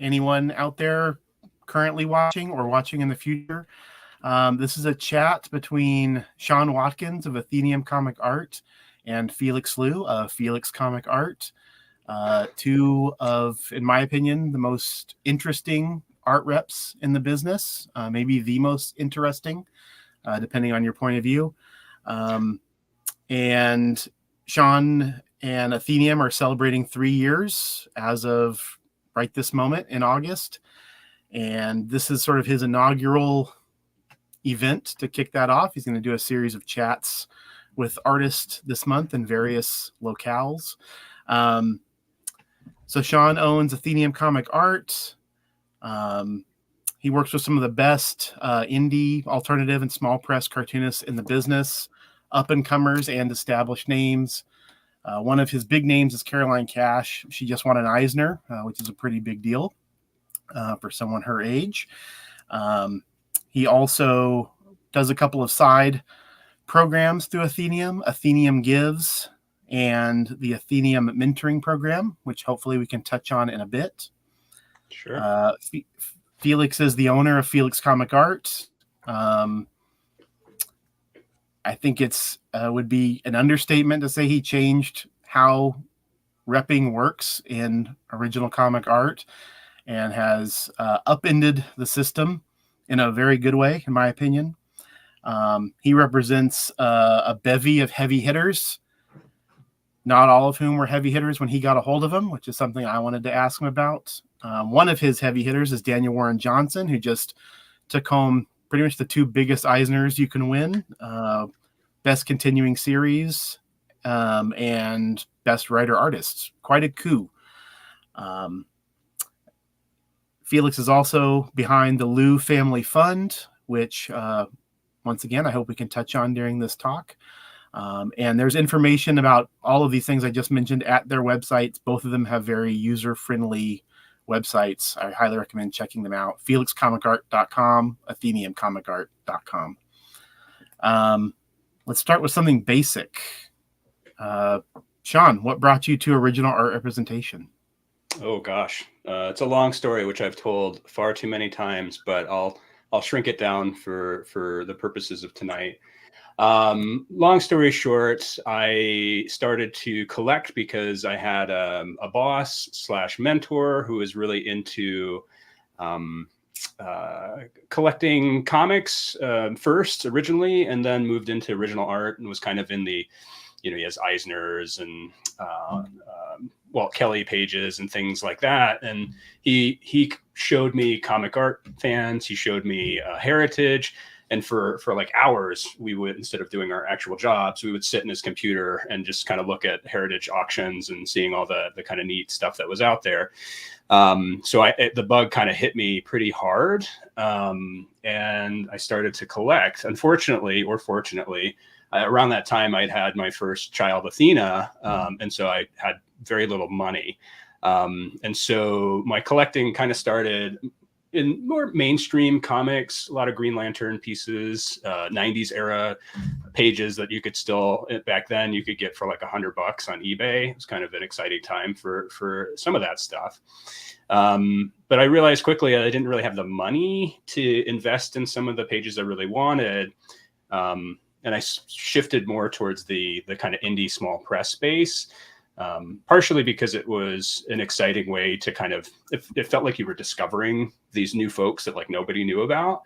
anyone out there currently watching or watching in the future. This is a chat between Sean Watkins of Athenium Comic Art and Felix Liu of Felix Comic Art. Two of, in my opinion, the most interesting art reps in the business, maybe the most interesting, depending on your point of view. And Sean and Athenium are celebrating 3 years as of right this moment in August. And this is sort of his inaugural event to kick that off. He's going to do a series of chats with artists this month in various locales. So Sean owns Athenium Comic Art. He works with some of the best indie, alternative, and small press cartoonists in the business, up-and-comers and established names. One of his big names is Caroline Cash. She just won an Eisner, which is a pretty big deal for someone her age. He also does a couple of side programs through Athenium, Athenium Gives, and the Athenium Mentoring Program, which hopefully we can touch on in a bit. Sure. Felix is the owner of Felix Comic Art. I think it's would be an understatement to say he changed how repping works in original comic art and has upended the system in a very good way, in my opinion. He represents a bevy of heavy hitters, not all of whom were heavy hitters when he got a hold of them, which is something I wanted to ask him about. One of his heavy hitters is Daniel Warren Johnson, who just took home pretty much the 2 biggest Eisners you can win, Best Continuing Series and Best Writer Artist. Quite a coup. Felix is also behind the Liu Family Fund, which, once again, I hope we can touch on during this talk. And there's information about all of these things I just mentioned at their websites. Both of them have very user-friendly websites. I highly recommend checking them out. FelixComicArt.com, AtheniumComicArt.com. Let's start with something basic. Sean, what brought you to original art representation? Oh gosh, it's a long story which I've told far too many times, but I'll shrink it down for the purposes of tonight. Long story short, I started to collect because I had a boss / mentor who was really into collecting comics first originally, and then moved into original art and was kind of in the, he has Eisners and Walt Kelly pages and things like that. And he showed me comic art fans. He showed me Heritage. And for like hours, we would, instead of doing our actual jobs, we would sit in his computer and just kind of look at Heritage auctions and seeing all the kind of neat stuff that was out there. So the bug kind of hit me pretty hard. And I started to collect. Unfortunately, or fortunately, around that time, I'd had my first child, Athena. And so I had very little money. And so my collecting kind of started in more mainstream comics, a lot of Green Lantern pieces, 90s era pages that you could still, back then you could get for like $100 on eBay. It was kind of an exciting time for some of that stuff. But I realized quickly I didn't really have the money to invest in some of the pages I really wanted. And I shifted more towards the kind of indie small press space. Partially because it was an exciting way to kind of, it felt like you were discovering these new folks that like nobody knew about,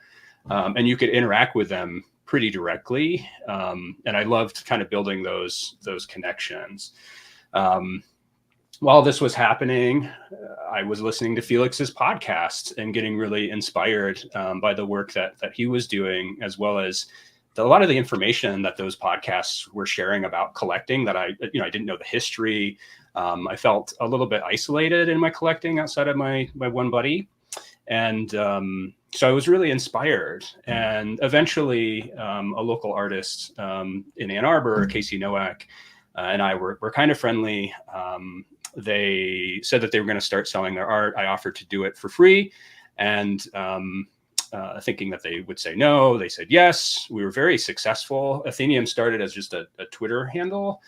and you could interact with them pretty directly. And I loved kind of building those connections. While this was happening, I was listening to Felix's podcast and getting really inspired by the work that he was doing, as well as a lot of the information that those podcasts were sharing about collecting that I didn't know the history. I felt a little bit isolated in my collecting outside of my one buddy. And so I was really inspired. And eventually a local artist in Ann Arbor, Casey Nowak, and I were kind of friendly. They said that they were going to start selling their art. I offered to do it for free. And thinking that they would say no. They said yes. We were very successful. Athenium started as just a Twitter handle,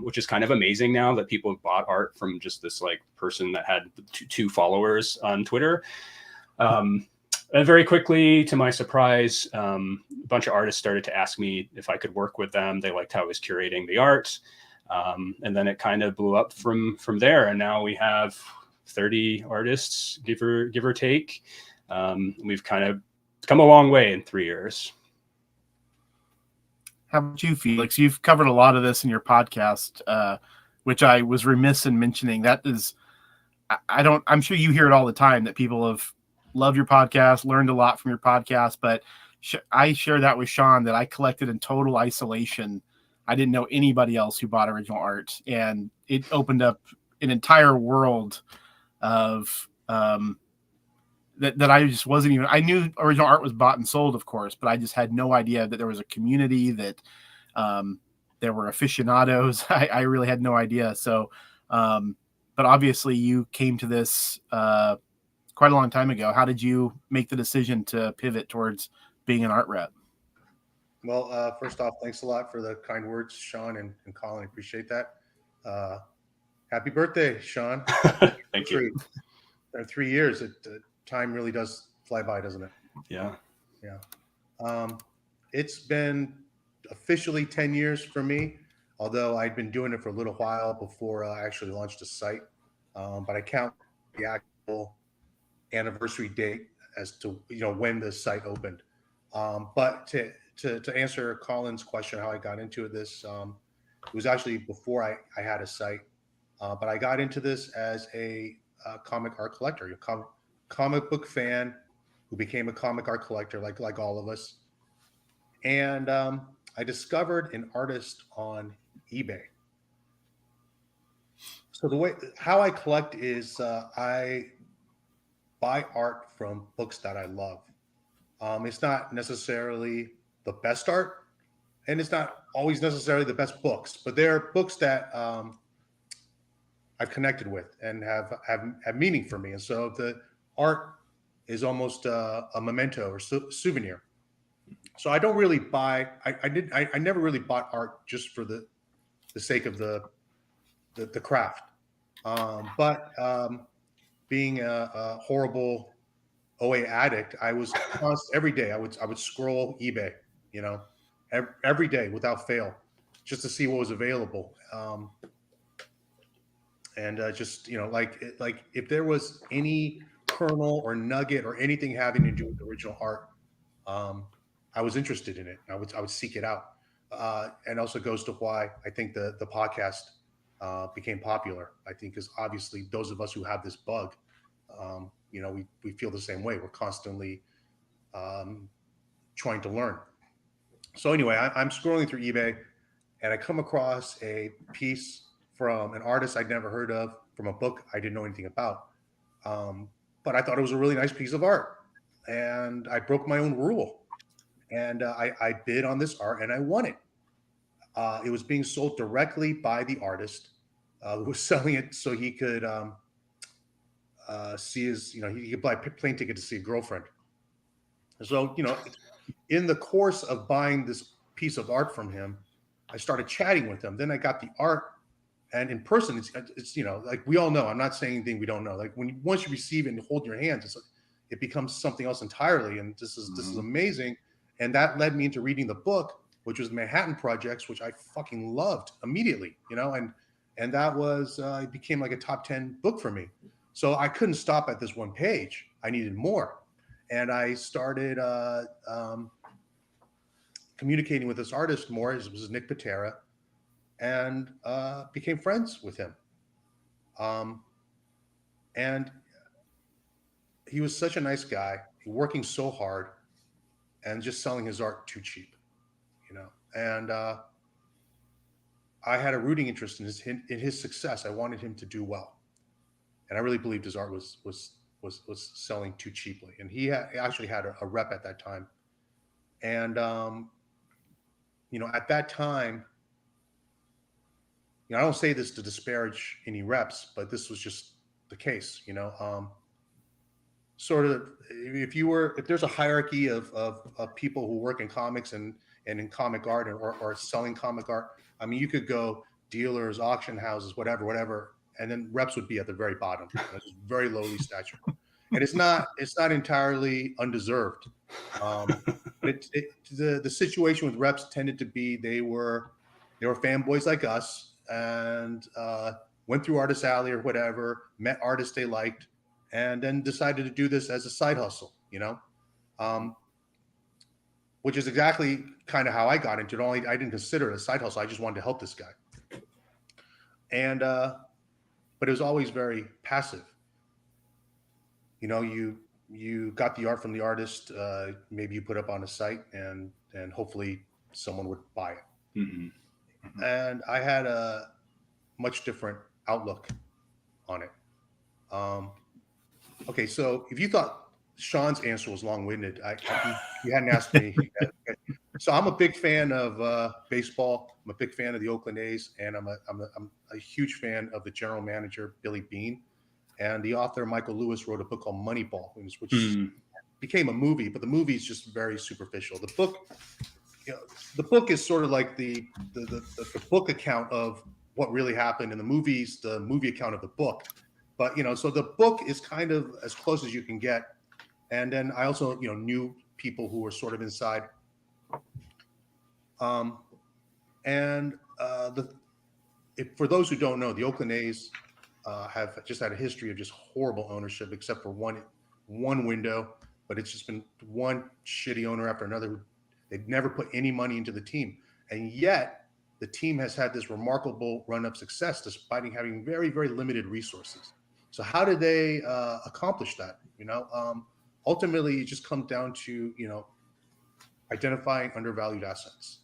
which is kind of amazing now that people have bought art from just this like person that had two followers on Twitter. And very quickly, to my surprise, a bunch of artists started to ask me if I could work with them. They liked how I was curating the art. And then it kind of blew up from there. And now we have 30 artists, give or take. We've kind of come a long way in 3 years. How about you, Felix? You've covered a lot of this in your podcast, which I was remiss in mentioning. That is, I'm sure you hear it all the time that people have loved your podcast, learned a lot from your podcast, but I share that with Sean that I collected in total isolation. I didn't know anybody else who bought original art, and it opened up an entire world of that I just wasn't even. I knew original art was bought and sold, of course, but I just had no idea that there was a community, that there were aficionados. I really had no idea. So, but obviously, you came to this quite a long time ago. How did you make the decision to pivot towards being an art rep? Well, first off, thanks a lot for the kind words, Sean and Colin. I appreciate that. Happy birthday, Sean. Thank you. 3 years. Time really does fly by, doesn't it? Yeah. It's been officially 10 years for me, although I'd been doing it for a little while before I actually launched a site. But I count the actual anniversary date as to when the site opened. But to answer Colin's question, how I got into this, it was actually before I had a site. But I got into this as a comic art collector, a comic book fan who became a comic art collector, like all of us. And I discovered an artist on eBay. So how I collect is I buy art from books that I love. It's not necessarily the best art, and it's not always necessarily the best books, but they're books that I've connected with and have meaning for me. And so the art is almost a memento or souvenir. So I don't really buy. I never really bought art just for the sake of the craft. But being a horrible OA addict, I was every day. I would scroll eBay, every day without fail, just to see what was available. And just like if there was any kernel or nugget or anything having to do with original art, I was interested in it. I would seek it out. And also goes to why I think the podcast became popular. I think because obviously those of us who have this bug, we feel the same way. We're constantly trying to learn. So anyway, I'm scrolling through eBay and I come across a piece from an artist I'd never heard of, from a book I didn't know anything about. But I thought it was a really nice piece of art. And I broke my own rule. And I bid on this art and I won it. It was being sold directly by the artist who was selling it so he could see his, he could buy a plane ticket to see a girlfriend. So, in the course of buying this piece of art from him, I started chatting with him. Then I got the art, and in person, it's like we all know. I'm not saying anything we don't know. Like once you receive it and hold in your hands, it becomes something else entirely. And this is amazing. And that led me into reading the book, which was the Manhattan Projects, which I fucking loved immediately. And that was it became like a top 10 book for me. So I couldn't stop at this one page. I needed more. And I started communicating with this artist more. It was Nick Patera, and became friends with him. And he was such a nice guy, working so hard, and just selling his art too cheap, And I had a rooting interest in his success. I wanted him to do well, and I really believed his art was selling too cheaply. And he actually had a rep at that time. And at that time, I don't say this to disparage any reps, but this was just the case. sort of, if there's a hierarchy of people who work in comics and in comic art or selling comic art, I mean, you could go dealers, auction houses, whatever, and then reps would be at the very bottom. It's very lowly stature, and it's not entirely undeserved. The situation with reps tended to be they were fanboys like us, and went through Artist Alley or whatever, met artists they liked, and then decided to do this as a side hustle, which is exactly kind of how I got into it. Only I didn't consider it a side hustle. I just wanted to help this guy. And but it was always very passive. You got the art from the artist. Maybe you put up on a site, and hopefully someone would buy it. Mm-hmm. And I had a much different outlook on it. Okay, so if you thought Sean's answer was long-winded, you hadn't asked me. So I'm a big fan of baseball. I'm a big fan of the Oakland A's, and I'm a huge fan of the general manager Billy Beane, and the author Michael Lewis wrote a book called Moneyball, which became a movie, but the movie is just very superficial. The book is sort of like the book account of what really happened, and the movie's the movie account of the book. But so the book is kind of as close as you can get. And then I also knew people who were sort of inside. For those who don't know, the Oakland A's have just had a history of just horrible ownership, except for one window. But it's just been one shitty owner after another. They've never put any money into the team, and yet the team has had this remarkable run of success despite having very, very limited resources. So how did they accomplish that? Ultimately, it just comes down to identifying undervalued assets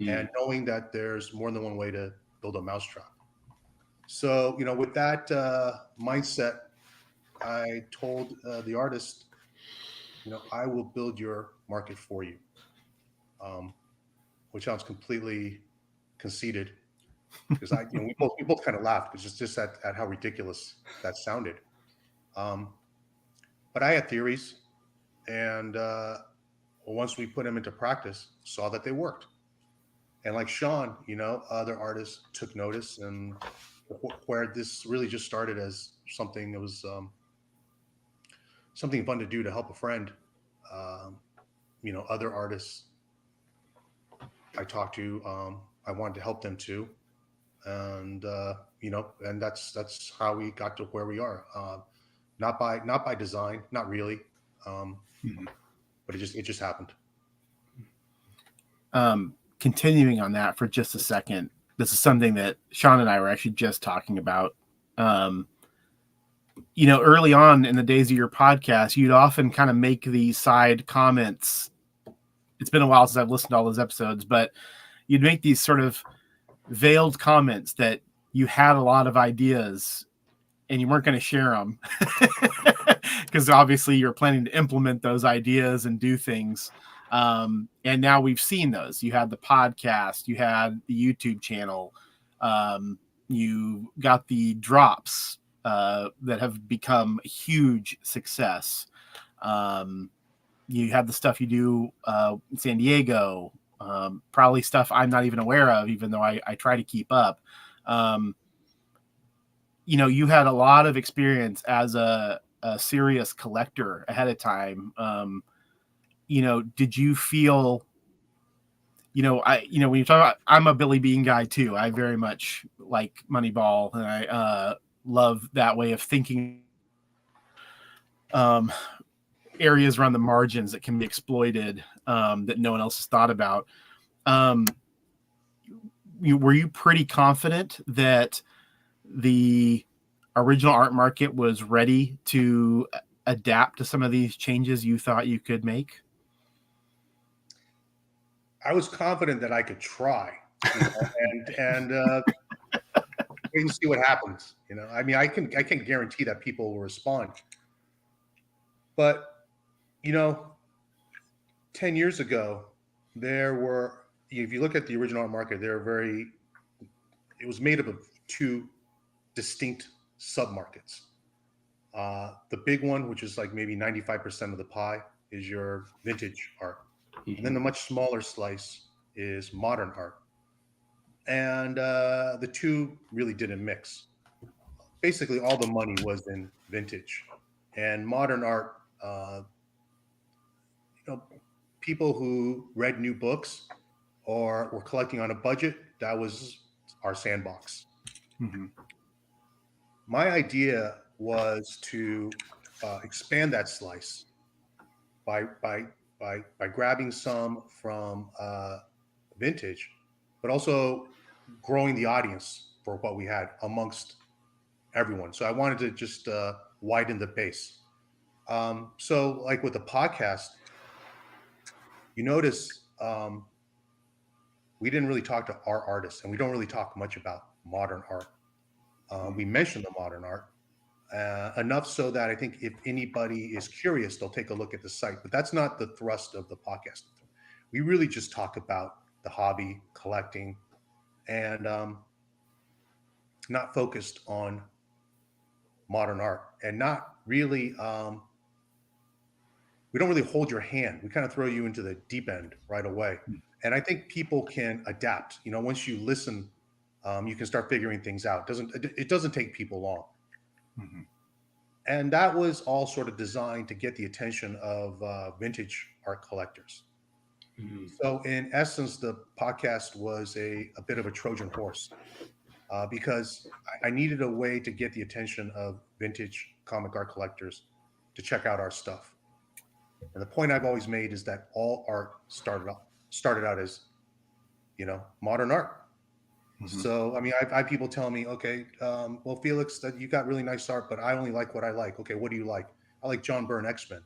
and knowing that there's more than one way to build a mousetrap. So with that mindset, I told the artist, I will build your market for you, which sounds completely conceited, because we both kind of laughed because it's just at how ridiculous that sounded. But I had theories, and once we put them into practice, saw that they worked. And like Sean, other artists took notice, and where this really just started as something that was something fun to do to help a friend. Other artists I talked to, I wanted to help them too. And and that's how we got to where we are. Not by design, not really, but it just happened. Continuing on that for just a second, this is something that Sean and I were actually just talking about. Early on in the days of your podcast, you'd often kind of make these side comments. It's been a while since I've listened to all those episodes, but you'd make these sort of veiled comments that you had a lot of ideas and you weren't going to share them because obviously you're planning to implement those ideas and do things. And now we've seen those. You had the podcast, you had the YouTube channel, you got the drops that have become a huge success. You had the stuff you do in San Diego, probably stuff I'm not even aware of, even though I try to keep up. You had a lot of experience as a serious collector ahead of time. Did you feel, when you talk about, I'm a Billy Beane guy too. I very much like Moneyball, and I love that way of thinking. Areas around the margins that can be exploited that no one else has thought about. Were you pretty confident that the original art market was ready to adapt to some of these changes you thought you could make? I was confident that I could try, and wait and see what happens. I mean, I can't guarantee that people will respond, but 10 years ago, there were, if you look at the original art market, it was made up of two distinct submarkets. The big one, which is like maybe 95% of the pie, is your vintage art. And then the much smaller slice is modern art. And the two really didn't mix. Basically, all the money was in vintage. And modern art, people who read new books or were collecting on a budget, that was our sandbox. Mm-hmm. My idea was to expand that slice by grabbing some from vintage, but also growing the audience for what we had amongst everyone. So I wanted to just widen the base. So like with the podcast, you notice we didn't really talk to our artists, and we don't really talk much about modern art. We mentioned the modern art enough so that I think if anybody is curious, they'll take a look at the site. But that's not the thrust of the podcast. We really just talk about the hobby, collecting, and not focused on modern art, and not really. We don't really hold your hand. We kind of throw you into the deep end right away. And I think people can adapt. Once you listen, you can start figuring things out. It doesn't take people long. Mm-hmm. And that was all sort of designed to get the attention of vintage art collectors. Mm-hmm. So in essence, the podcast was a bit of a Trojan horse because I needed a way to get the attention of vintage comic art collectors to check out our stuff. And the point I've always made is that all art started out as, modern art. Mm-hmm. So, I mean, I have people tell me, okay, well, Felix, that you got really nice art, but I only like what I like. Okay, what do you like? I like John Byrne X-Men.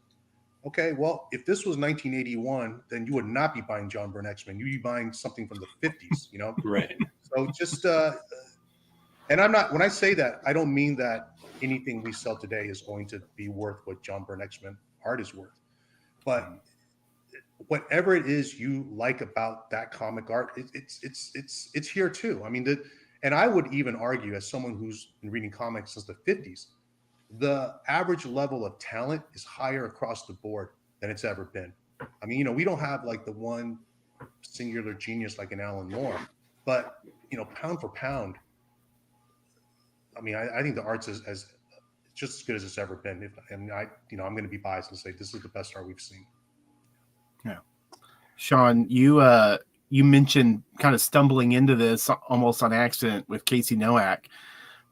Okay, well, if this was 1981, then you would not be buying John Byrne X-Men. You'd be buying something from the 50s, Right. So just, and when I say that, I don't mean that anything we sell today is going to be worth what John Byrne X-Men art is worth. But whatever it is you like about that comic art, it's here too. I mean, and I would even argue, as someone who's been reading comics since the 50s, the average level of talent is higher across the board than it's ever been. I mean, we don't have like the one singular genius like an Alan Moore, but pound for pound, I mean, I think the art's as just as good as it's ever been. I'm going to be biased and say this is the best art we've seen. Yeah, Sean, you mentioned kind of stumbling into this almost on accident with Casey Noack,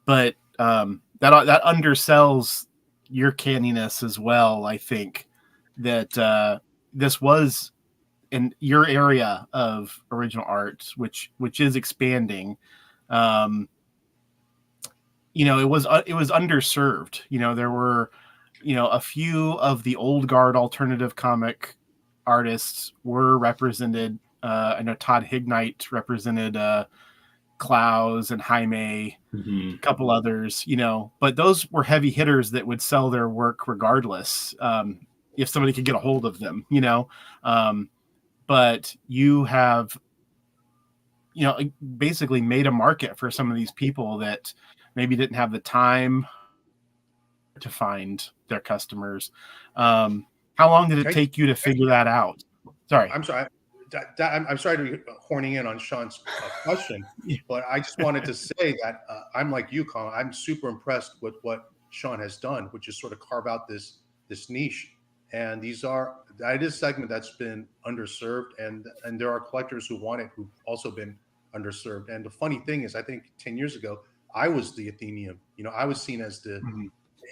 but that undersells your canniness as well. I think that this was in your area of original art, which is expanding. It was underserved. There were, a few of the old guard alternative comic artists were represented. I know Todd Hignite represented Klaus and Jaime, a couple others, but those were heavy hitters that would sell their work regardless if somebody could get a hold of them, but you have, basically made a market for some of these people that maybe didn't have the time to find their customers. How long did it take you to figure that out? Sorry. I'm sorry. I'm sorry to be horning in on Sean's question, but I just wanted to say that I'm like you, Colin. I'm super impressed with what Sean has done, which is sort of carve out this niche. And that is a segment that's been underserved, and there are collectors who want it who've also been underserved. And the funny thing is, I think 10 years ago, I was the Athenium. I was seen as the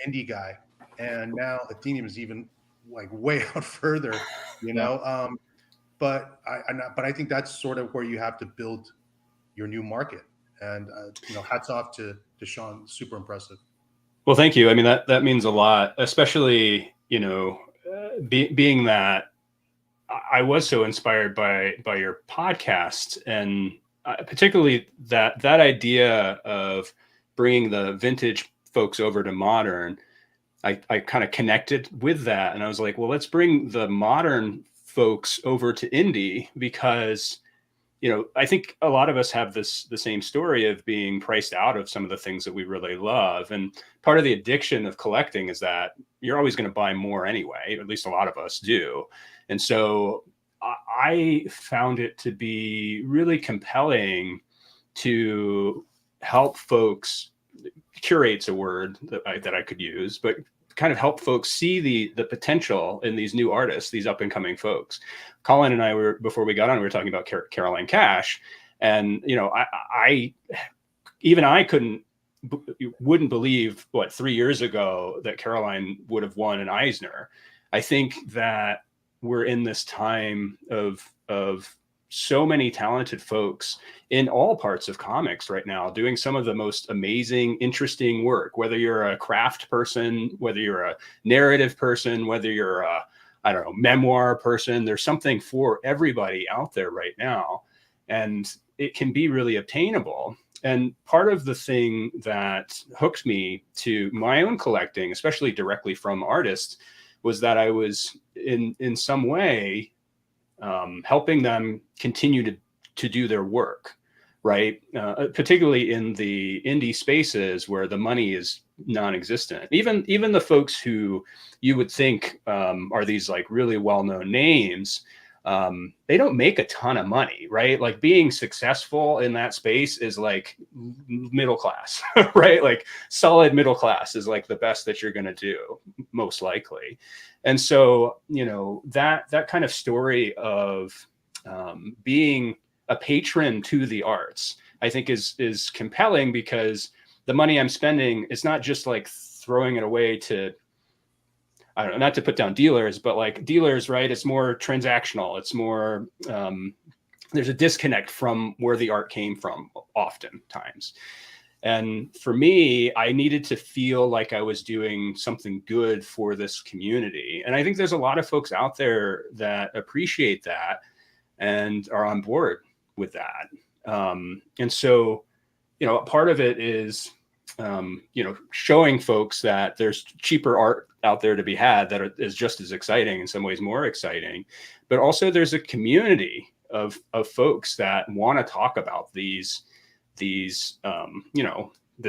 indie guy, and now Athenium is even like way out further. But I think that's sort of where you have to build your new market. And hats off to Sean, super impressive. Well, thank you. I mean, that means a lot, especially being that I was so inspired by your podcast, and particularly that idea of bringing the vintage folks over to modern. I kind of connected with that, and I was like, well, let's bring the modern folks over to indie, because I think a lot of us have the same story of being priced out of some of the things that we really love. And part of the addiction of collecting is that you're always going to buy more anyway, at least a lot of us do. And so I found it to be really compelling to help folks, curate's a word that I could use, but kind of help folks see the potential in these new artists, these up and coming folks. Colin and I before we got on, we were talking about Caroline Cash, and I wouldn't believe 3 years ago that Caroline would have won an Eisner. I think that we're in this time of so many talented folks in all parts of comics right now doing some of the most amazing, interesting work, whether you're a craft person, whether you're a narrative person, whether you're a, memoir person. There's something for everybody out there right now, and it can be really obtainable. And part of the thing that hooked me to my own collecting, especially directly from artists, was that I was in some way helping them continue to do their work, right? Particularly in the indie spaces where the money is non-existent. Even the folks who you would think are these like really well-known names, they don't make a ton of money, right? Like being successful in that space is like middle class, right? Like solid middle class is like the best that you're going to do, most likely. And so, that kind of story of being a patron to the arts, I think is compelling, because the money I'm spending is not just like throwing it away to, I don't know, not to put down dealers, but like dealers, right? It's more transactional. It's more, there's a disconnect from where the art came from oftentimes. And for me, I needed to feel like I was doing something good for this community. And I think there's a lot of folks out there that appreciate that and are on board with that. And so, part of it is, showing folks that there's cheaper art out there to be had that is just as exciting, in some ways more exciting. But also there's a community of folks that want to talk about these this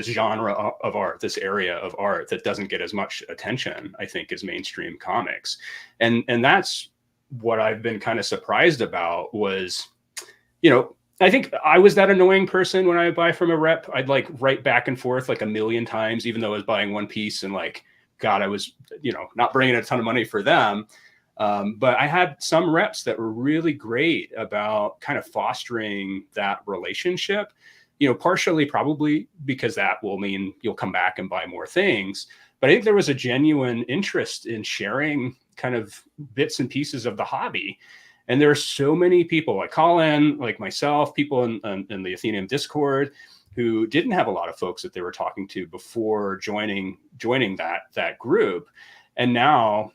genre of art, this area of art that doesn't get as much attention, I think, as mainstream comics. And that's what I've been kind of surprised about was, I think I was that annoying person when I would buy from a rep. I'd like write back and forth like a million times, even though I was buying one piece, and like, God, I was, not bringing a ton of money for them. But I had some reps that were really great about kind of fostering that relationship, partially probably because that will mean you'll come back and buy more things. But I think there was a genuine interest in sharing kind of bits and pieces of the hobby. And there are so many people like Colin, like myself, people in the Athenaeum Discord who didn't have a lot of folks that they were talking to before joining that group. And now,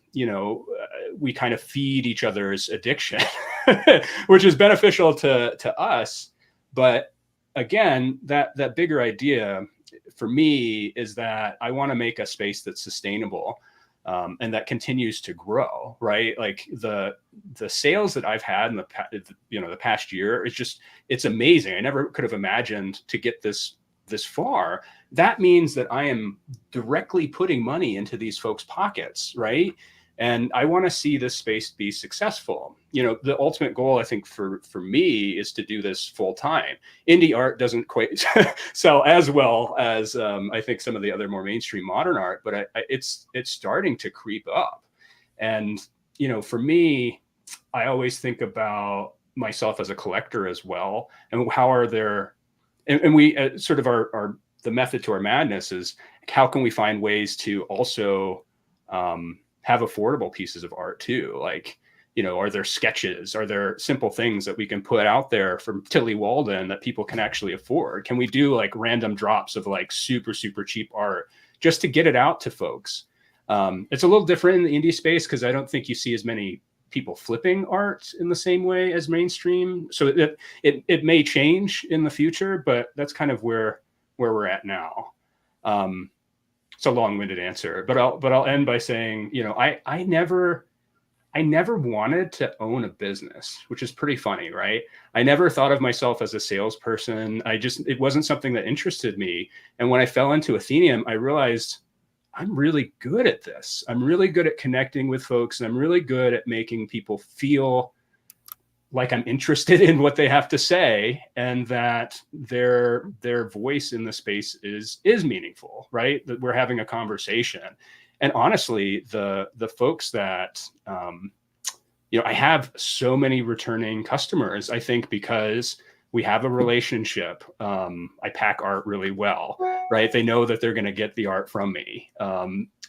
we kind of feed each other's addiction, which is beneficial to us. But again, that bigger idea for me is that I want to make a space that's sustainable. And that continues to grow, right? Like the sales that I've had in the past year, it's amazing. I never could have imagined to get this far. That means that I am directly putting money into these folks' pockets, right? And I want to see this space be successful. The ultimate goal, I think, for me is to do this full time. Indie art doesn't quite sell as well as I think some of the other more mainstream modern art, but it's starting to creep up. And, for me, I always think about myself as a collector as well. And how are there, and we sort of our the method to our madness is how can we find ways to also have affordable pieces of art too? Like, are there sketches? Are there simple things that we can put out there from Tilly Walden that people can actually afford? Can we do like random drops of like super, super cheap art just to get it out to folks? It's a little different in the indie space because I don't think you see as many people flipping art in the same way as mainstream. So it may change in the future, but that's kind of where we're at now. It's a long-winded answer, but I'll end by saying, I I never wanted to own a business, which is pretty funny, right? I never thought of myself as a salesperson. It wasn't something that interested me. And when I fell into Athenium, I realized I'm really good at this. I'm really good at connecting with folks, and I'm really good at making people feel like I'm interested in what they have to say, and that their voice in the space is meaningful, right? That we're having a conversation. And honestly, the folks that I have so many returning customers, I think, because we have a relationship. I pack art really well, right? They know that they're going to get the art from me.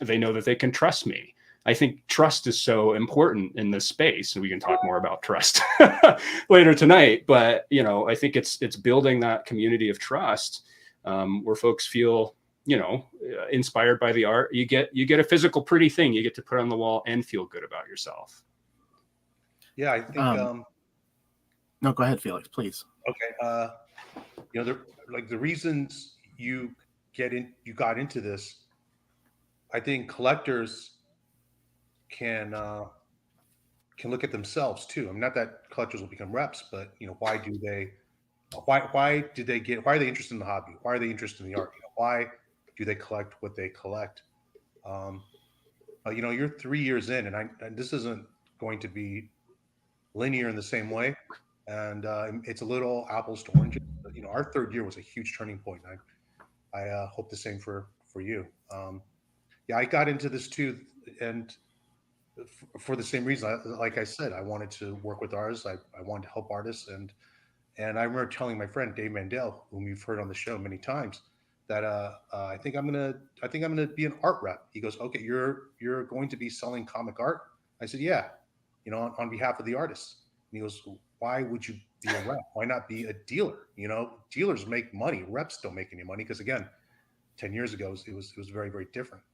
They know that they can trust me. I think trust is so important in this space, and we can talk more about trust later tonight. But I think it's building that community of trust where folks feel inspired by the art. You get a physical pretty thing you get to put on the wall and feel good about yourself. Yeah, I think. No, go ahead, Felix, please. Okay. The reasons you got into this, I think collectors can look at themselves too. I mean, not that collectors will become reps, but why are they interested in the hobby? Why are they interested in the art? Why do they collect what they collect? You're 3 years in, and this isn't going to be linear in the same way, and it's a little apples to oranges. But, our third year was a huge turning point. I hope the same for you. I got into this too, and for the same reason. Like I said, I wanted to work with artists. I wanted to help artists, and I remember telling my friend Dave Mandel, whom you've heard on the show many times, that I think I'm gonna be an art rep. He goes, okay, you're going to be selling comic art. I said, yeah, on behalf of the artists. And he goes, why would you be a rep? Why not be a dealer? Dealers make money. Reps don't make any money because, again, 10 years ago it was very, very different.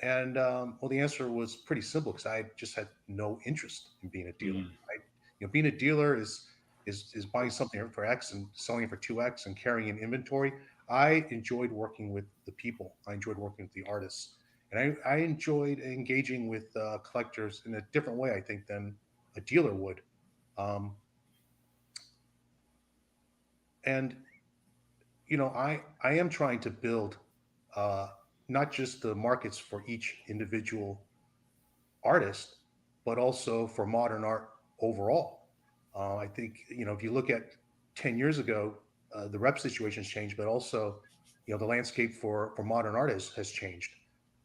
And the answer was pretty simple because I just had no interest in being a dealer. Being a dealer is buying something for X and selling it for 2X and carrying an inventory. I enjoyed working with the people. I enjoyed working with the artists, and I enjoyed engaging with collectors in a different way, I think, than a dealer would. And I am trying to build not just the markets for each individual artist, but also for modern art overall. I think if you look at 10 years ago, the rep situation's changed, but also the landscape for modern artists has changed.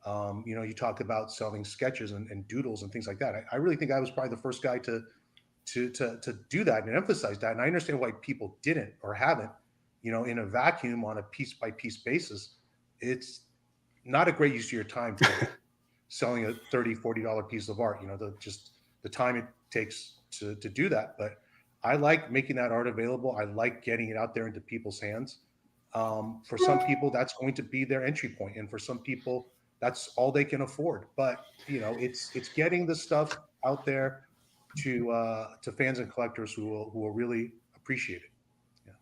You talk about selling sketches and doodles and things like that. I really think I was probably the first guy to do that and emphasize that. And I understand why people didn't or haven't. In a vacuum on a piece by piece basis, it's not a great use of your time for selling a $30-$40 piece of art. The time it takes to do that. But I like making that art available. I like getting it out there into people's hands. For some people, that's going to be their entry point, and for some people, that's all they can afford. But it's getting the stuff out there to fans and collectors who will really appreciate it. Yeah.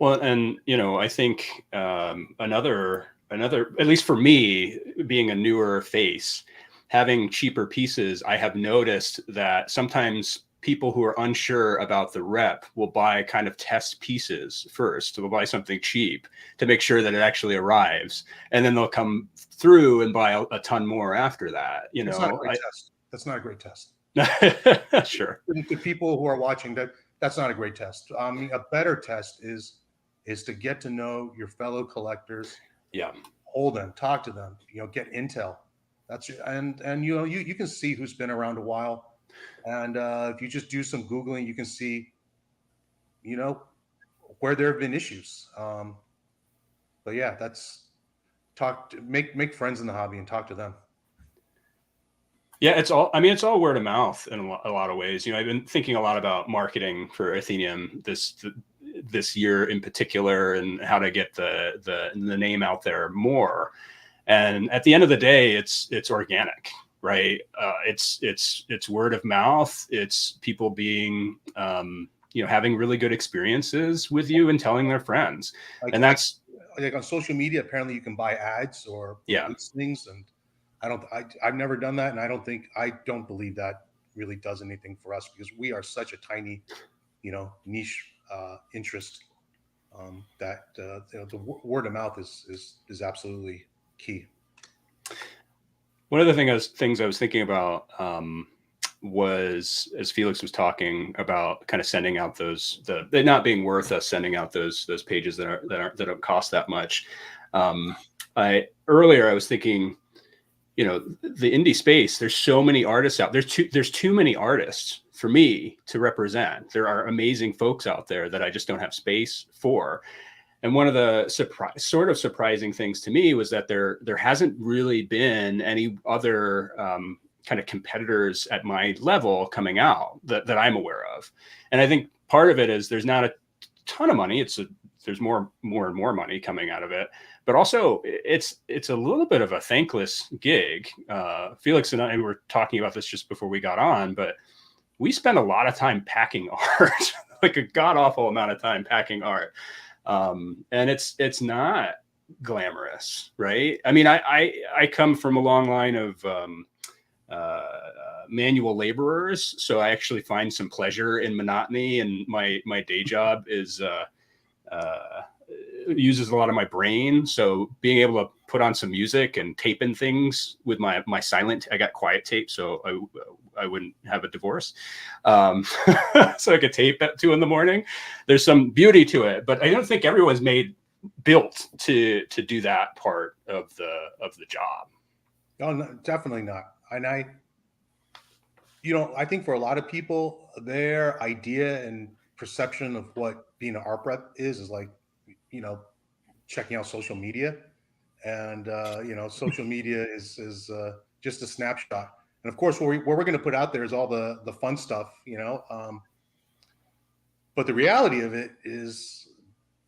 Well, and I think another, at least for me, being a newer face, having cheaper pieces, I have noticed that sometimes people who are unsure about the rep will buy kind of test pieces first. So they'll buy something cheap to make sure that it actually arrives, and then they'll come through and buy a ton more after that. That's not a great test. That's not a great test. Sure. To people who are watching, that's not a great test. I mean, a better test is to get to know your fellow collectors. Yeah. Hold them, talk to them, get intel. And you can see who's been around a while. And if you just do some Googling, you can see, where there have been issues. But yeah, make friends in the hobby and talk to them. Yeah, it's all word of mouth in a lot of ways. I've been thinking a lot about marketing for Athenium this year in particular, and how to get the name out there more. And at the end of the day, it's organic, right? It's word of mouth. It's people being having really good experiences with you and telling their friends. And that's like on social media. Apparently, you can buy ads or things, and I've never done that, and I don't believe that really does anything for us because we are such a tiny, niche interest that the word of mouth is absolutely key. One of the things I was thinking about was, as Felix was talking about, kind of sending out they not being worth us sending out those pages that don't cost that much. Earlier I was thinking, the indie space, there's so many artists out there's too many artists for me to represent. There are amazing folks out there that I just don't have space for. And one of the sort of surprising things to me was that there hasn't really been any other kind of competitors at my level coming out that I'm aware of. And I think part of it is there's not a ton of money. There's more and more money coming out of it, but also it's a little bit of a thankless gig. Felix and I were talking about this just before we got on, but we spend a lot of time packing art, like a god awful amount of time packing art. And it's not glamorous, right? I mean, I come from a long line of manual laborers, so I actually find some pleasure in monotony, and my day job is uses a lot of my brain. So being able to put on some music and taping things with my I got quiet tape, so I wouldn't have a divorce. So I could tape at 2 a.m. There's some beauty to it, but I don't think everyone's built to do that part of the job. Oh, no, definitely not. And I think for a lot of people, their idea and perception of what being an art rep is like, checking out social media, and social media is just a snapshot. And of course, what we're going to put out there is all the fun stuff, But the reality of it is,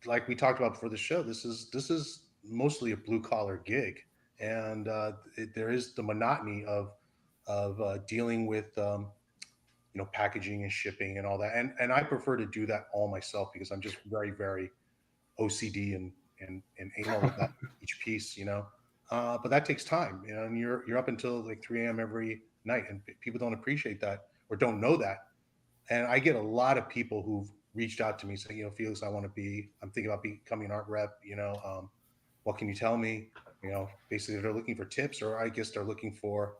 like we talked about before the show, this is mostly a blue collar gig, and there is the monotony of dealing with packaging and shipping and all that. And I prefer to do that all myself because I'm just very, very OCD and anal with that each piece, but that takes time, and you're up until like 3 a.m. every night, and people don't appreciate that or don't know that. And I get a lot of people who've reached out to me saying, Felix, I'm thinking about becoming an art rep, what can you tell me? Basically they're looking for tips, or I guess they're looking for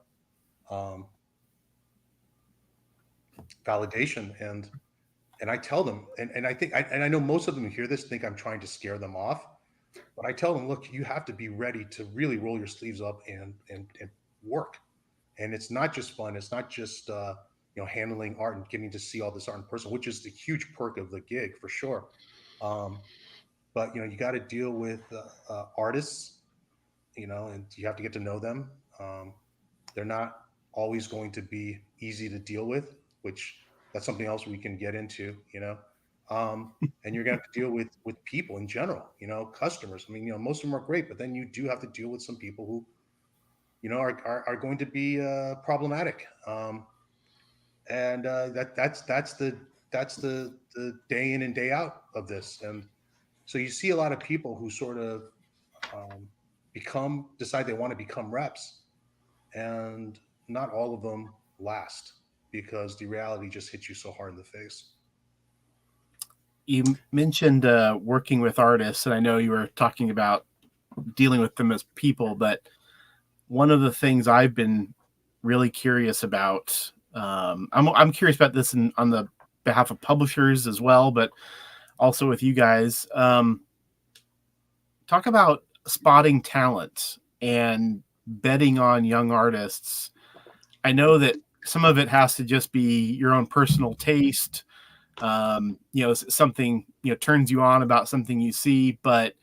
validation. And I tell them, and I think, and I know most of them who hear this think I'm trying to scare them off, but I tell them, look, you have to be ready to really roll your sleeves up and work. And it's not just fun. It's not just, handling art and getting to see all this art in person, which is the huge perk of the gig for sure. But, you got to deal with artists, and you have to get to know them. They're not always going to be easy to deal with, which that's something else we can get into, and you're going to have to deal with people in general, customers. I mean, most of them are great, but then you do have to deal with some people who, are going to be problematic. And that's the day in and day out of this. And so you see a lot of people who sort of decide they want to become reps, and not all of them last, because the reality just hits you so hard in the face. You mentioned working with artists, and I know you were talking about dealing with them as people, but one of the things I've been really curious about, I'm curious about this on the behalf of publishers as well, but also with you guys. Talk about spotting talent and betting on young artists. I know that some of it has to just be your own personal taste. Something, turns you on about something you see, but,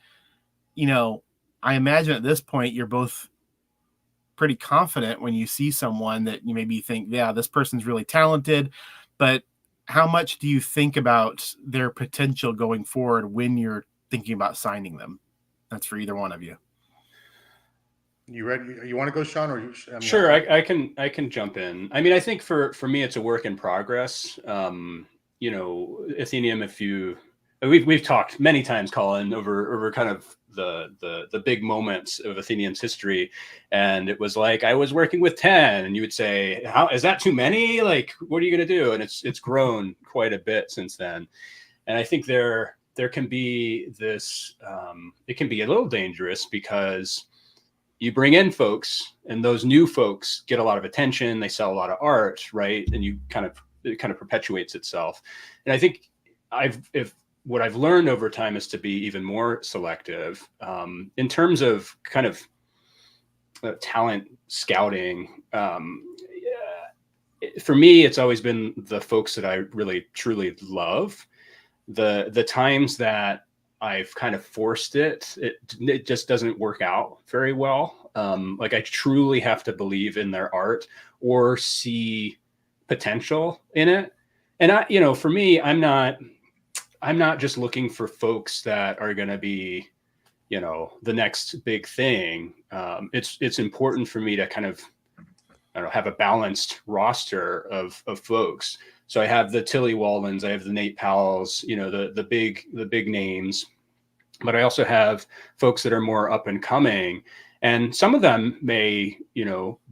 I imagine at this point, you're both pretty confident when you see someone that you maybe think, yeah, this person's really talented, but how much do you think about their potential going forward when you're thinking about signing them? That's for either one of you. You ready? You want to go, Sean, or Sure, I can jump in. I mean, I think for me, it's a work in progress. Athenium, we've talked many times, Colin, over kind of the big moments of Athenium's history. And it was like, I was working with 10, and you would say, how is that too many? Like, what are you going to do? And it's grown quite a bit since then. And I think there can be this, it can be a little dangerous because you bring in folks, and those new folks get a lot of attention. They sell a lot of art, right? And it kind of perpetuates itself. And I think what I've learned over time is to be even more selective in terms of kind of talent scouting. For me, it's always been the folks that I really truly love. The times that I've kind of forced it just doesn't work out very well. Like I truly have to believe in their art or see potential in it. And for me, I'm not just looking for folks that are going to be, the next big thing. It's important for me to kind of, have a balanced roster of folks. So I have the Tilly Waldens, I have the Nate Powells, the big names, but I also have folks that are more up and coming, and some of them may,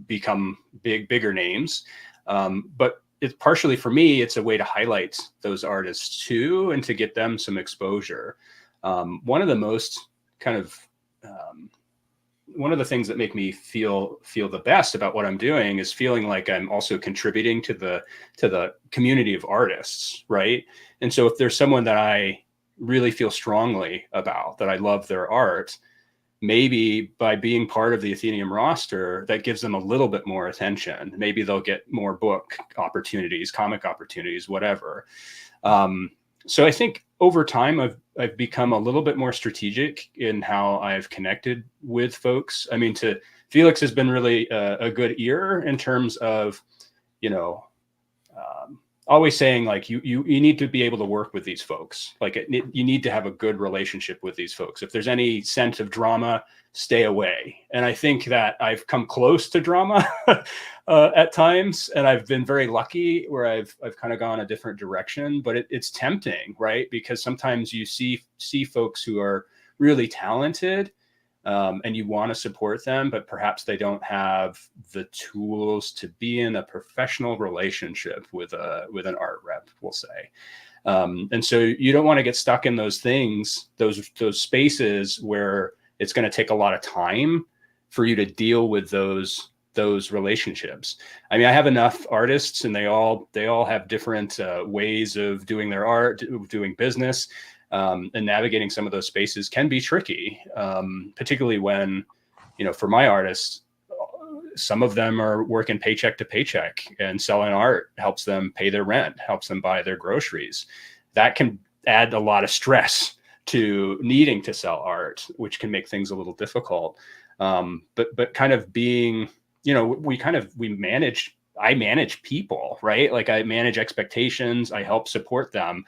become bigger names. But it's partially for me, it's a way to highlight those artists too, and to get them some exposure. One of the most kind of, one of the things that make me feel the best about what I'm doing is feeling like I'm also contributing to the community of artists, right? And so if there's someone that I really feel strongly about, that I love their art, maybe by being part of the Athenium roster, that gives them a little bit more attention. Maybe they'll get more book opportunities, comic opportunities, whatever. So I think over time, I've become a little bit more strategic in how I've connected with folks. I mean, Felix has been really a good ear in terms of, always saying like, you need to be able to work with these folks. Like you need to have a good relationship with these folks. If there's any sense of drama, stay away. And I think that I've come close to drama at times, and I've been very lucky where I've kind of gone a different direction, but it's tempting, right? Because sometimes you see folks who are really talented, and you want to support them, but perhaps they don't have the tools to be in a professional relationship with an art rep, we'll say. And so you don't want to get stuck in those things, those spaces where it's going to take a lot of time for you to deal with those relationships. I mean, I have enough artists, and they all have different ways of doing their art, doing business. And navigating some of those spaces can be tricky, particularly when, for my artists, some of them are working paycheck to paycheck, and selling art helps them pay their rent, helps them buy their groceries. That can add a lot of stress to needing to sell art, which can make things a little difficult. But kind of being, I manage people, right? Like I manage expectations, I help support them.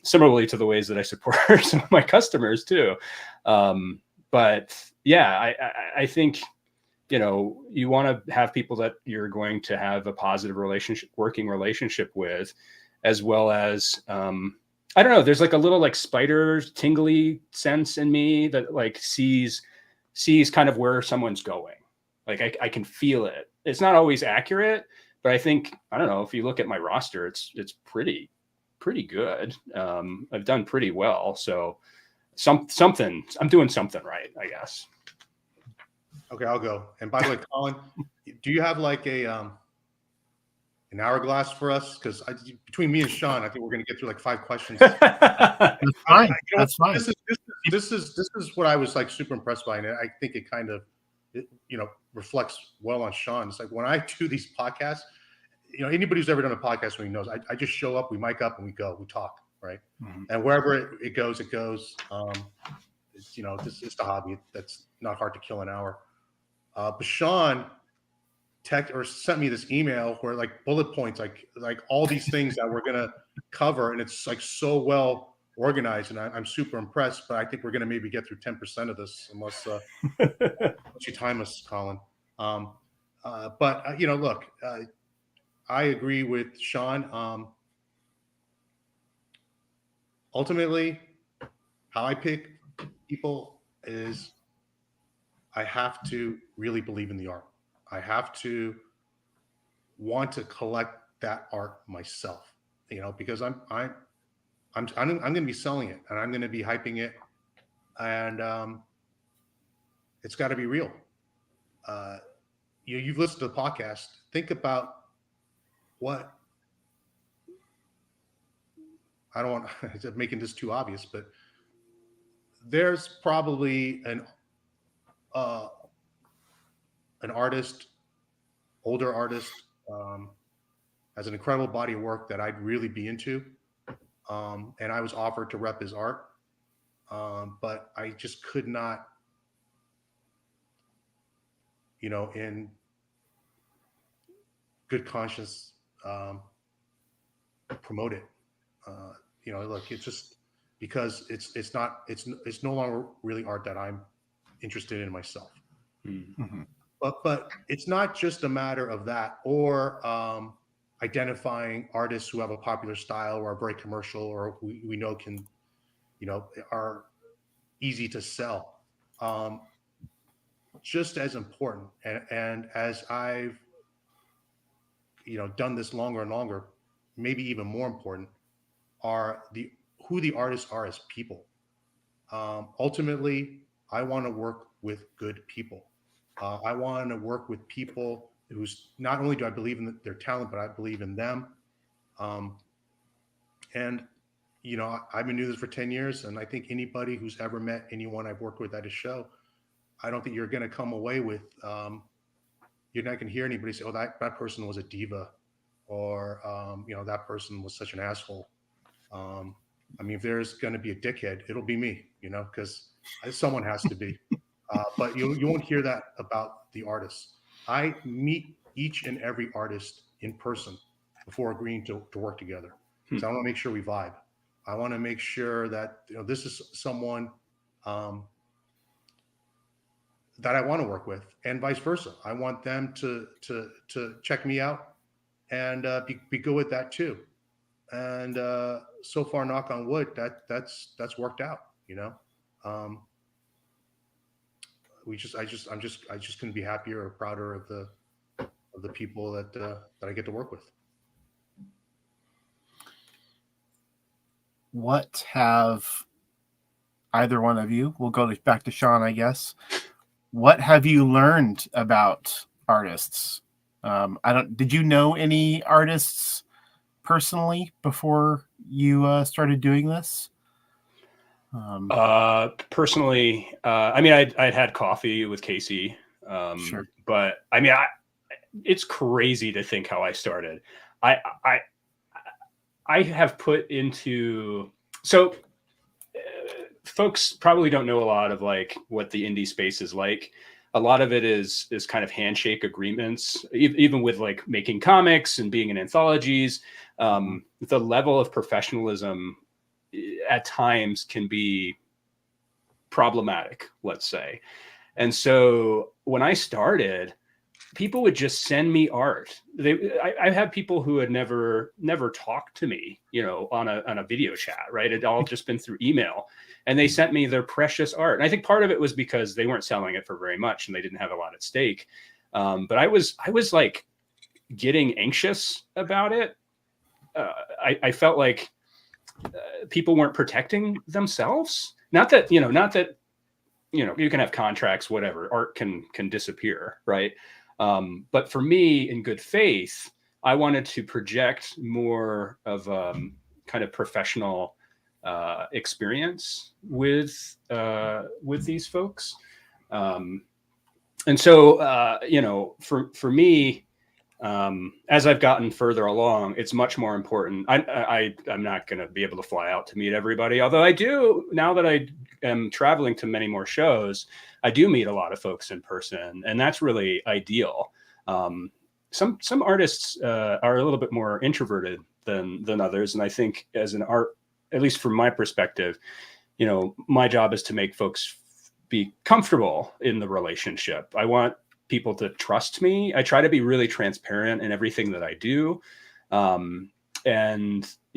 Similarly to the ways that I support some of my customers too. But yeah, I think, you want to have people that you're going to have a positive working relationship with, as well as, I don't know, there's like a little like spider tingly sense in me that like sees kind of where someone's going. Like I can feel it. It's not always accurate, but I think, I don't know, if you look at my roster, it's pretty good. I've done pretty well. So something, I'm doing something right, I guess. Okay, I'll go. And by the way, Colin, do you have like an hourglass for us? Because between me and Sean, I think we're going to get through like 5 questions. That's fine. That's fine. This is what I was like super impressed by, and I think it kind of reflects well on Sean. It's like when I do these podcasts, anybody who's ever done a podcast with me knows I just show up, we mic up, and we go, we talk, right? Mm-hmm. And wherever it goes, it goes. This is the hobby. That's not hard to kill an hour. But Sean sent me this email where like bullet points, like all these things that we're gonna cover, and it's like so well organized, and I'm super impressed. But I think we're gonna maybe get through 10% of this unless you time us, Colin. But look. I agree with Sean. Ultimately, how I pick people is I have to really believe in the art. I have to want to collect that art myself, because I'm going to be selling it, and I'm going to be hyping it, and it's got to be real. Uh, you've listened to the podcast. Think about what I don't want making this too obvious, but there's probably uh, an artist, older artist, has an incredible body of work that I'd really be into, and I was offered to rep his art, but I just could not, in good conscience, promote it. Look, it's just because it's no longer really art that I'm interested in myself. Mm-hmm. But it's not just a matter of that, or identifying artists who have a popular style or are very commercial, or we know can, are easy to sell. Just as important, and as I've done this longer and longer, maybe even more important, are who the artists are as people. Ultimately, I want to work with good people. I want to work with people who's not only do I believe in their talent, but I believe in them. And I've been doing this for 10 years, and I think anybody who's ever met anyone I've worked with at a show, I don't think you're going to come away with, you're not going to hear anybody say, oh, that person was a diva, or, that person was such an asshole. If there's going to be a dickhead, it'll be me, because someone has to be. But you won't hear that about the artists. I meet each and every artist in person before agreeing to work together. So I want to make sure we vibe. I want to make sure that this is someone that I want to work with, and vice versa. I want them to check me out and be good with that too. And so far, knock on wood, that's worked out. I just couldn't be happier or prouder of the people that I get to work with. What have either one of you, we'll go back to Sean, I guess. What have you learned about artists? Did you know any artists personally before you started doing this? Personally, I'd had coffee with Casey, Sure. But it's crazy to think how I started. I have put into, folks probably don't know a lot of like what the indie space is like. A lot of it is kind of handshake agreements, even with like making comics and being in anthologies. The level of professionalism at times can be problematic, let's say. And so when I started, people would just send me art. I have people who had never talked to me, on a video chat, right? It'd all just been through email, and they sent me their precious art. And I think part of it was because they weren't selling it for very much and they didn't have a lot at stake. But I was like getting anxious about it. I felt like people weren't protecting themselves. Not that you can have contracts, whatever, art can disappear, right? But for me, in good faith, I wanted to project more of kind of professional experience with these folks. And so, for me, as I've gotten further along, it's much more important. I'm not going to be able to fly out to meet everybody, although I do, now that I am traveling to many more shows, I do meet a lot of folks in person, and that's really ideal. Some artists are a little bit more introverted than others, and I think as an art, at least from my perspective, my job is to make folks be comfortable in the relationship. I want people to trust me. I try to be really transparent in everything that I do. And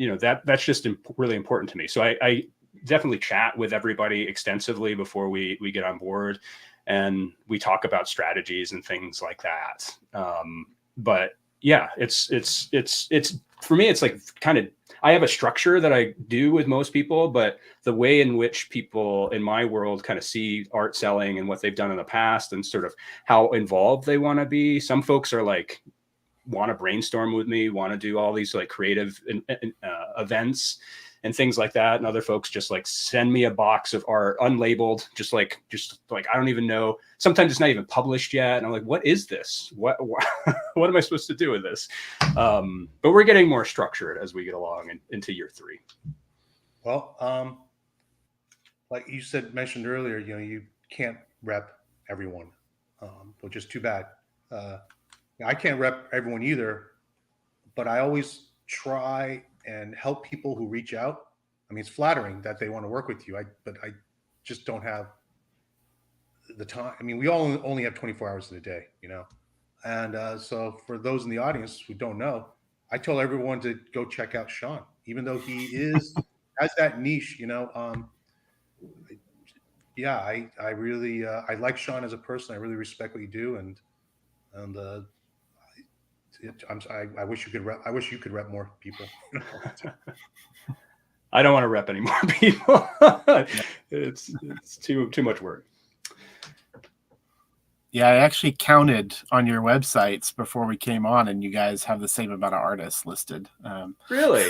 that's just really important to me. So I definitely chat with everybody extensively before we get on board, and we talk about strategies and things like that. But yeah, it's for me, it's like kind of, I have a structure that I do with most people, but the way in which people in my world kind of see art selling and what they've done in the past and sort of how involved they want to be. Some folks are like, want to brainstorm with me, want to do all these like creative events and things like that. And other folks just like send me a box of art unlabeled, just like I don't even know. Sometimes it's not even published yet. And I'm like, what is this? What am I supposed to do with this? But we're getting more structured as we get along into year 3. Well, like you mentioned earlier, you can't rep everyone, which is too bad. I can't rep everyone either, but I always try and help people who reach out. I mean, it's flattering that they want to work with you, but I just don't have the time. I mean, we all only have 24 hours in a day, and so for those in the audience who don't know, I tell everyone to go check out Sean, even though he has that niche, yeah, I really I like Sean as a person. I really respect what you do, and I wish you could rep. I wish you could rep more people. I don't want to rep any more people. It's too much work. Yeah, I actually counted on your websites before we came on, and you guys have the same amount of artists listed. Really?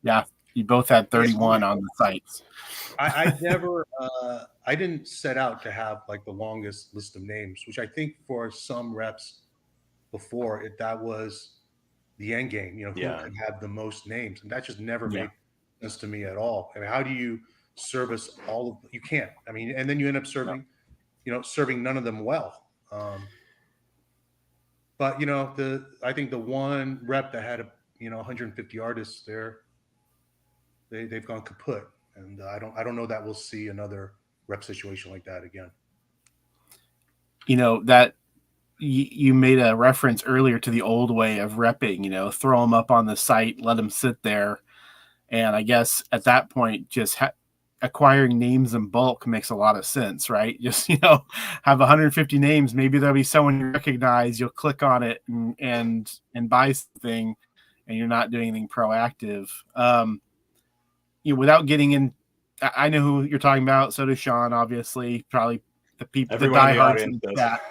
Yeah, you both had 31 on the sites. I never, I didn't set out to have like the longest list of names, which I think for some reps before that was the end game. Who could have the most names, and that just never made sense to me at all. I mean, how do you service all of? You can't. I mean, and then you end up serving, serving none of them well. But I think the one rep that had 150 artists there, they've gone kaput, and I don't know that we'll see another rep situation like that again. That you made a reference earlier to the old way of repping. Throw them up on the site, let them sit there, and I guess at that point, just acquiring names in bulk makes a lot of sense, right? Just have 150 names. Maybe there'll be someone you recognize. You'll click on it and buy something, and you're not doing anything proactive. Without getting in, I know who you're talking about. So does Sean, obviously. Probably the people, everyone the diehards in the chat.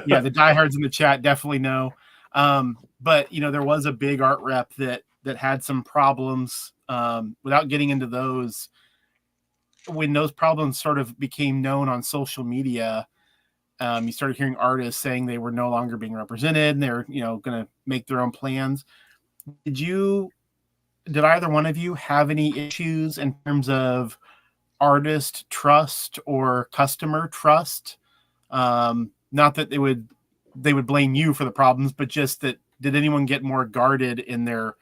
Yeah, the diehards in the chat definitely know. But there was a big art rep that had some problems. Without getting into those, when those problems sort of became known on social media, you started hearing artists saying they were no longer being represented, and they're going to make their own plans. Did either one of you have any issues in terms of artist trust or customer trust? Not that they would blame you for the problems, but just that, did anyone get more guarded in their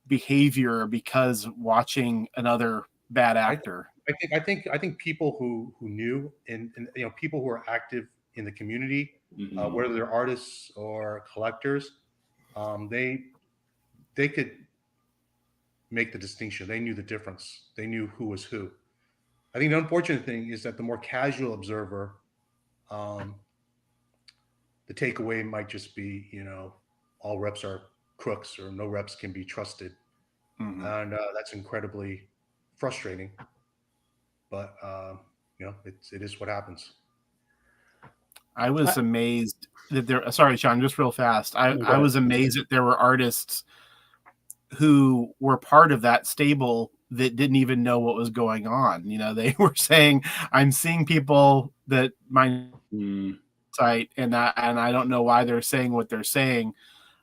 behavior because watching another bad actor? I think people who knew and people who are active in the community, whether they're artists or collectors, they could make the distinction. They knew the difference. They knew who was who. I think the unfortunate thing is that the more casual observer, the takeaway might just be, all reps are crooks, or no reps can be trusted. And that's incredibly frustrating. But, it is what happens. I was amazed that sorry, Sean, just real fast. I was amazed that there were artists who were part of that stable that didn't even know what was going on. They were saying, I'm seeing people that my site, and I don't know why they're saying what they're saying.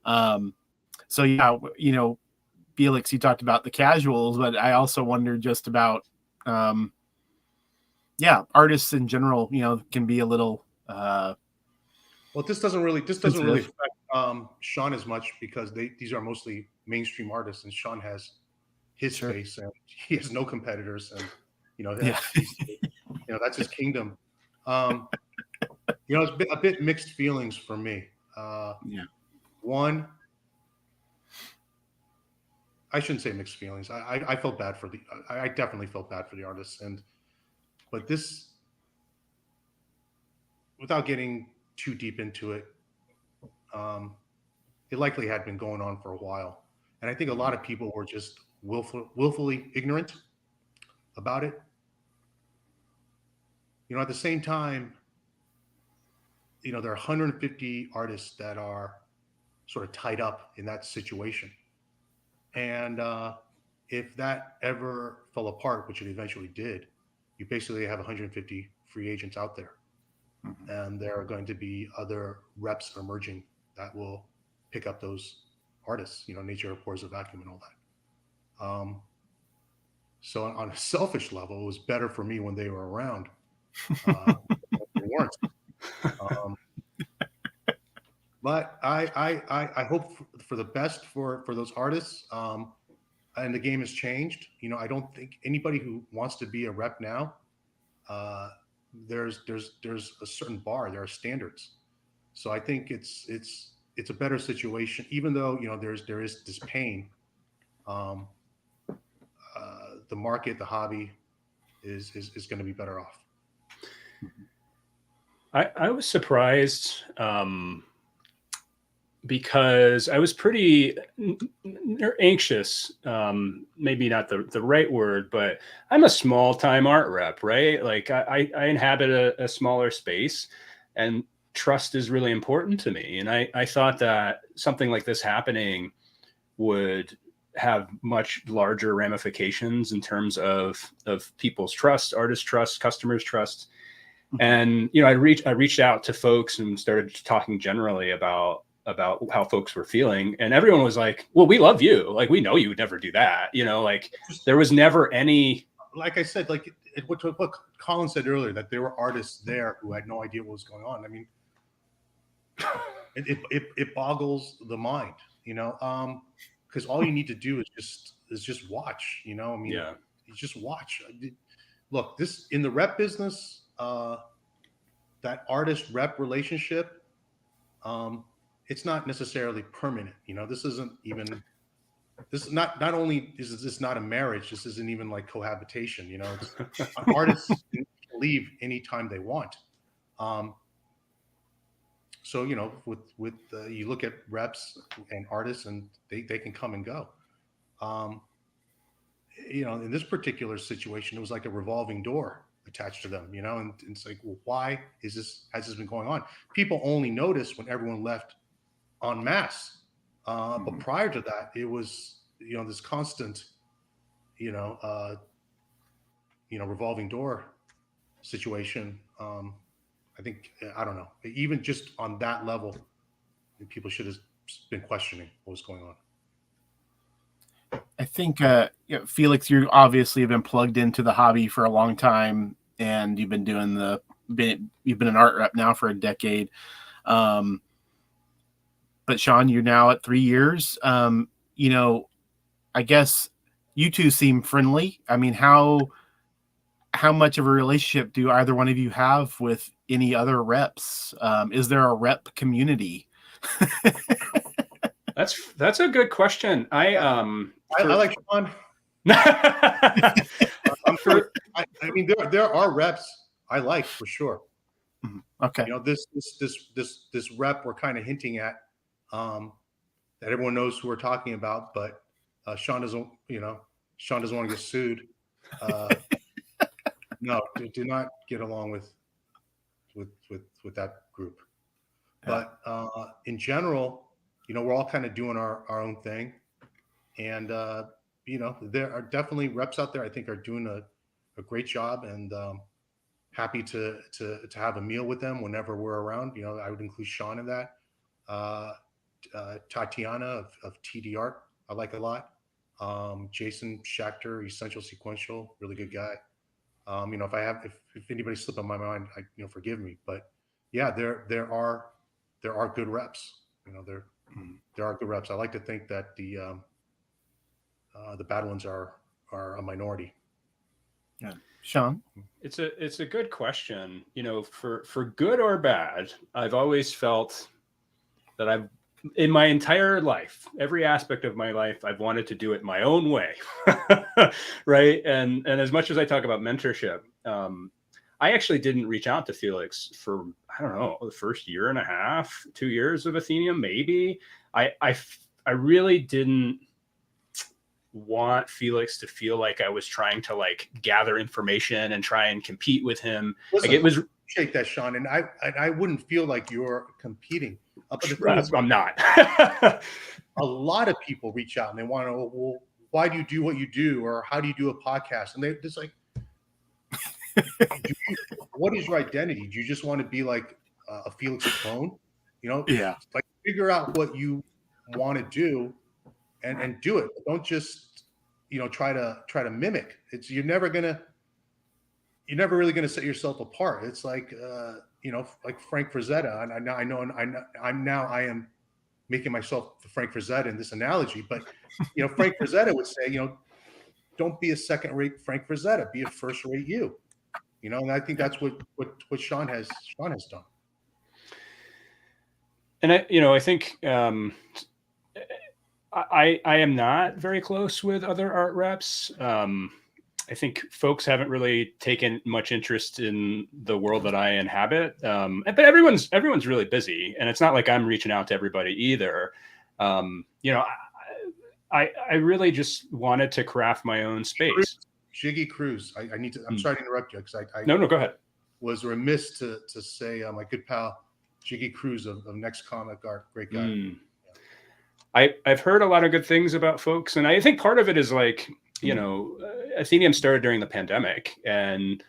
So yeah, Felix, you talked about the casuals, but I also wonder just about, artists in general, can be a little, well, this doesn't really affect Sean as much, because these are mostly mainstream artists, and Sean has his space, and he has no competitors, and that's his kingdom. It's a bit mixed feelings for me. One, I shouldn't say mixed feelings. I felt bad for I definitely felt bad for the artists, but this, without getting too deep into it, um, it likely had been going on for a while, and I think a lot of people were just willfully ignorant about it. You know, at the same time, you know, there are 150 artists that are sort of tied up in that situation, and if that ever fell apart, which it eventually did, you basically have 150 free agents out there, Mhm. and there are going to be other reps emerging that will pick up those artists. You know, nature abhors a vacuum and all that. So on a selfish level, it was better for me when they were around. They weren't. Um, but I hope for the best for those artists. And the game has changed. You know, I don't think anybody who wants to be a rep now, uh, there's a certain bar. There are standards. So I think it's a better situation, even though, you know, there is this pain. Um, the market, the hobby, is going to be better off. I was surprised because I was pretty anxious. Maybe not the right word, but I'm a small time art rep, right? Like I inhabit a smaller space, and trust is really important to me. And I thought that something like this happening would have much larger ramifications in terms of people's trust, artist trust, customers trust. And you know, I reached out to folks and started talking generally about how folks were feeling, and everyone was like, well, we love you, like we know you would never do that, you know, like there was never any, like I said, like what Colin said earlier, that there were artists there who had no idea what was going on. I mean, it boggles the mind, you know, because all you need to do is just watch, you know. I mean, yeah, you just watch. Look, this in the rep business, that artist rep relationship, it's not necessarily permanent. You know, this isn't even, this is not only is this not a marriage, this isn't even like cohabitation. You know, it's artists can leave anytime they want. Um, so, you know, with you look at reps and artists, and they can come and go. Um, you know, in this particular situation, it was like a revolving door attached to them. You know, and it's like, well, why has this been going on? People only noticed when everyone left en masse. But prior to that, it was, you know, this constant, you know, revolving door situation. I think, I don't know, even just on that level, people should have been questioning what was going on. I think, you know, Felix, you obviously have been plugged into the hobby for a long time, and you've been doing you've been an art rep now for a decade. But Sean, you're now at 3 years. You know, I guess you two seem friendly. I mean, how much of a relationship do either one of you have with any other reps? Is there a rep community? that's a good question. I like Sean. I mean, there are reps I like for sure. Okay. You know, this rep we're kind of hinting at, that everyone knows who we're talking about, but Sean doesn't. You know, Sean doesn't want to get sued. No, do not get along with that group. But in general, you know, we're all kind of doing our own thing, and you know, there are definitely reps out there I think are doing a great job, and happy to have a meal with them whenever we're around. You know, I would include Sean in that. Uh, Tatiana of TD Art, I like a lot. Jason Schachter, Essential Sequential, really good guy. You know, if anybody slipped on my mind, you know, forgive me. But yeah, there are good reps. You know, there are good reps. I like to think that the bad ones are a minority. Yeah. Sean? It's a good question. You know, for good or bad, I've always felt that I've in my entire life, every aspect of my life, I've wanted to do it my own way. Right. And as much as I talk about mentorship, I actually didn't reach out to Felix for, I don't know, the first year and a half, 2 years of Athenium, maybe. I really didn't want Felix to feel like I was trying to like gather information and try and compete with him. Listen, like it was appreciate that, Sean, and I wouldn't feel like you're competing. But the thing is, I'm not. a lot of people reach out and they want to know, well, why do you do what you do, or how do you do a podcast? And they're just like, what is your identity? Do you just want to be like a Felix clone? You know, Yeah. like figure out what you want to do and do it. Don't just, you know, try to mimic. You're never really gonna set yourself apart. It's like you know, like Frank Frazetta. And I am making myself the Frank Frazetta in this analogy, but you know, Frank Frazetta would say, you know, don't be a second-rate Frank Frazetta, be a first-rate you. You know, and I think that's what Sean has done. And I think I am not very close with other art reps. I think folks haven't really taken much interest in the world that I inhabit. But everyone's really busy, and it's not like I'm reaching out to everybody either. You know, I really just wanted to craft my own space. Jiggy Cruz. I need to. I'm sorry to interrupt you because I no, go ahead. Was remiss to say my good pal Jiggy Cruz of Next Comic Art, great guy. I've heard a lot of good things about folks, and I think part of it is like, you know, Athenium started during the pandemic, and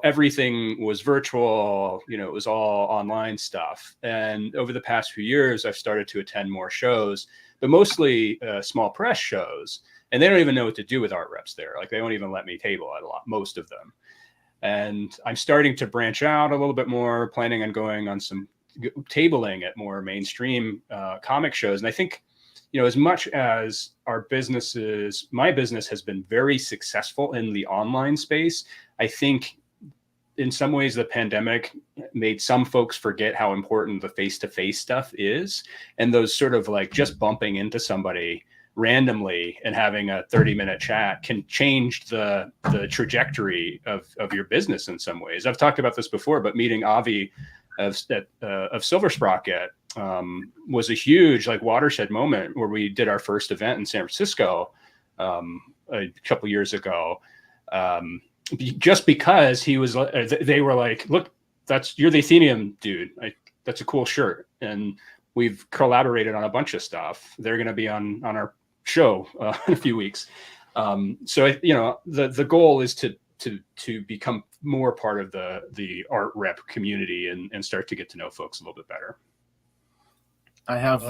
everything was virtual. You know, it was all online stuff. And over the past few years, I've started to attend more shows, but mostly small press shows. And they don't even know what to do with art reps there. Like they won't even let me table at most of them. And I'm starting to branch out a little bit more, planning on going on some tabling at more mainstream comic shows. And I think, you know, as much as my business has been very successful in the online space, I think in some ways the pandemic made some folks forget how important the face-to-face stuff is. And those sort of like just bumping into somebody randomly and having a 30-minute chat can change the trajectory of your business in some ways. I've talked about this before, but meeting Avi of Silver Sprocket was a huge like watershed moment where we did our first event in San Francisco a couple years ago. Just because he was, they were like, look, you're the Athenium dude. That's a cool shirt. And we've collaborated on a bunch of stuff. They're going to be on our show in a few weeks. So, you know, the goal is to become more part of the art rep community and start to get to know folks a little bit better. I have,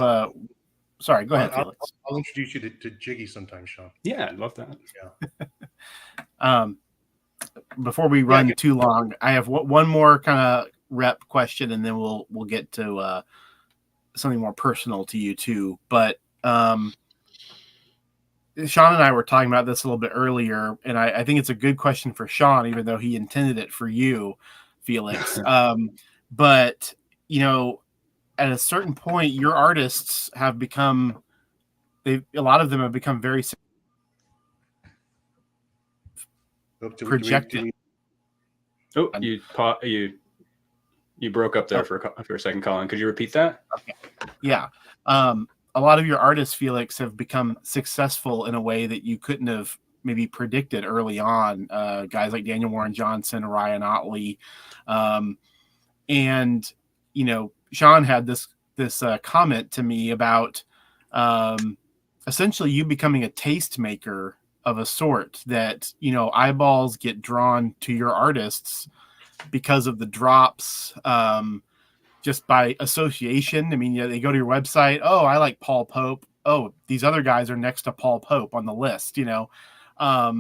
sorry, go ahead, Felix. I'll introduce you to Jiggy sometime, Sean. Yeah, I'd love that. Yeah. Before we run too long, I have one more kind of rep question, and then we'll get to something more personal to you too. But Sean and I were talking about this a little bit earlier, and I think it's a good question for Sean, even though he intended it for you, Felix. But, you know, at a certain point, your artists have become, a lot of them have become very projected. You broke up there for a second, Colin. Could you repeat that? Okay. Yeah. A lot of your artists, Felix, have become successful in a way that you couldn't have maybe predicted early on. Guys like Daniel Warren Johnson, Ryan Otley. And, you know, Sean had this comment to me about essentially you becoming a tastemaker of a sort, that, you know, eyeballs get drawn to your artists because of the drops, just by association. I mean, you know, they go to your website. Oh, I like Paul Pope. Oh, these other guys are next to Paul Pope on the list, you know. I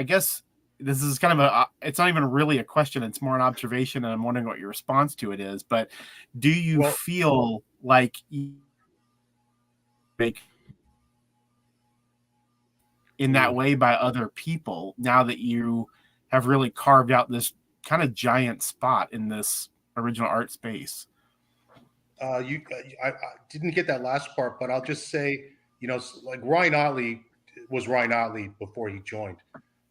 guess this is kind of it's not even really a question. It's more an observation, and I'm wondering what your response to it is. But do you feel like you make in that way by other people now that you have really carved out this kind of giant spot in this original art space? I didn't get that last part, but I'll just say, like Ryan Otley was Ryan Otley before he joined,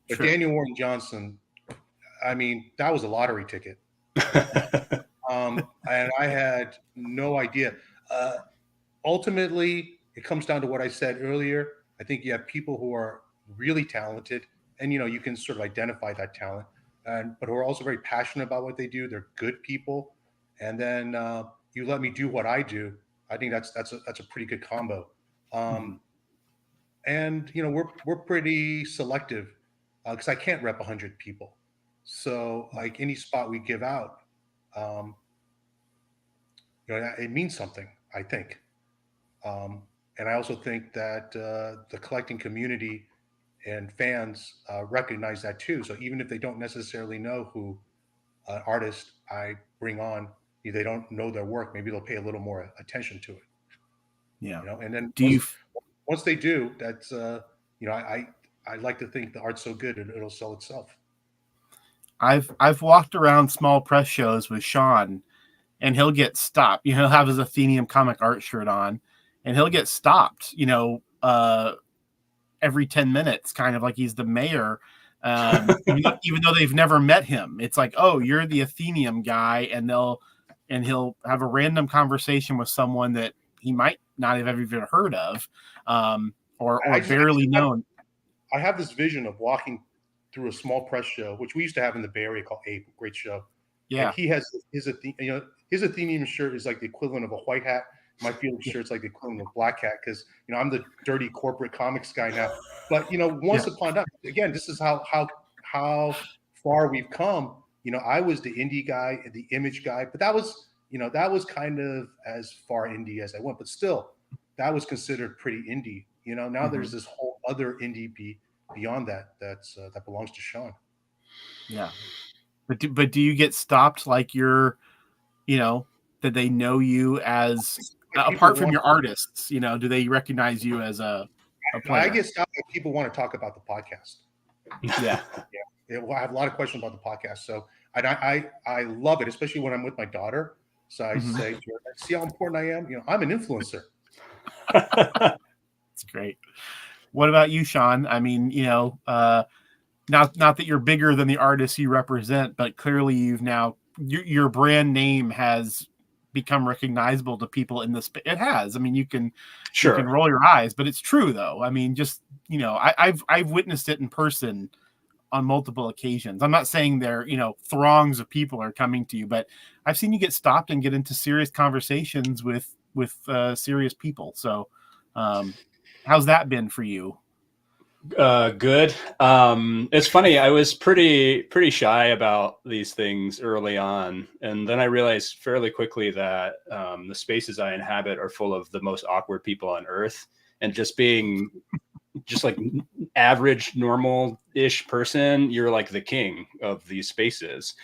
but Sure. Daniel Warren Johnson, I mean, that was a lottery ticket. And I had no idea. Ultimately, it comes down to what I said earlier. I think you have people who are really talented, and you can sort of identify that talent, but who are also very passionate about what they do. They're good people, and then you let me do what I do. I think that's a pretty good combo. Um, and we're pretty selective because I can't rep 100 people. So like any spot we give out, um, it means something. I think. And I also think that the collecting community and fans recognize that too. So even if they don't necessarily know who an artist I bring on, if they don't know their work, maybe they'll pay a little more attention to it. Yeah. And then Do you? once they do, that's I like to think the art's so good it'll sell itself. I've walked around small press shows with Sean, and he'll get stopped. He'll have his Athenium comic art shirt on, and he'll get stopped. Every 10 minutes, kind of like he's the mayor. Even though they've never met him, it's like, oh, you're the Athenium guy, and he'll have a random conversation with someone that he might not have ever even heard of, or barely known. I have this vision of walking through a small press show, which we used to have in the Bay Area called Ape, great show. Yeah. And he has his Athenium shirt is like the equivalent of a white hat. My Felix shirt's like the equivalent of black hat because I'm the dirty corporate comics guy now. But once upon a time, again, this is how far we've come. I was the indie guy, the image guy, but that was kind of as far indie as I went. But still, that was considered pretty indie. Now there's this whole other indie beyond that that belongs to Sean. Yeah. But do you get stopped like you're, that they know you as apart from your artists? Do they recognize you as a player? I get stopped if people want to talk about the podcast. Yeah. I have a lot of questions about the podcast. So I love it, especially when I'm with my daughter. So I say, see how important I am? I'm an influencer. That's great. What about you, Sean? I mean, not that you're bigger than the artists you represent, but clearly you've now your brand name has become recognizable to people in this. It has. I mean, you can roll your eyes, but it's true though. I mean, just I've witnessed it in person on multiple occasions. I'm not saying there throngs of people are coming to you, but I've seen you get stopped and get into serious conversations with serious people. So, how's that been for you? Good. It's funny. I was pretty shy about these things early on. And then I realized fairly quickly that the spaces I inhabit are full of the most awkward people on earth. And just being just like average, normal-ish person, you're like the king of these spaces.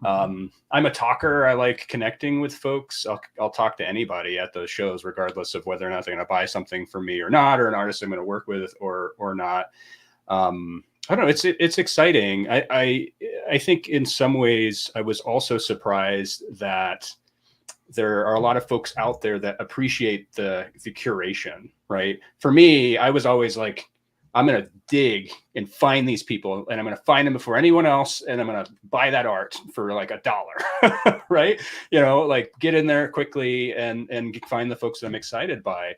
I'm a talker. I like connecting with folks. I'll talk to anybody at those shows, regardless of whether or not they're going to buy something from me or not, or an artist I'm going to work with or not. I don't know. It's exciting. I think in some ways I was also surprised that there are a lot of folks out there that appreciate the curation, right? For me, I was always like, I'm going to dig and find these people, and I'm going to find them before anyone else, and I'm going to buy that art for like $1, right? Like get in there quickly and find the folks that I'm excited by.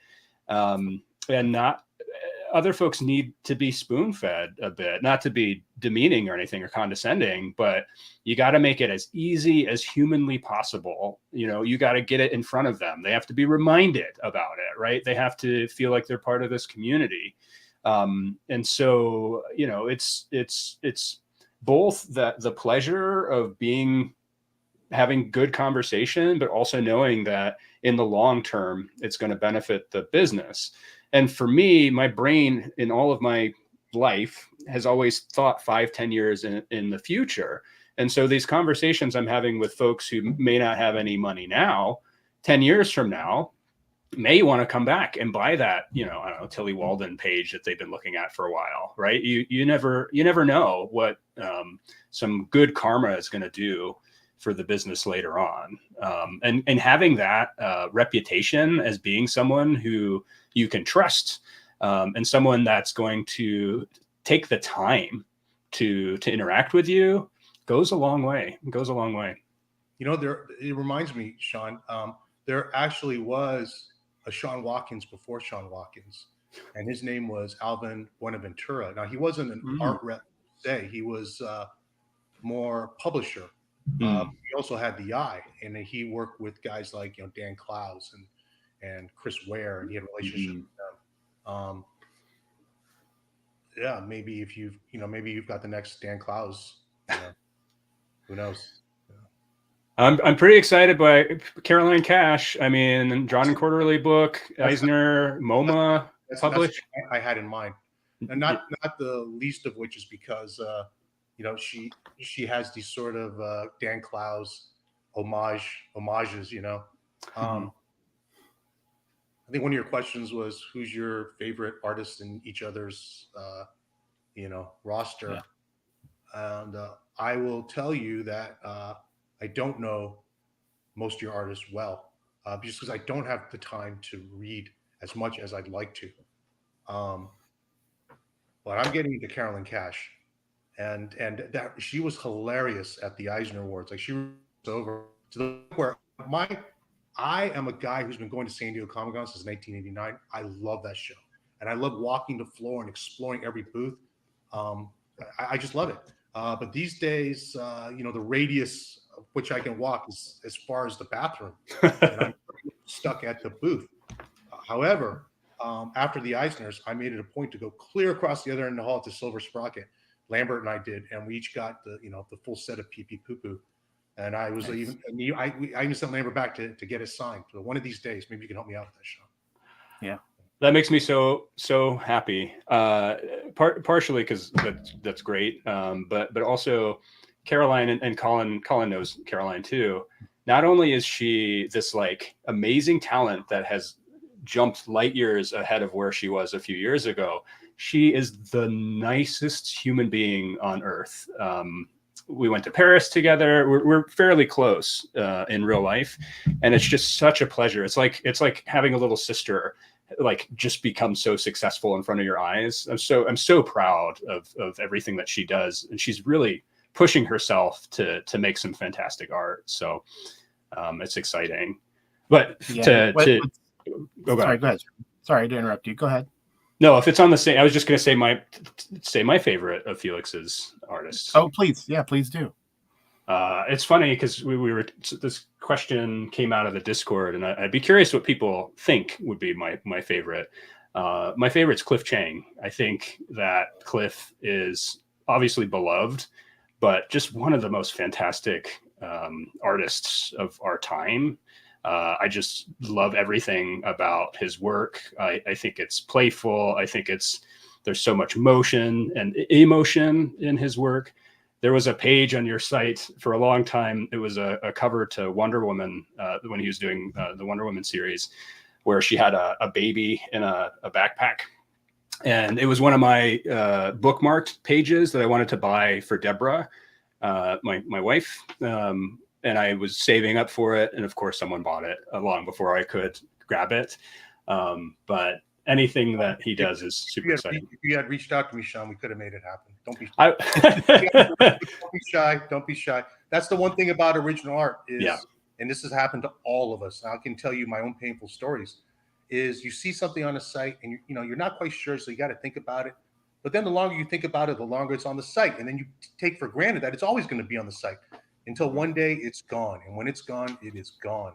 And not other folks need to be spoon-fed a bit, not to be demeaning or anything or condescending, but you got to make it as easy as humanly possible. You got to get it in front of them. They have to be reminded about it, right? They have to feel like they're part of this community. And so, it's both the pleasure of having good conversation, but also knowing that in the long term, it's going to benefit the business. And for me, my brain in all of my life has always thought 5-10 years in the future. And so these conversations I'm having with folks who may not have any money now, 10 years from now, may want to come back and buy that, I don't know, Tilly Walden page that they've been looking at for a while, right? You never know what some good karma is going to do for the business later on. And having that reputation as being someone who you can trust, and someone that's going to take the time to interact with you goes a long way. It goes a long way. You know, it reminds me, Sean, there actually was a Sean Watkins before Sean Watkins, and his name was Alvin Buenaventura. Now, he wasn't an art rep, say, he was more publisher. He also had the eye, and he worked with guys like, you know, Dan Clowes and Chris Ware, and he had relationships with them. Yeah, maybe if maybe you've got the next Dan Clowes. Who knows? I'm pretty excited by Caroline Cash. I mean, Drawn and Quarterly book, Eisner, MoMA published. That's what I had in mind, and not the least of which is because you know, she has these sort of Dan Clowes homages. You know, I think one of your questions was who's your favorite artist in each other's you know, roster, and I will tell you that I don't know most of your artists well, just because I don't have the time to read as much as I'd like to. But I'm getting into Carolyn Cash, and that she was hilarious at the Eisner Awards. Like, she was over to the point where I am a guy who's been going to San Diego Comic Con since 1989. I love that show, and I love walking the floor and exploring every booth. I just love it. But these days, you know, the radius of which I can walk is as far as the bathroom, and I'm stuck at the booth. However, after the Eisners, I made it a point to go clear across the other end of the hall to Silver Sprocket. Lambert and I did, and we each got the full set of Pee Pee Poo Poo. And I was I even sent Lambert back to get it signed. So one of these days, maybe you can help me out with that show. Yeah. That makes me so happy. Partially because that's great, but also Caroline and Colin knows Caroline too. Not only is she this like amazing talent that has jumped light years ahead of where she was a few years ago, she is the nicest human being on earth. We went to Paris together. We're fairly close in real life, and it's just such a pleasure. It's like having a little sister, like, just become so successful in front of your eyes. I'm so proud of everything that she does, and she's really pushing herself to make some fantastic art. So it's exciting. But Sorry, go ahead. Sorry to interrupt you. Go ahead. No, if it's on the same, I was just going to say my favorite of Felix's artists. Oh, please. Yeah, please do. It's funny because we were, this question came out of the Discord, and I'd be curious what people think would be my favorite. My favorite's Cliff Chang. I think that Cliff is obviously beloved, but just one of the most fantastic artists of our time. I just love everything about his work. I think it's playful. I think there's so much motion and emotion in his work. There was a page on your site for a long time. It was a cover to Wonder Woman when he was doing the Wonder Woman series, where she had a baby in a backpack. And it was one of my bookmarked pages that I wanted to buy for Deborah, my wife. And I was saving up for it. And of course, someone bought it long before I could grab it. But anything that he does is super exciting. If you had reached out to me, Sean, we could have made it happen. Don't be shy. Don't be shy. Don't be shy. That's the one thing about original art is, and this has happened to all of us. And I can tell you my own painful stories. Is you see something on a site and you're not quite sure, so you got to think about it. But then the longer you think about it, the longer it's on the site, and then you take for granted that it's always going to be on the site until one day it's gone, and when it's gone, it is gone.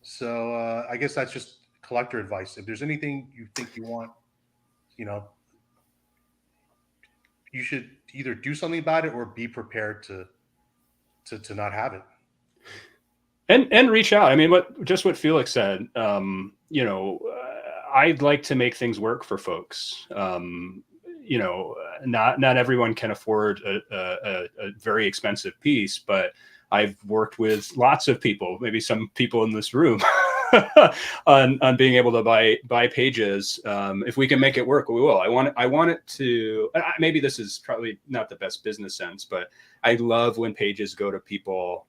So I guess that's just collector advice. If there's anything you think you want, you should either do something about it or be prepared to not have it. And reach out. I mean, what Felix said. I'd like to make things work for folks. Not everyone can afford a very expensive piece, but I've worked with lots of people, maybe some people in this room, on being able to buy pages. If we can make it work, we will. I want it to. Maybe this is probably not the best business sense, but I love when pages go to people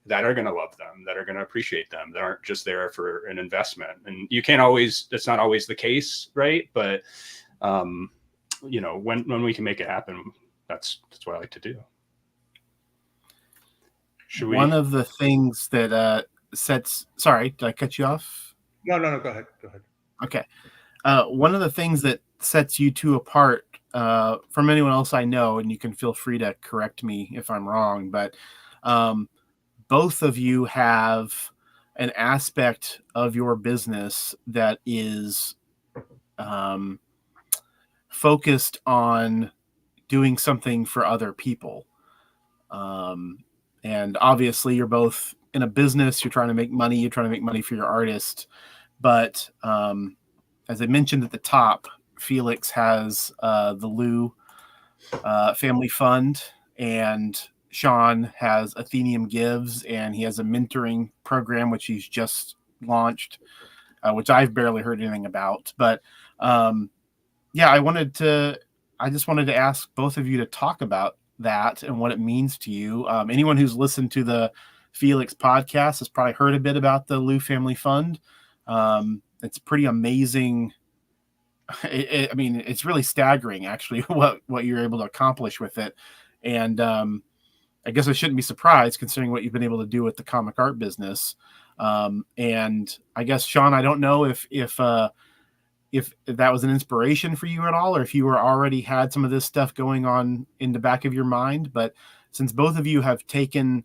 that are going to love them, that are going to appreciate them, that aren't just there for an investment. And you can't always, that's not always the case, right? But you know, when we can make it happen, that's what I like to do. Should we? One of the things that sorry, did I cut you off? No, go ahead. Okay. One of the things that sets you two apart from anyone else I know, and you can feel free to correct me if I'm wrong, but both of you have an aspect of your business that is focused on doing something for other people. And obviously you're both in a business, you're trying to make money for your artist. But as I mentioned at the top, Felix has the Lou Family Fund, and Sean has Athenium Gives, and he has a mentoring program, which he's just launched, which I've barely heard anything about. But yeah, I just wanted to ask both of you to talk about that and what it means to you. Anyone who's listened to the Felix podcast has probably heard a bit about the Lou Family Fund. It's pretty amazing. I mean, it's really staggering, actually, what you're able to accomplish with it. And I guess I shouldn't be surprised considering what you've been able to do with the comic art business. And I guess, Sean, I don't know if that was an inspiration for you at all, or if you were already had some of this stuff going on in the back of your mind. But since both of you have taken,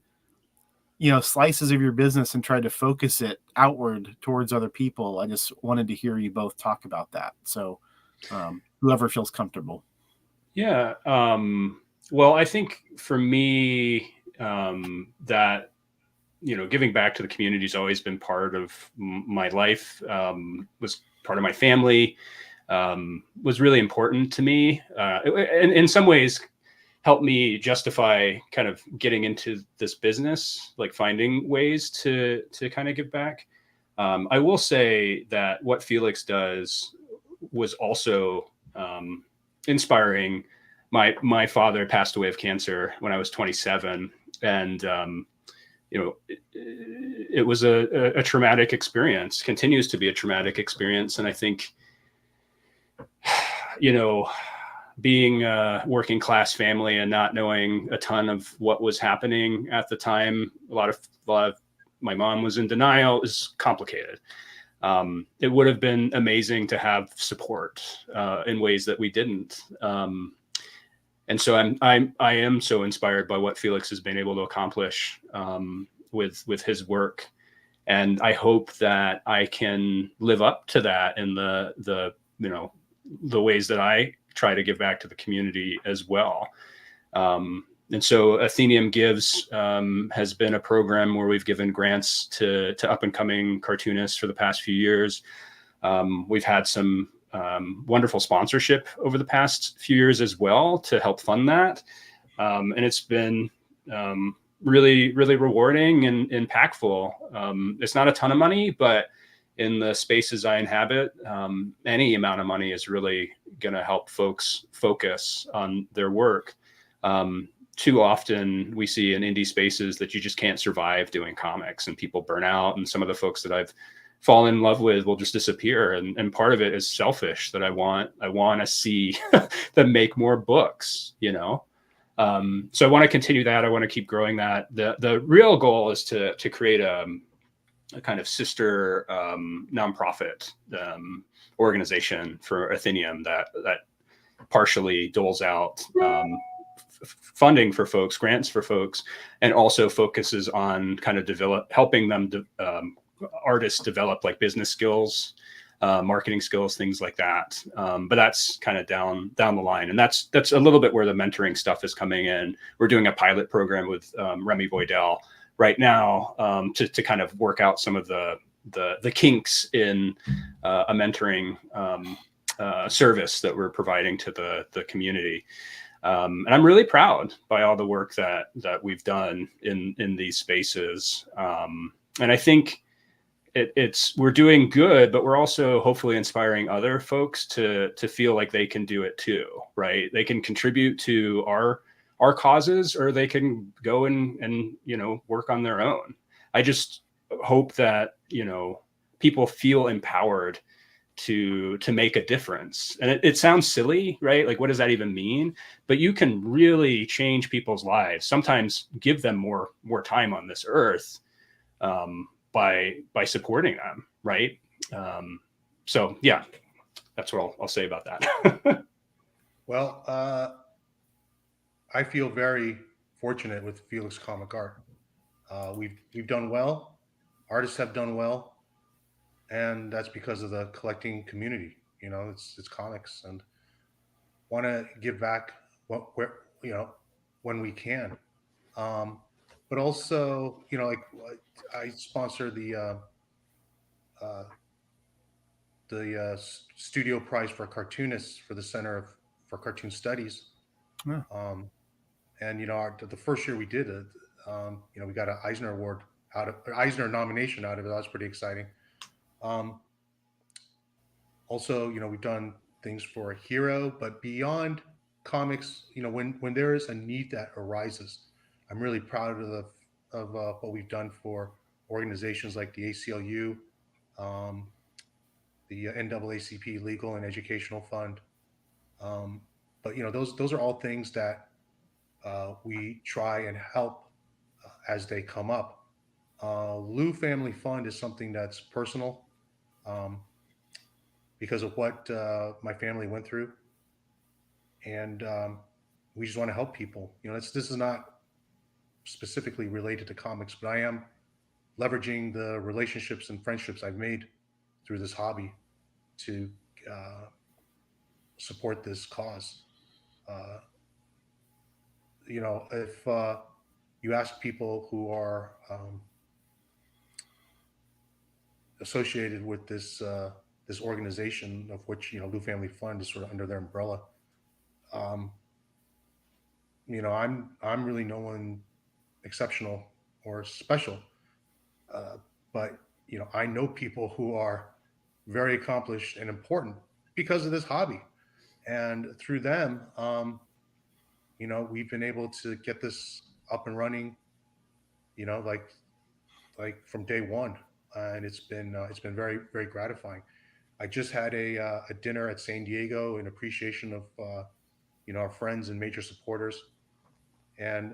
you know, slices of your business and tried to focus it outward towards other people, I just wanted to hear you both talk about that. So whoever feels comfortable. Yeah. Well, I think for me, that, you know, giving back to the community has always been part of my life, was part of my family, was really important to me. And in some ways helped me justify kind of getting into this business, like finding ways to kind of give back. I will say that what Felix does was also inspiring. My father passed away of cancer when I was 27, and you know, it was a traumatic experience, continues to be a traumatic experience. And I think, you know, being a working class family and not knowing a ton of what was happening at the time, a lot of my mom was in denial, is complicated. It would have been amazing to have support in ways that we didn't. And so I am so inspired by what Felix has been able to accomplish with his work, and I hope that I can live up to that in the you know, the ways that I try to give back to the community as well. And so Athenium Gives has been a program where we've given grants to up and coming cartoonists for the past few years. We've had some wonderful sponsorship over the past few years as well to help fund that. And it's been really, really rewarding and impactful. It's not a ton of money, but in the spaces I inhabit, any amount of money is really going to help folks focus on their work. Too often we see in indie spaces that you just can't survive doing comics, and people burn out. And some of the folks that I've fallen in love with will just disappear. And part of it is selfish, that I want to see them make more books, you know? So I want to continue that. I want to keep growing that. The real goal is to create a kind of sister nonprofit organization for Athenium that partially doles out funding for folks, grants for folks, and also focuses on kind of helping them artists develop like business skills, marketing skills, things like that. But that's kind of down the line, and that's a little bit where the mentoring stuff is coming in. We're doing a pilot program with Remy Boydell right now to kind of work out some of the kinks in a mentoring service that we're providing to the community. And I'm really proud by all the work that we've done in these spaces. And I think we're doing good, but we're also hopefully inspiring other folks to feel like they can do it too, right? They can contribute to our our causes, or they can go and work on their own. I just hope that people feel empowered to make a difference. And it sounds silly, right? Like, what does that even mean? But you can really change people's lives, sometimes give them more time on this earth, by supporting them, right? So yeah, that's what I'll say about that. Well, I feel very fortunate with Felix Comic Art. We've done well. Artists have done well, and that's because of the collecting community. It's comics, and want to give back where when we can. Um, but also, like I sponsor uh, the studio prize for cartoonists for the Center for Cartoon Studies. Yeah. And the first year we did it, we got an Eisner Award Eisner nomination out of it. That was pretty exciting. Um, Also, we've done things for a hero, but beyond comics, when there is a need that arises, I'm really proud of what we've done for organizations like the ACLU, um, the NAACP Legal and Educational Fund. Um, but those are all things that we try and help as they come up. Lou Family Fund is something that's personal. Um, because of what my family went through, and we just want to help people. This is not specifically related to comics, but I am leveraging the relationships and friendships I've made through this hobby to uh, support this cause. Uh, if you ask people who are associated with this organization, of which Lou Family Fund is sort of under their umbrella, um, I'm really no one exceptional or special, uh, but I know people who are very accomplished and important because of this hobby, and through them, we've been able to get this up and running, like from day one, and it's been very very gratifying. I just had a dinner at San Diego in appreciation of our friends and major supporters. And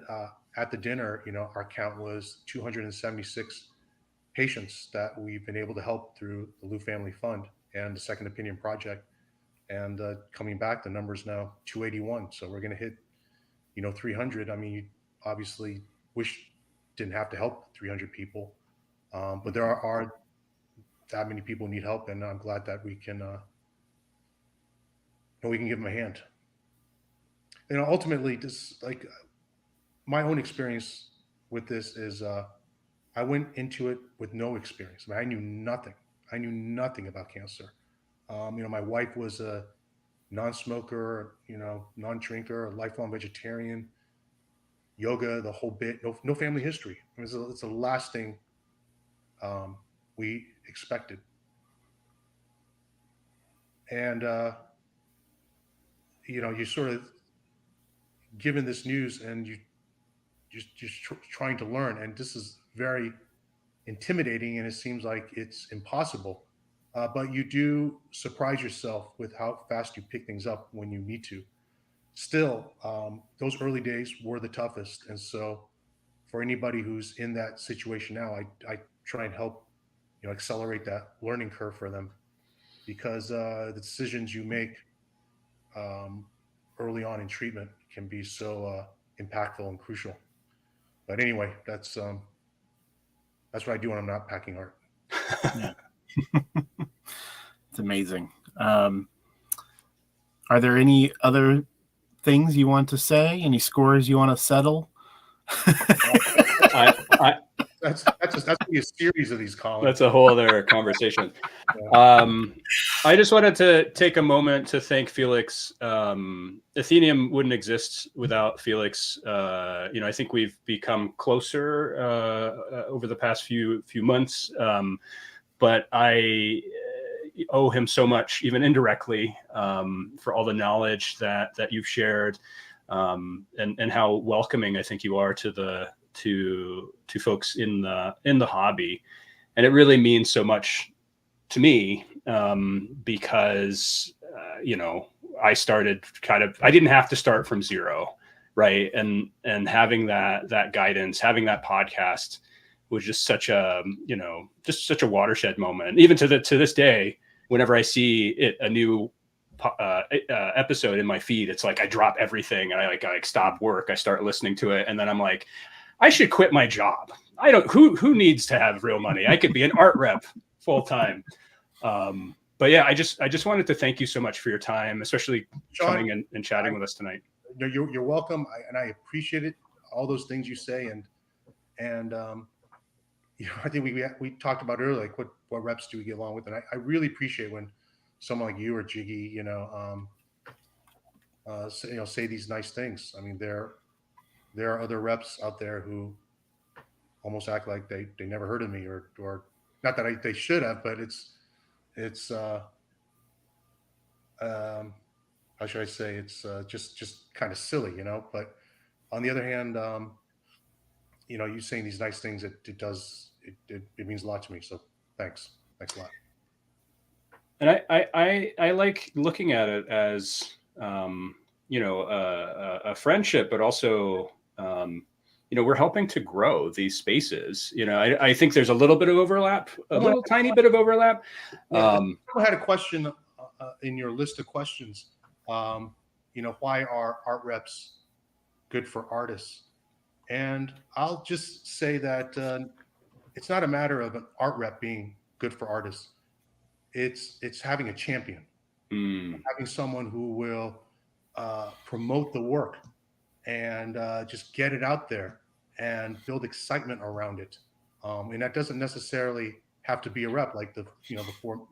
at the dinner, our count was 276 patients that we've been able to help through the Lou Family Fund and the Second Opinion Project. And coming back, the number's now 281. So we're going to hit, 300. I mean, you obviously wish didn't have to help 300 people, but there are that many people who need help, and I'm glad that we can give them a hand. Ultimately, this like my own experience with this is I went into it with no experience. I mean, I knew nothing. I knew nothing about cancer. My wife was a non-smoker, non-drinker, a lifelong vegetarian, yoga, the whole bit. No family history. It's the last thing we expected. And you sort of given this news, and you just trying to learn, and this is very intimidating, and it seems like it's impossible. But you do surprise yourself with how fast you pick things up when you need to. Still, those early days were the toughest, and so for anybody who's in that situation now, I try and help accelerate that learning curve for them, because the decisions you make um, early on in treatment can be so impactful and crucial. But anyway, that's what I do when I'm not packing art. Yeah. It's amazing. Are there any other things you want to say? Any scores you want to settle? That's gonna be a series of these, Colin. That's a whole other conversation. I just wanted to take a moment to thank Felix. Athenium wouldn't exist without Felix. I think we've become closer over the past few months, but I owe him so much, even indirectly, for all the knowledge that you've shared. and how welcoming I think you are to folks in the hobby. And it really means so much to me, because, I started I didn't have to start from zero. Right. And having that guidance, having that podcast was just such a watershed moment. And even to this day, whenever I see a new episode in my feed, it's like I drop everything and I stop work. I start listening to it. And then I'm like, I should quit my job. Who needs to have real money? I could be an art rep full time. But yeah, I just wanted to thank you so much for your time, especially Sean, coming and chatting with us tonight. You're welcome. I appreciate it. All those things you say. And I think we talked about earlier, like what reps do we get along with? And I really appreciate when someone like you or Jiggy, say these nice things. I mean, there are other reps out there who almost act like they never heard of me, or not that they should have, but it's how should I say? It's just kind of silly, But on the other hand, you saying these nice things, it means a lot to me. So thanks a lot. And I like looking at it as a friendship, but also we're helping to grow these spaces. I think there's a little bit of overlap, tiny bit of overlap. Yeah, I had a question in your list of questions. Why are art reps good for artists? And I'll just say that it's not a matter of an art rep being good for artists. It's having a champion, having someone who will promote the work and just get it out there and build excitement around it. And that doesn't necessarily have to be a rep like the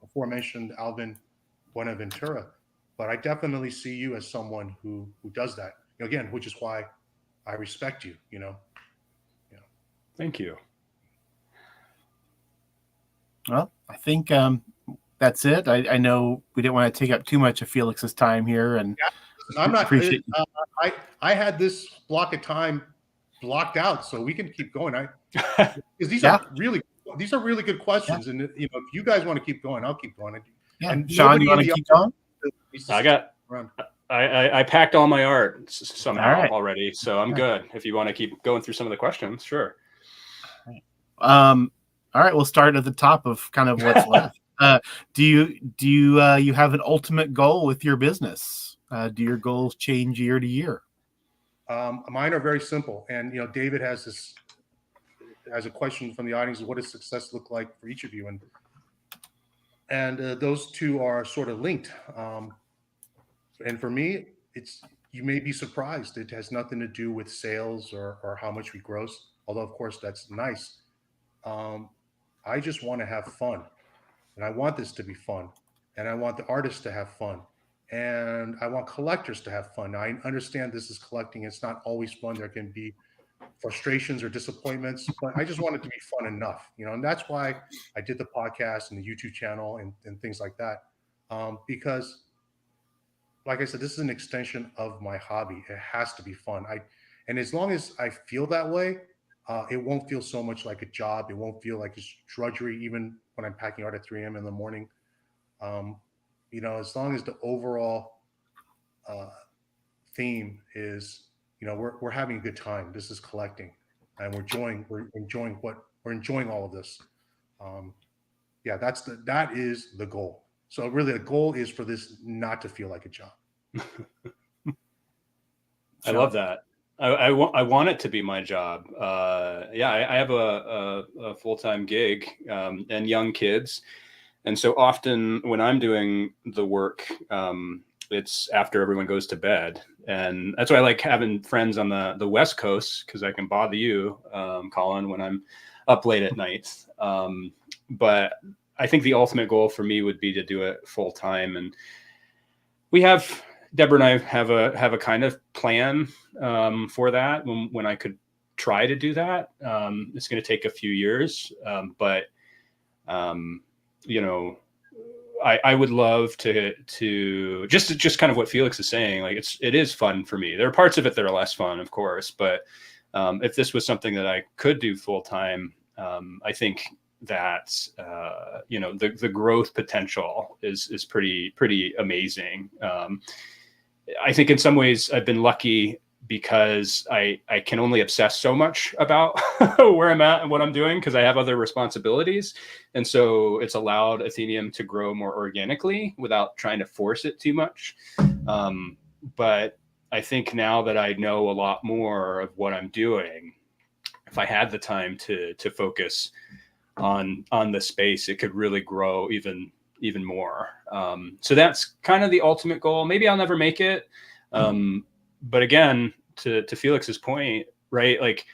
aforementioned Alvin Buenaventura, but I definitely see you as someone who does that. Again, which is why I respect you. Thank you. Well, I think that's it. I know we didn't want to take up too much of Felix's time here, and I'm not. I had this block of time blocked out, so we can keep going. Because these are really good questions, and if you guys want to keep going, I'll keep going. Yeah, and Sean, you want to keep going? I packed all my art somehow already, so I'm good. If you want to keep going through some of the questions, sure. All right, we'll start at the top of kind of what's left. Do you have an ultimate goal with your business? Do your goals change year to year? Mine are very simple, and David has a question from the audience: what does success look like for each of you? And those two are sort of linked. And for me, you may be surprised. It has nothing to do with sales or how much we gross, although of course that's nice. I just want to have fun, and I want this to be fun, and I want the artists to have fun, and I want collectors to have fun. Now, I understand this is collecting. It's not always fun. There can be frustrations or disappointments, but I just want it to be fun enough, and that's why I did the podcast and the YouTube channel and things like that. Because like I said, this is an extension of my hobby. It has to be fun. And as long as I feel that way, it won't feel so much like a job. It won't feel like it's drudgery, even when I'm packing art at 3 a.m. in the morning. As long as the overall theme is, we're having a good time. This is collecting, and we're enjoying all of this. That is the goal. So really, the goal is for this not to feel like a job. I love that. I want it to be my job. I have a full-time gig and young kids. And so often when I'm doing the work, it's after everyone goes to bed. And that's why I like having friends on the West Coast, because I can bother you, Colin, when I'm up late at night. But I think the ultimate goal for me would be to do it full time. And Deborah and I have a kind of plan for that when I could try to do that. It's going to take a few years, but I would love to just kind of what Felix is saying. Like it is fun for me. There are parts of it that are less fun, of course, but if this was something that I could do full time, I think that the growth potential is pretty amazing. I think in some ways I've been lucky because I can only obsess so much about where I'm at and what I'm doing because I have other responsibilities. And so it's allowed Athenium to grow more organically without trying to force it too much. But I think now that I know a lot more of what I'm doing, if I had the time to focus on the space, it could really grow even more. So that's kind of the ultimate goal. Maybe I'll never make it. But again, to Felix's point, right? Like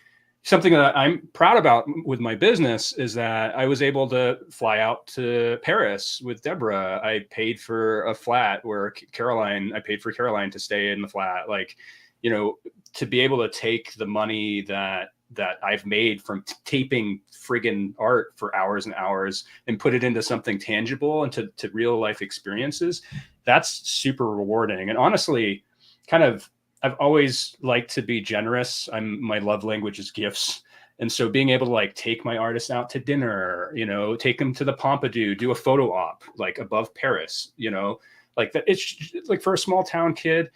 something that I'm proud about with my business is that I was able to fly out to Paris with Deborah. I paid for a flat where I paid for Caroline to stay in the flat. Like, to be able to take the money that I've made from taping friggin' art for hours and hours and put it into something tangible and to real life experiences, that's super rewarding. And honestly, I've always liked to be generous. My love language is gifts. And so being able to like take my artists out to dinner, take them to the Pompidou, do a photo op like above Paris, like that. It's like for a small town kid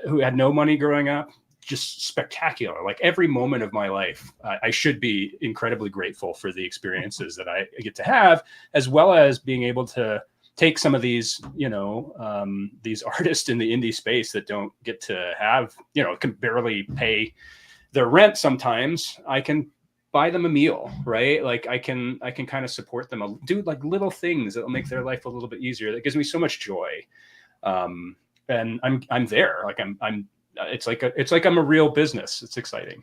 who had no money growing up, just spectacular. Like every moment of my life, I should be incredibly grateful for the experiences that I get to have, as well as being able to take some of these, these artists in the indie space that don't get to have, can barely pay their rent sometimes. I can buy them a meal, right? Like I can kind of support them, do like little things that will make their life a little bit easier. That gives me so much joy. And I'm there. Like it's like I'm a real business. It's exciting.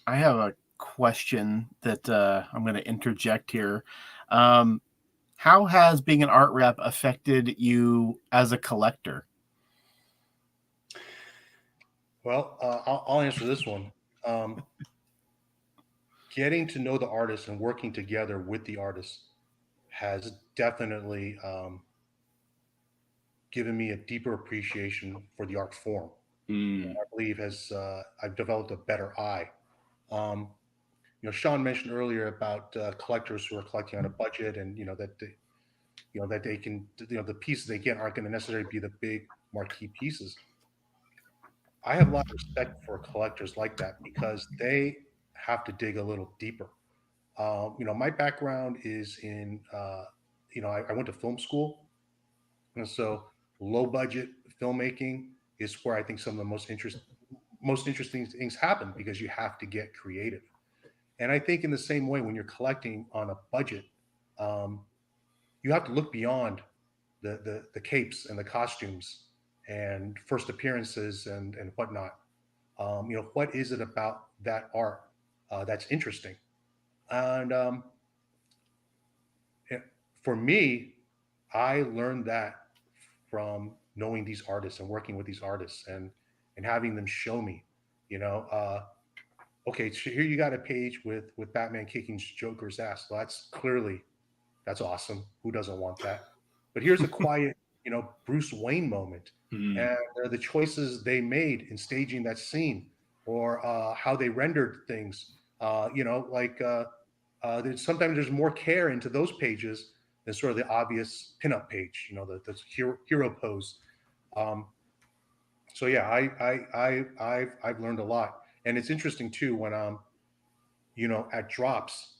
I have a question that I'm going to interject here. How has being an art rep affected you as a collector? Well, I'll answer this one. Getting to know the artist and working together with the artist has definitely given me a deeper appreciation for the art form. I believe I've developed a better eye. Sean mentioned earlier about collectors who are collecting on a budget, and that they can, the pieces they get aren't going to necessarily be the big marquee pieces. I have a lot of respect for collectors like that because they have to dig a little deeper. My background is in, I went to film school, and so low budget filmmaking is where I think some of the most interesting things happen because you have to get creative. And I think in the same way, when you're collecting on a budget, you have to look beyond the capes and the costumes and first appearances and whatnot. What is it about that art that's interesting? And for me, I learned that from knowing these artists and working with these artists and having them show me, you know, okay, so here you got a page with Batman kicking Joker's ass. Well, that's awesome. Who doesn't want that? But here's a quiet, Bruce Wayne moment, and the choices they made in staging that scene, or how they rendered things. Sometimes there's more care into those pages than sort of the obvious pinup page. The hero pose. So yeah, I've learned a lot, and it's interesting too when at drops.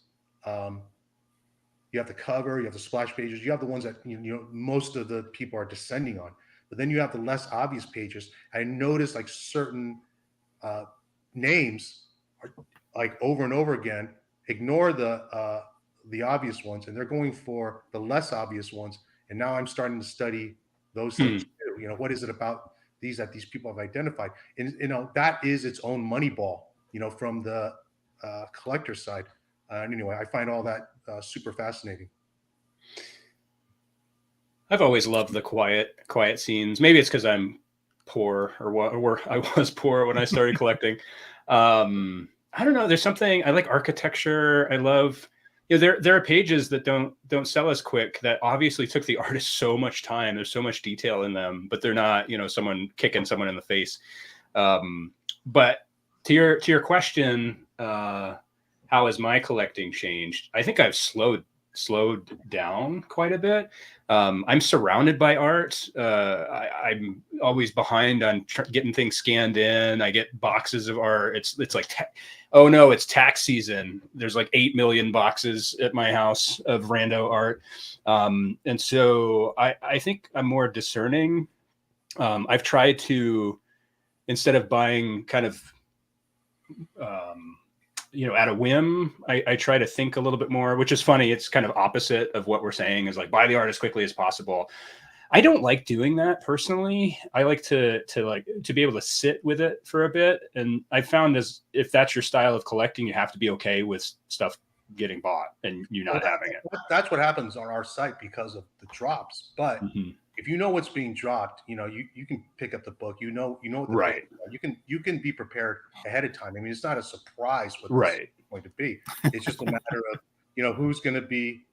You have the cover, you have the splash pages, you have the ones that most of the people are descending on, but then you have the less obvious pages. I noticed like certain names are like over and over again. Ignore the obvious ones, and they're going for the less obvious ones. And now I'm starting to study those things too. What is it about these that these people have identified? And that is its own money ball. From the collector side. And anyway, I find all that super fascinating. I've always loved the quiet scenes. Maybe it's because I'm poor, or I was poor when I started collecting. I don't know. There's something I like architecture. I love there are pages that don't sell as quick that obviously took the artist so much time. There's so much detail in them, but they're not, someone kicking someone in the face. But to your question, how has my collecting changed? I think I've slowed down quite a bit. I'm surrounded by art. I'm always behind on getting things scanned in. I get boxes of art. It's like, oh no, it's tax season. There's like 8 million boxes at my house of rando art. And so I think I'm more discerning. I've tried to, instead of buying kind of, at a whim, I try to think a little bit more, which is funny. It's kind of opposite of what we're saying, is like buy the art as quickly as possible. I don't like doing that personally. I like to be able to sit with it for a bit. And I found, as if that's your style of collecting, you have to be okay with stuff getting bought and you not having it. That's what happens on our site because of the drops. But if you know what's being dropped, you can pick up the book. You know what the right. You can be prepared ahead of time. I mean, it's not a surprise what right. it's going to be. It's just a matter of who's going to be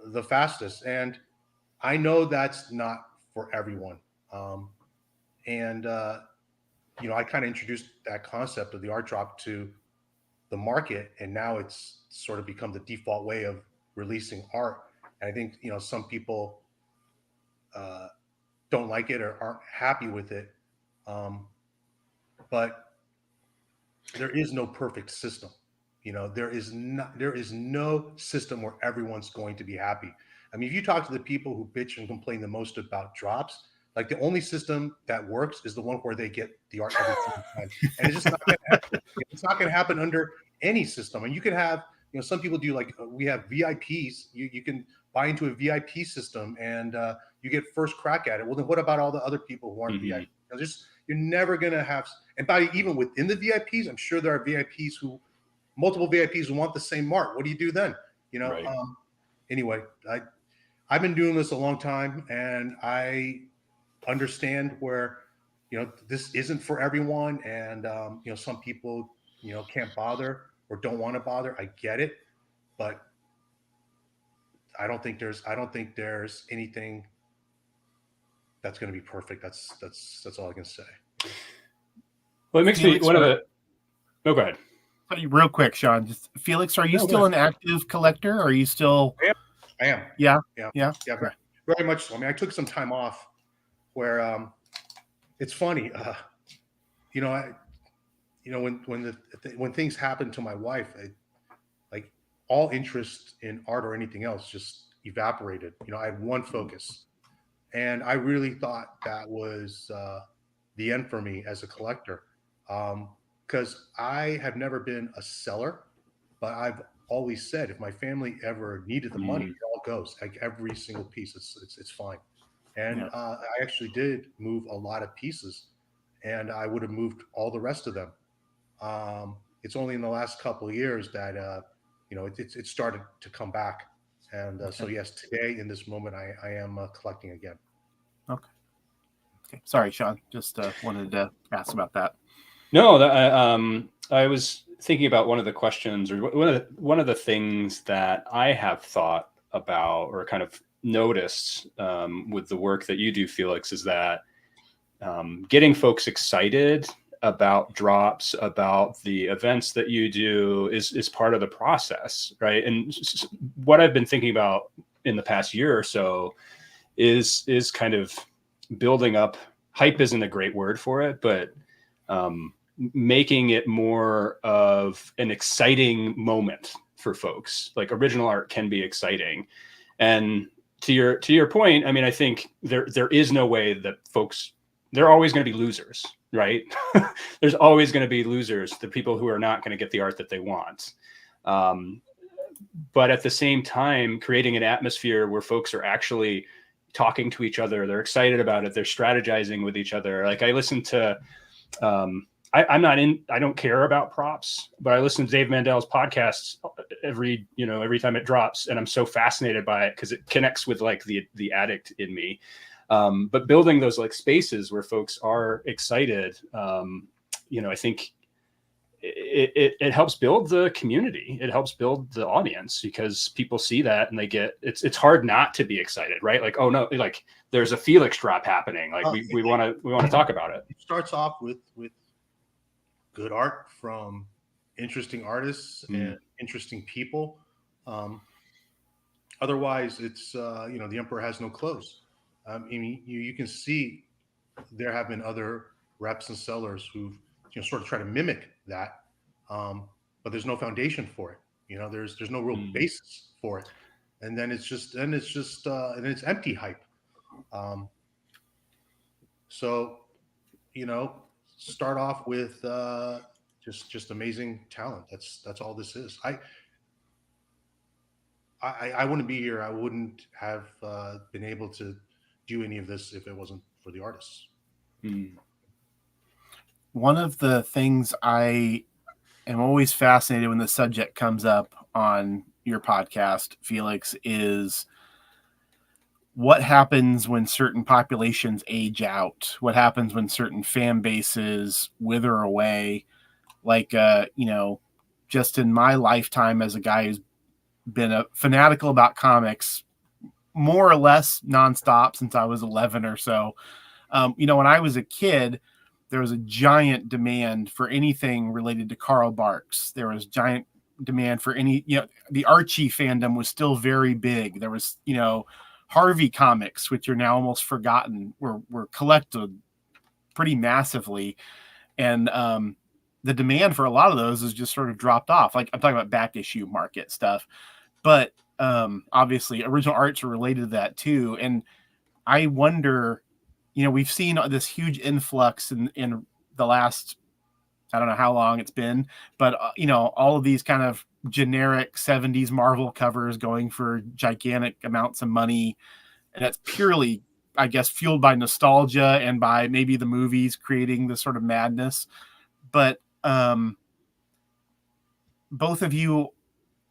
the fastest. And I know that's not for everyone. I kind of introduced that concept of the art drop to the market, and now it's sort of become the default way of releasing art. And I think some people don't like it or aren't happy with it, but there is no perfect system. There is no system where everyone's going to be happy. I mean, if you talk to the people who bitch and complain the most about drops, like the only system that works is the one where they get the art every single time, and it's just not going to happen. It's not going to happen under any system. And you can have, some people do, like we have VIPs. You can buy into a VIP system and you get first crack at it. Well, then what about all the other people who aren't VIP? You're never going to have, and even within the VIPs, I'm sure there are multiple VIPs who want the same art. What do you do then? Right. Anyway, I've been doing this a long time, and I understand where, this isn't for everyone. And, some people, can't bother or don't want to bother. I get it, but I don't think there's anything that's going to be perfect. That's all I can say. Well, it makes me one of the. Oh, go ahead. Real quick, Sean. Just Felix, are you still an active collector? Or are you still? I am. Yeah. Very much so. I mean, I took some time off where it's funny. When things happened to my wife, like all interest in art or anything else just evaporated. I had one focus, and I really thought that was the end for me as a collector. Because I have never been a seller, but I've always said if my family ever needed the money, it all goes. Like every single piece, it's fine. And I actually did move a lot of pieces, and I would have moved all the rest of them. It's only in the last couple of years that it started to come back. And so yes, today in this moment, I am collecting again. Okay. Sorry, Sean. Just wanted to ask about that. No, I was thinking about one of the questions, or one of the things that I have thought about or kind of noticed with the work that you do, Felix, is that getting folks excited about drops, about the events that you do is part of the process, right? And what I've been thinking about in the past year or so is kind of building up. Hype isn't a great word for it, but making it more of an exciting moment for folks. Like original art can be exciting. And to your point, I mean, I think there is no way that folks, they're always going to be losers, right? There's always going to be losers, the people who are not going to get the art that they want. But at the same time, creating an atmosphere where folks are actually talking to each other, they're excited about it, they're strategizing with each other. Like I listen to, I don't care about props, but I listen to Dave Mandel's podcasts every time it drops, and I'm so fascinated by it because it connects with like the addict in me. But building those like spaces where folks are excited, I think it helps build the community. It helps build the audience, because people see that and they get, it's hard not to be excited, right? Like, oh no, like there's a Felix drop happening. Like we want to talk about it. It starts off with good art from interesting artists and interesting people. Otherwise, it's the emperor has no clothes. I mean, you can see there have been other reps and sellers who've sort of try to mimic that, but there's no foundation for it. There's no real basis for it, and then it's empty hype. So start off with just amazing talent. That's all this is. I wouldn't be here. I wouldn't have been able to do any of this if it wasn't for the artists. One of the things I am always fascinated when the subject comes up on your podcast, Felix, is what happens when certain populations age out? What happens when certain fan bases wither away? Like, just in my lifetime as a guy who's been a fanatical about comics more or less nonstop since I was 11 or so. When I was a kid, there was a giant demand for anything related to Karl Barks. There was giant demand for the Archie fandom was still very big. There was, Harvey comics, which are now almost forgotten, were collected pretty massively. And the demand for a lot of those has just sort of dropped off. Like, I'm talking about back issue market stuff. But obviously original arts are related to that too. And I wonder, we've seen this huge influx in the last, I don't know how long it's been, but all of these kind of generic 70s Marvel covers going for gigantic amounts of money. And that's purely, I guess, fueled by nostalgia and by maybe the movies creating this sort of madness. But both of you,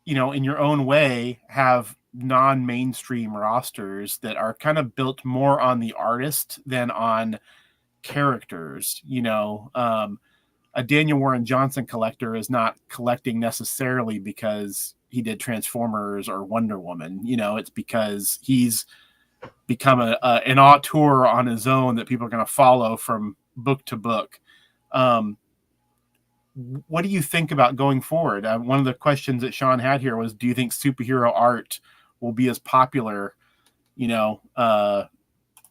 in your own way, have non-mainstream rosters that are kind of built more on the artist than on characters. A Daniel Warren Johnson collector is not collecting necessarily because he did Transformers or Wonder Woman. It's because he's become an auteur on his own that people are going to follow from book to book. What do you think about going forward? One of the questions that Sean had here was, do you think superhero art will be as popular? What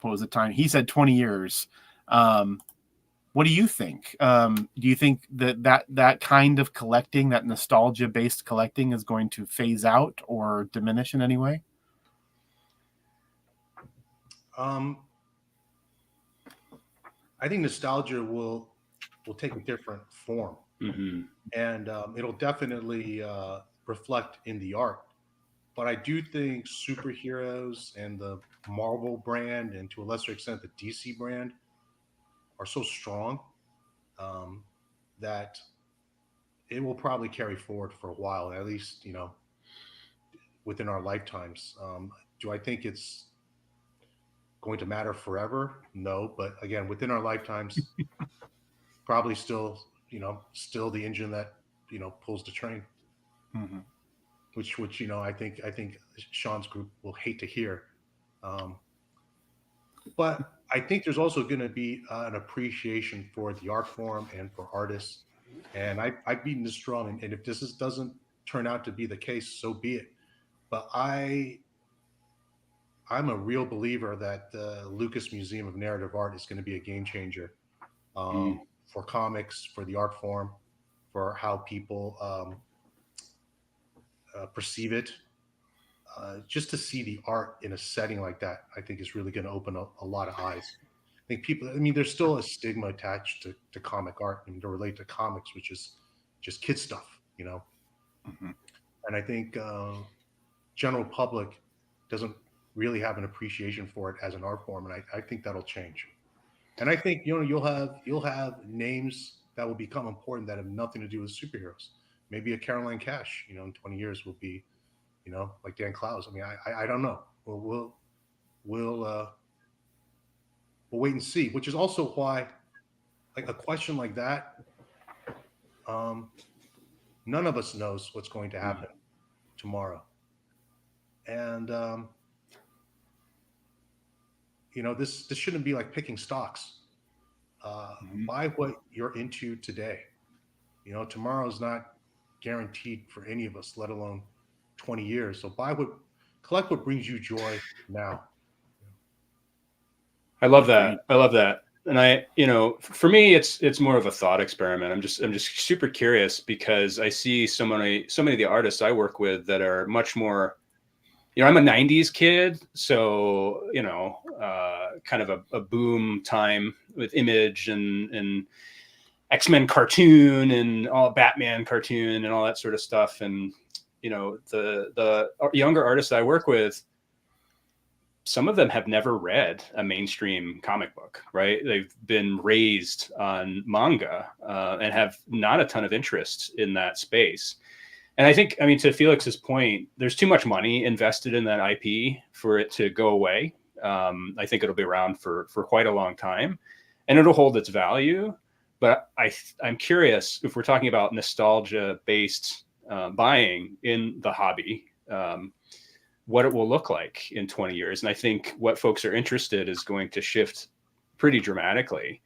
was the time? He said 20 years. What do you think? Do you think that kind of collecting, that nostalgia-based collecting, is going to phase out or diminish in any way? I think nostalgia will take a different form. And it'll definitely reflect in the art. But I do think superheroes and the Marvel brand, and to a lesser extent the DC brand, are so strong that it will probably carry forward for a while, at least within our lifetimes. Do I think it's going to matter forever? No, but again, within our lifetimes, probably still the engine that pulls the train. Which I think Sean's group will hate to hear. But I think there's also going to be an appreciation for the art form and for artists. And I've beaten this drum, and if this doesn't turn out to be the case, so be it. But I'm a real believer that the Lucas Museum of Narrative Art is going to be a game changer for comics, for the art form, for how people perceive it. Just to see the art in a setting like that, I think is really going to open up a lot of eyes. I think there's still a stigma attached to comic art and to relate to comics, which is just kid stuff, And I think general public doesn't really have an appreciation for it as an art form, and I think that'll change. And I think you'll have names that will become important that have nothing to do with superheroes. Maybe a Caroline Cash, in 20 years will be, like Dan Clowes. I mean, I don't know. We'll wait and see. Which is also why, like, a question like that, None of us knows what's going to happen tomorrow. And this shouldn't be like picking stocks. Buy what you're into today. Tomorrow's not guaranteed for any of us, let alone 20 years. So collect what brings you joy now. I love that. I love that. And for me, it's more of a thought experiment. I'm just super curious because I see so many of the artists I work with that are much more, I'm a 90s kid. So, kind of a boom time with Image and X-Men cartoon and all Batman cartoon and all that sort of stuff. And, the younger artists I work with, some of them have never read a mainstream comic book, right? They've been raised on manga and have not a ton of interest in that space. And I think, to Felix's point, there's too much money invested in that IP for it to go away. I think it'll be around for quite a long time and it'll hold its value. But I'm curious if we're talking about nostalgia-based buying in the hobby, what it will look like in 20 years. And I think what folks are interested is going to shift pretty dramatically.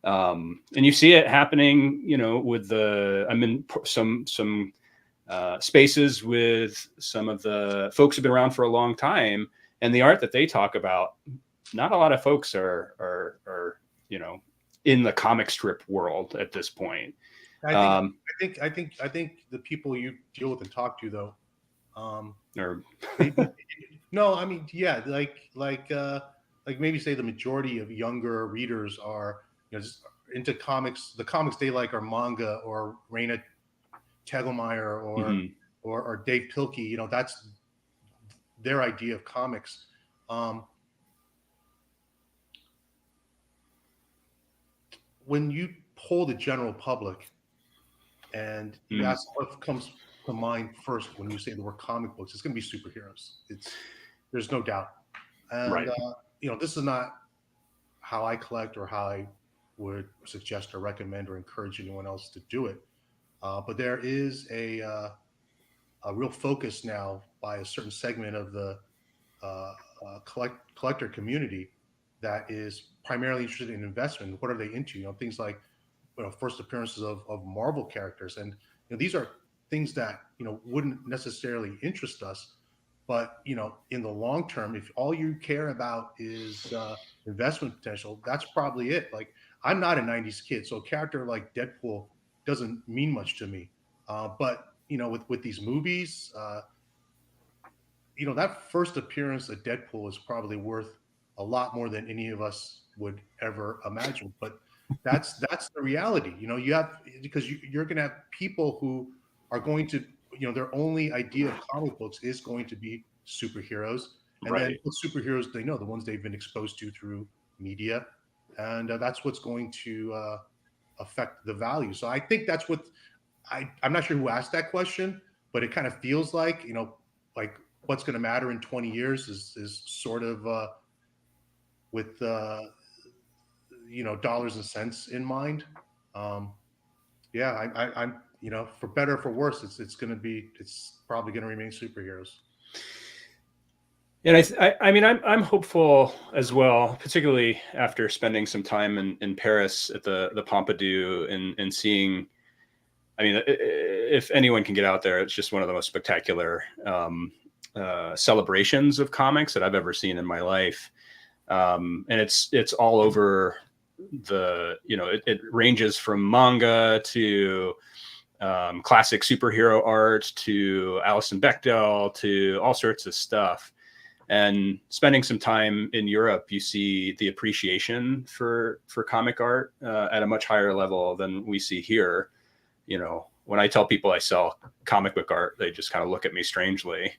And you see it happening, with I'm in some spaces with some of the folks who've been around for a long time, and the art that they talk about, not a lot of folks are in the comic strip world at this point. I think the people you deal with and talk to though, like maybe say the majority of younger readers are just into comics. The comics they like are manga or Raina Tegelmeier or Dave Pilkey. That's their idea of comics. When you poll the general public and you ask what comes to mind first when you say the word comic books, it's going to be superheroes. There's no doubt. And right. This is not how I collect or how I would suggest or recommend or encourage anyone else to do it. But there is a real focus now by a certain segment of the collector community that is primarily interested in investment. What are they into? Things like first appearances of Marvel characters, and these are things that wouldn't necessarily interest us, but in the long term, if all you care about is investment potential, that's probably it. Like, I'm not a 90s kid, so a character like Deadpool doesn't mean much to me, but with these movies, that first appearance of Deadpool is probably worth a lot more than any of us would ever imagine. But that's the reality. You have, because you're going to have people who are going to, their only idea of comic books is going to be superheroes, and right. then what superheroes they know, the ones they've been exposed to through media, and that's what's going to affect the value. So I think that's what I'm not sure who asked that question, but it kind of feels like like what's going to matter in 20 years is sort of with dollars and cents in mind. I'm for better or for worse, it's probably going to remain superheroes. And I'm hopeful as well, particularly after spending some time in Paris at the Pompidou and seeing. If anyone can get out there, it's just one of the most spectacular celebrations of comics that I've ever seen in my life. And it's all over it ranges from manga to classic superhero art to Alison Bechdel to all sorts of stuff. And spending some time in Europe, you see the appreciation for comic art at a much higher level than we see here. When I tell people I sell comic book art, they just kind of look at me strangely.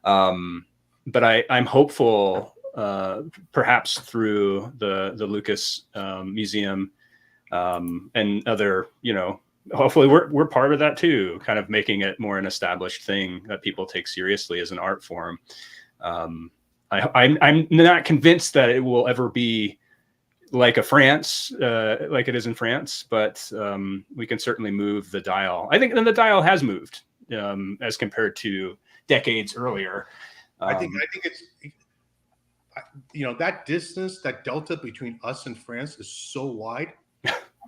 But I'm hopeful, perhaps through the Lucas Museum and other, hopefully we're part of that too, kind of making it more an established thing that people take seriously as an art form. I'm not convinced that it will ever be like France, like it is in France, but we can certainly move the dial. I think then the dial has moved as compared to decades earlier. I think it's, that distance, that delta between us and France is so wide.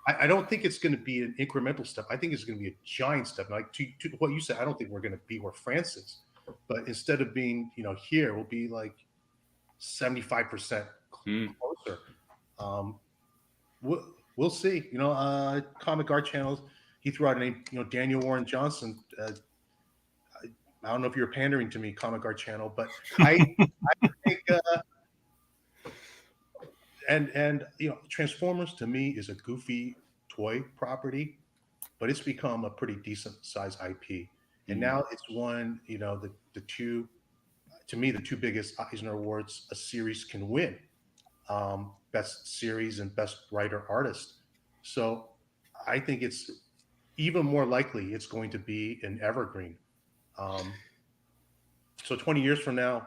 I don't think it's going to be an incremental step. I think it's going to be a giant step. Like to what you said, I don't think we're going to be where France is, but instead of being, here, we'll be like 75% closer. We'll see. Comic Art Channels. He threw out a name. Daniel Warren Johnson. I don't know if you're pandering to me, Comic Art Channel, but I think. And Transformers to me is a goofy toy property, but it's become a pretty decent size IP. And now it's won, the two, to me, the two biggest Eisner Awards a series can win. Best series and best writer artist. So I think it's even more likely it's going to be an evergreen. So 20 years from now,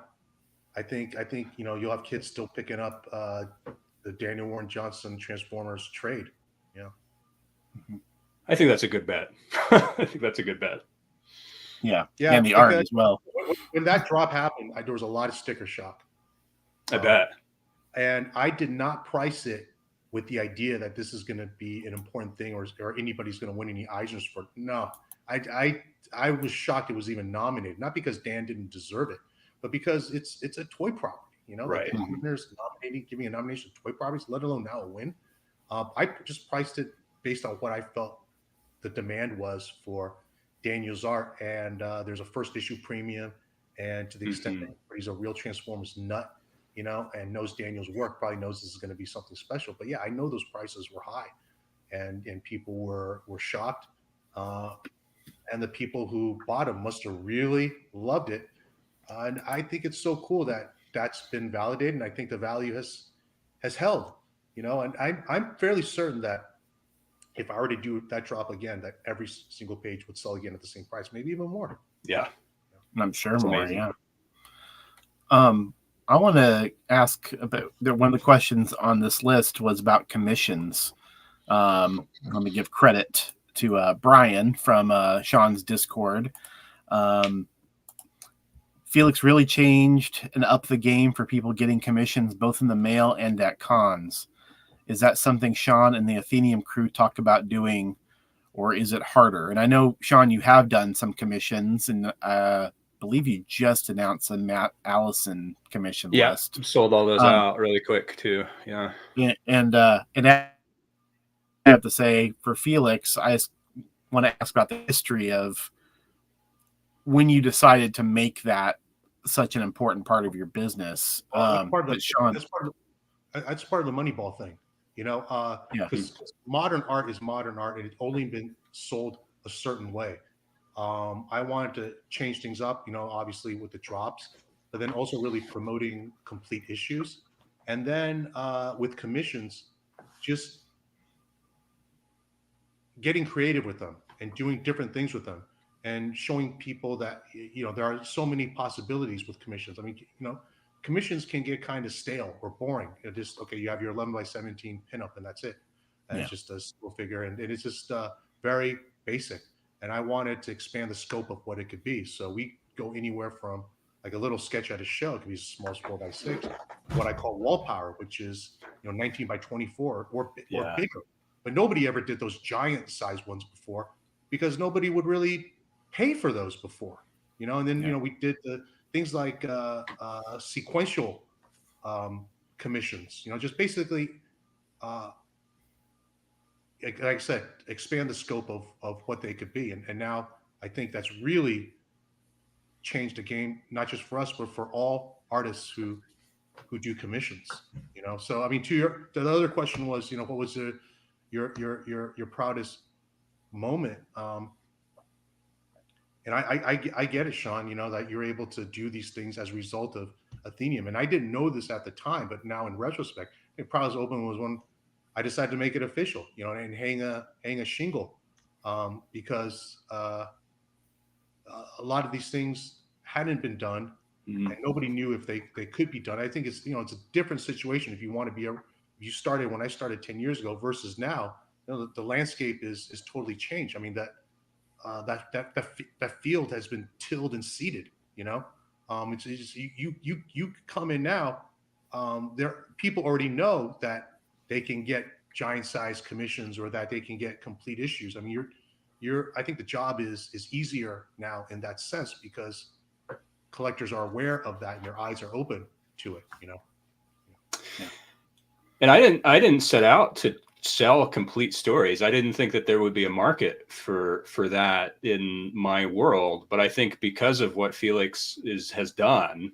I think you'll have kids still picking up the Daniel Warren Johnson Transformers trade. I think that's a good bet. I think that's a good bet. Yeah, and the art as well. When that drop happened, there was a lot of sticker shock. I bet. And I did not price it with the idea that this is going to be an important thing or anybody's going to win any Eisners for it. No, I was shocked it was even nominated, not because Dan didn't deserve it, but because it's a toy property. Right. Like Eisner's giving a nomination to toy properties, let alone now a win. I just priced it based on what I felt the demand was for Daniel's art, and there's a first issue premium, and to the extent that he's a real Transformers nut, and knows Daniel's work, probably knows this is going to be something special. But yeah, I know those prices were high, and people were shocked, and the people who bought them must have really loved it. And I think it's so cool that that's been validated, and I think the value has held. And I'm fairly certain that if I were to do that drop again, that every single page would sell again at the same price, maybe even more. Yeah, I'm sure that's more. Amazing. Yeah. I want to ask about one of the questions on this list was about commissions. Let me give credit to Brian from Sean's Discord. Felix really changed and upped the game for people getting commissions both in the mail and at cons. Is that something Sean and the Athenium crew talk about doing, or is it harder? And I know, Sean, you have done some commissions, and I believe you just announced a Matt Allison commission list. Yeah, sold all those out really quick too. Yeah. And I have to say, for Felix, I just want to ask about the history of when you decided to make that such an important part of your business. That's part of the Moneyball thing, because modern art is modern art, and it's only been sold a certain way. I wanted to change things up, obviously with the drops, but then also really promoting complete issues. And then with commissions, just getting creative with them and doing different things with them and showing people that, there are so many possibilities with commissions. I mean, commissions can get kind of stale or boring. It just, you have your 11x17 pinup and that's it. And it's just a single figure, and it's just very basic. And I wanted to expand the scope of what it could be. So we go anywhere from like a little sketch at a show, it could be as small as 4x6, what I call wall power, which is 19x24 or bigger. But nobody ever did those giant size ones before because nobody would really pay for those before, and then we did the things like sequential commissions, just basically like I said, expand the scope of what they could be. And now I think that's really changed the game, not just for us, but for all artists who do commissions, So, I mean, the other question was, what was your proudest moment? And I get it, Sean, that you're able to do these things as a result of Athenium. And I didn't know this at the time, but now in retrospect, I think Proudest Open was when I decided to make it official, and hang a shingle, because a lot of these things hadn't been done, and nobody knew if they could be done. I think it's it's a different situation if you want to be you started when I started 10 years ago versus now, the landscape is totally changed. I mean, that field has been tilled and seeded. It's just, you come in now. There people already know that they can get giant size commissions or that they can get complete issues. I mean, I think the job is easier now in that sense because collectors are aware of that and their eyes are open to it. Yeah. And I didn't set out to sell complete stories. I didn't think that there would be a market for that in my world. But I think because of what Felix has done,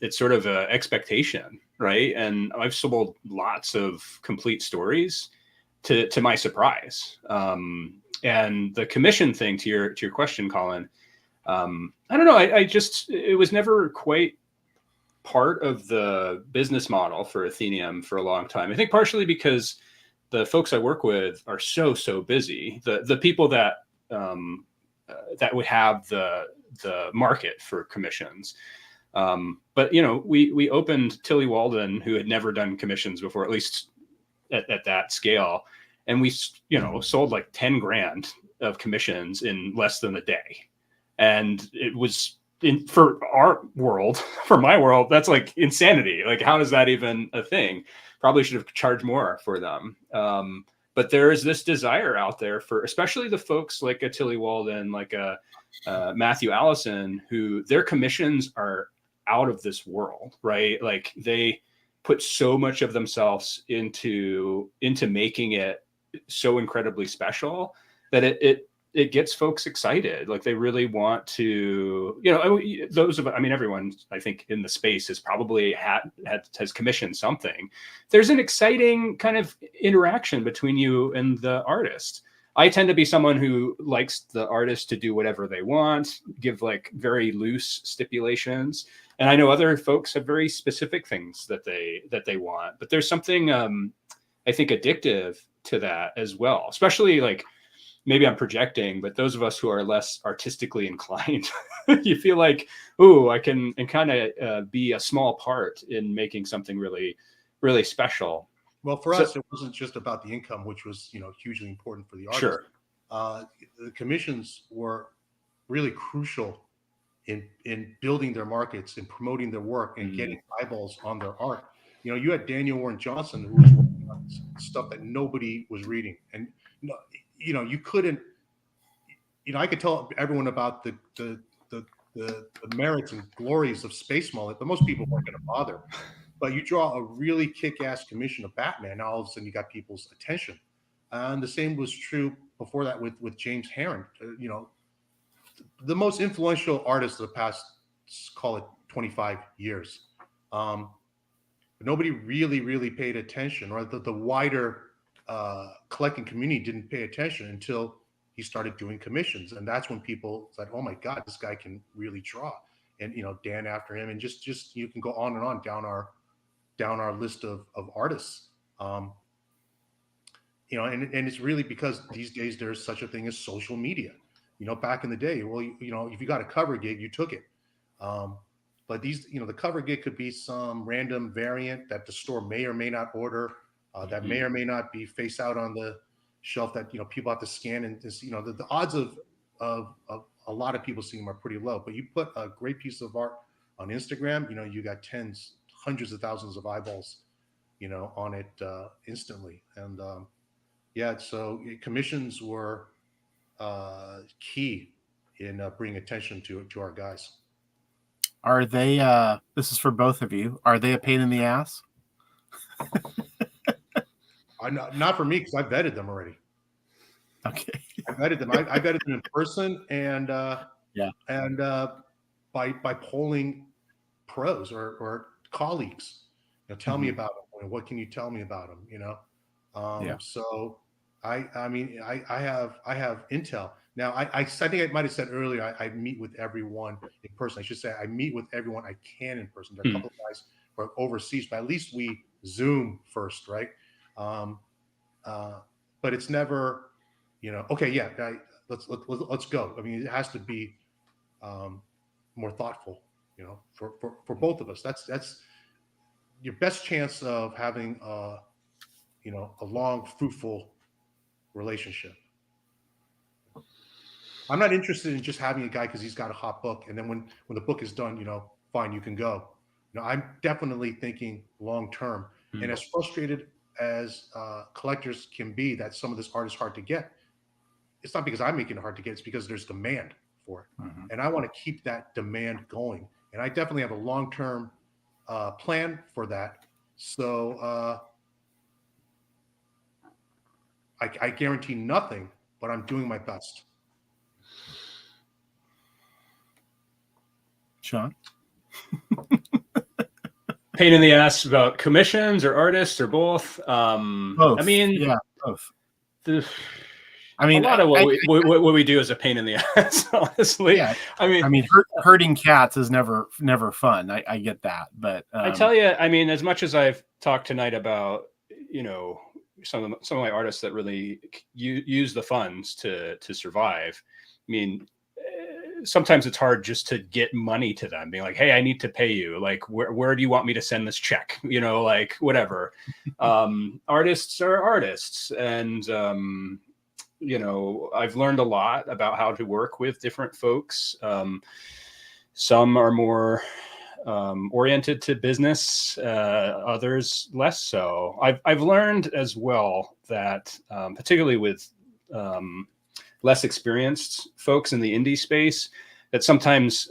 it's sort of an expectation, right? And I've sold lots of complete stories to my surprise. And the commission thing, to your question, Colin, I don't know. I just, it was never quite part of the business model for Athenium for a long time. I think partially because the folks I work with are so busy. The people that that would have the market for commissions. But we opened Tilly Walden, who had never done commissions before, at least at that scale, and we sold like 10 grand of commissions in less than a day, and it was for our world, for my world, that's like insanity. Like, how is that even a thing? Probably should have charged more for them. But there is this desire out there for, especially the folks like a Tilly Walden, like a Matthew Allison, who their commissions are out of this world, right? Like they put so much of themselves into making it so incredibly special that it gets folks excited. Like they really want to, everyone I think in the space has probably has commissioned something. There's an exciting kind of interaction between you and the artist. I tend to be someone who likes the artist to do whatever they want, give like very loose stipulations. And I know other folks have very specific things that they want, but there's something I think addictive to that as well, especially like, maybe I'm projecting, but those of us who are less artistically inclined, you feel like, ooh, I can kind of be a small part in making something really, really special. Well, for us, it wasn't just about the income, which was, hugely important for the artist. Sure. The commissions were really crucial in building their markets and promoting their work and getting eyeballs on their art. You had Daniel Warren Johnson, who was working on stuff that nobody was reading, and you couldn't. I could tell everyone about the merits and glories of Space Mullet, but most people weren't going to bother. But you draw a really kick-ass commission of Batman, now all of a sudden you got people's attention. And the same was true before that with James Herron. The most influential artist of the past, call it 25 years. Nobody really paid attention, or the wider collecting community didn't pay attention until he started doing commissions. And that's when people said, oh my God, this guy can really draw. And, Dan after him, and just you can go on and on down our list of artists. And it's really because these days there's such a thing as social media. Back in the day, well, if you got a cover gig, you took it. But these, the cover gig could be some random variant that the store may or may not order, that may or may not be face out on the shelf that, people have to scan. And this, the odds of a lot of people seeing them are pretty low. But you put a great piece of art on Instagram, you got tens, hundreds of thousands of eyeballs, on it instantly. And so commissions were key in bringing attention to our guys. Are they, this is for both of you, are they a pain in the ass? Not for me, because I vetted them already. Okay. I vetted them. I vetted them in person and by polling pros or colleagues. Tell me about them. What can you tell me about them? So I have intel. Now I think I might have said earlier I meet with everyone in person. I should say I meet with everyone I can in person. There are a couple of guys who are overseas, but at least we Zoom first, right? But it's never, okay, let's go. I mean, it has to be more thoughtful, for both of us. That's your best chance of having a long, fruitful relationship. I'm not interested in just having a guy because he's got a hot book, and then when the book is done, fine, you can go. I'm definitely thinking long term. And as frustrated as collectors can be that some of this art is hard to get, it's not because I'm making it hard to get, it's because there's demand for it. And I want to keep that demand going. And I definitely have a long term plan for that. So I guarantee nothing, but I'm doing my best. Sean? Pain in the ass about commissions or artists or both? Both. I mean, yeah, both. I mean, a lot of what we do is a pain in the ass, honestly. Yeah. I mean, herding cats is never fun. I get that, but I tell you, I mean, as much as I've talked tonight about, some of my artists that really use the funds to survive. I mean, sometimes it's hard just to get money to them, being like, hey, I need to pay you. Like, where do you want me to send this check? Like whatever. Artists are artists. And, I've learned a lot about how to work with different folks. Some are more oriented to business, others less so. I've learned as well that particularly with less experienced folks in the indie space, that sometimes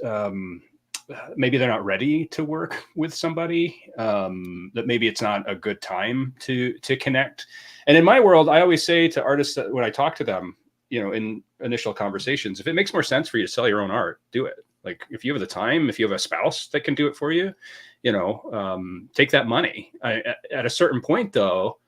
maybe they're not ready to work with somebody, that maybe it's not a good time to connect. And in my world, I always say to artists that when I talk to them, in initial conversations, if it makes more sense for you to sell your own art, do it. Like if you have the time, if you have a spouse that can do it for you, take that money. At a certain point though,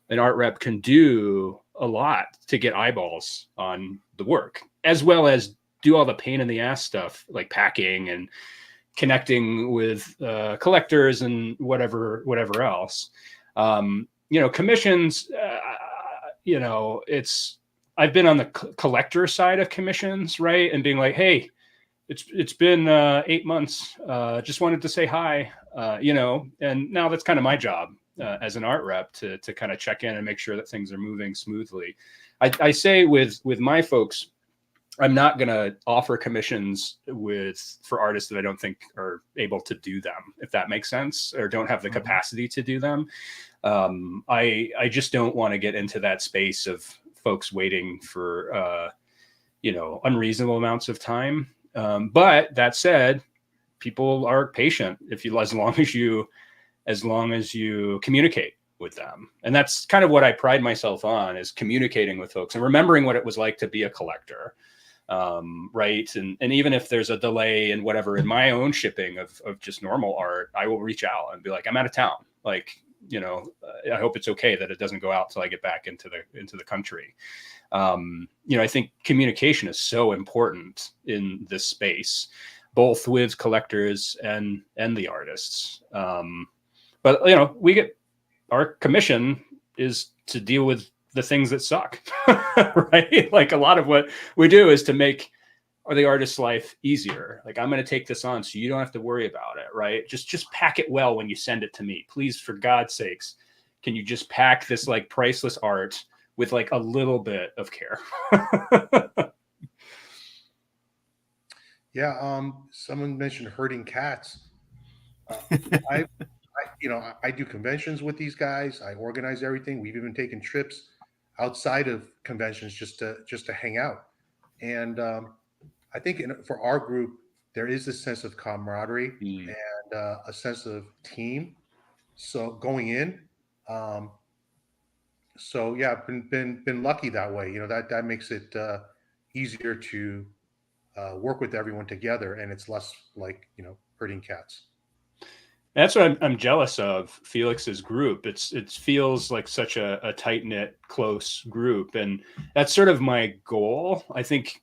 an art rep can do a lot to get eyeballs on the work, as well as do all the pain in the ass stuff like packing and connecting with collectors and whatever else. Commissions, I've been on the collector side of commissions, right? And being like, hey, it's been 8 months. Just wanted to say hi, and now that's kind of my job as an art rep to kind of check in and make sure that things are moving smoothly. I say with my folks, I'm not going to offer commissions for artists that I don't think are able to do them, if that makes sense, or don't have the capacity to do them. I just don't want to get into that space of folks waiting for, unreasonable amounts of time. But that said, people are patient as long as you communicate with them. And that's kind of what I pride myself on, is communicating with folks and remembering what it was like to be a collector. Right. And even if there's a delay and whatever in my own shipping of just normal art, I will reach out and be like, I'm out of town. Like, I hope it's okay that it doesn't go out till I get back into the country. I think communication is so important in this space, both with collectors and the artists. But our commission is to deal with the things that suck, right? Like a lot of what we do is to make the artist's life easier. Like, I'm going to take this on so you don't have to worry about it, right? Just pack it well when you send it to me. Please, for God's sakes, can you just pack this like priceless art with like a little bit of care? Yeah. Someone mentioned herding cats. I do conventions with these guys. I organize everything. We've even taken trips outside of conventions just to hang out. And I think for our group, there is a sense of camaraderie and a sense of team. So going in, so yeah, been lucky that way. That makes it easier to work with everyone together, and it's less like herding cats. That's what I'm jealous of Felix's group. It feels like such a tight knit, close group, and that's sort of my goal. I think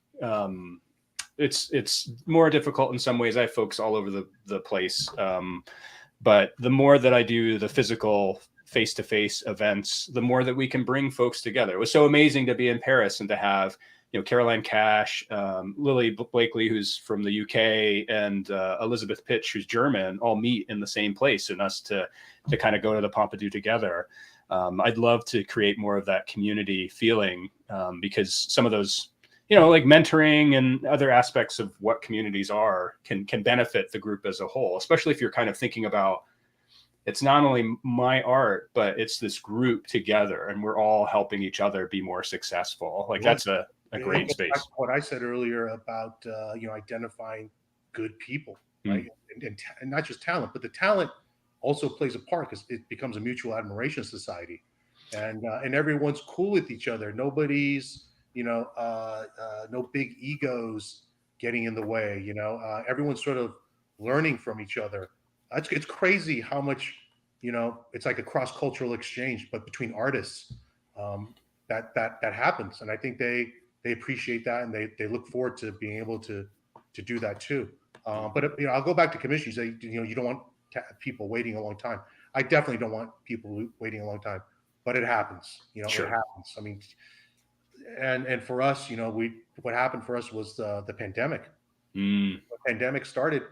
it's more difficult in some ways. I have folks all over the place, but the more that I do the physical face-to-face events, the more that we can bring folks together. It was so amazing to be in Paris and to have Caroline Cash, Lily Blakely, who's from the UK, and Elizabeth Pitch, who's German, all meet in the same place, and us to kind of go to the Pompidou together. I'd love to create more of that community feeling, because some of those, like mentoring and other aspects of what communities are can benefit the group as a whole, especially if you're kind of thinking about, it's not only my art, but it's this group together, and we're all helping each other be more successful. Like, that's a great space. What I said earlier about identifying good people, right? And not just talent, but the talent also plays a part, because it becomes a mutual admiration society, and everyone's cool with each other. Nobody's no big egos getting in the way. Everyone's sort of learning from each other. It's crazy how much it's like a cross-cultural exchange, but between artists, that happens, and I think they appreciate that, and they look forward to being able to do that too. But I'll go back to commissions. You don't want people waiting a long time. I definitely don't want people waiting a long time, but it happens. Sure. It happens. I mean, and for us, what happened for us was the pandemic. When the pandemic started,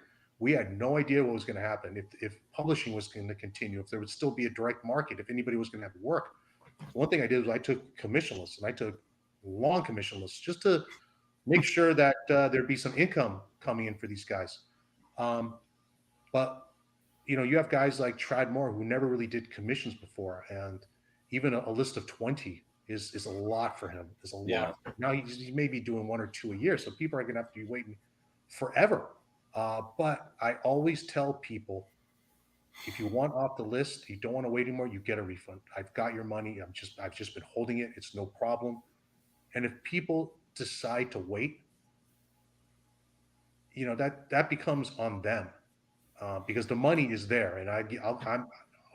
we had no idea what was going to happen, if publishing was going to continue, if there would still be a direct market, if anybody was going to have work. One thing I did was I took commissionless, and I took long commissionless, just to make sure that there'd be some income coming in for these guys. But you have guys like Trad Moore, who never really did commissions before, and even a list of 20 is a lot for him. Is a lot. Yeah. Now he may be doing 1 or 2 a year, so people are going to have to be waiting forever. But I always tell people, if you want off the list, you don't want to wait anymore, you get a refund. I've got your money. I've just been holding it. It's no problem. And if people decide to wait, that becomes on them, because the money is there, and I'm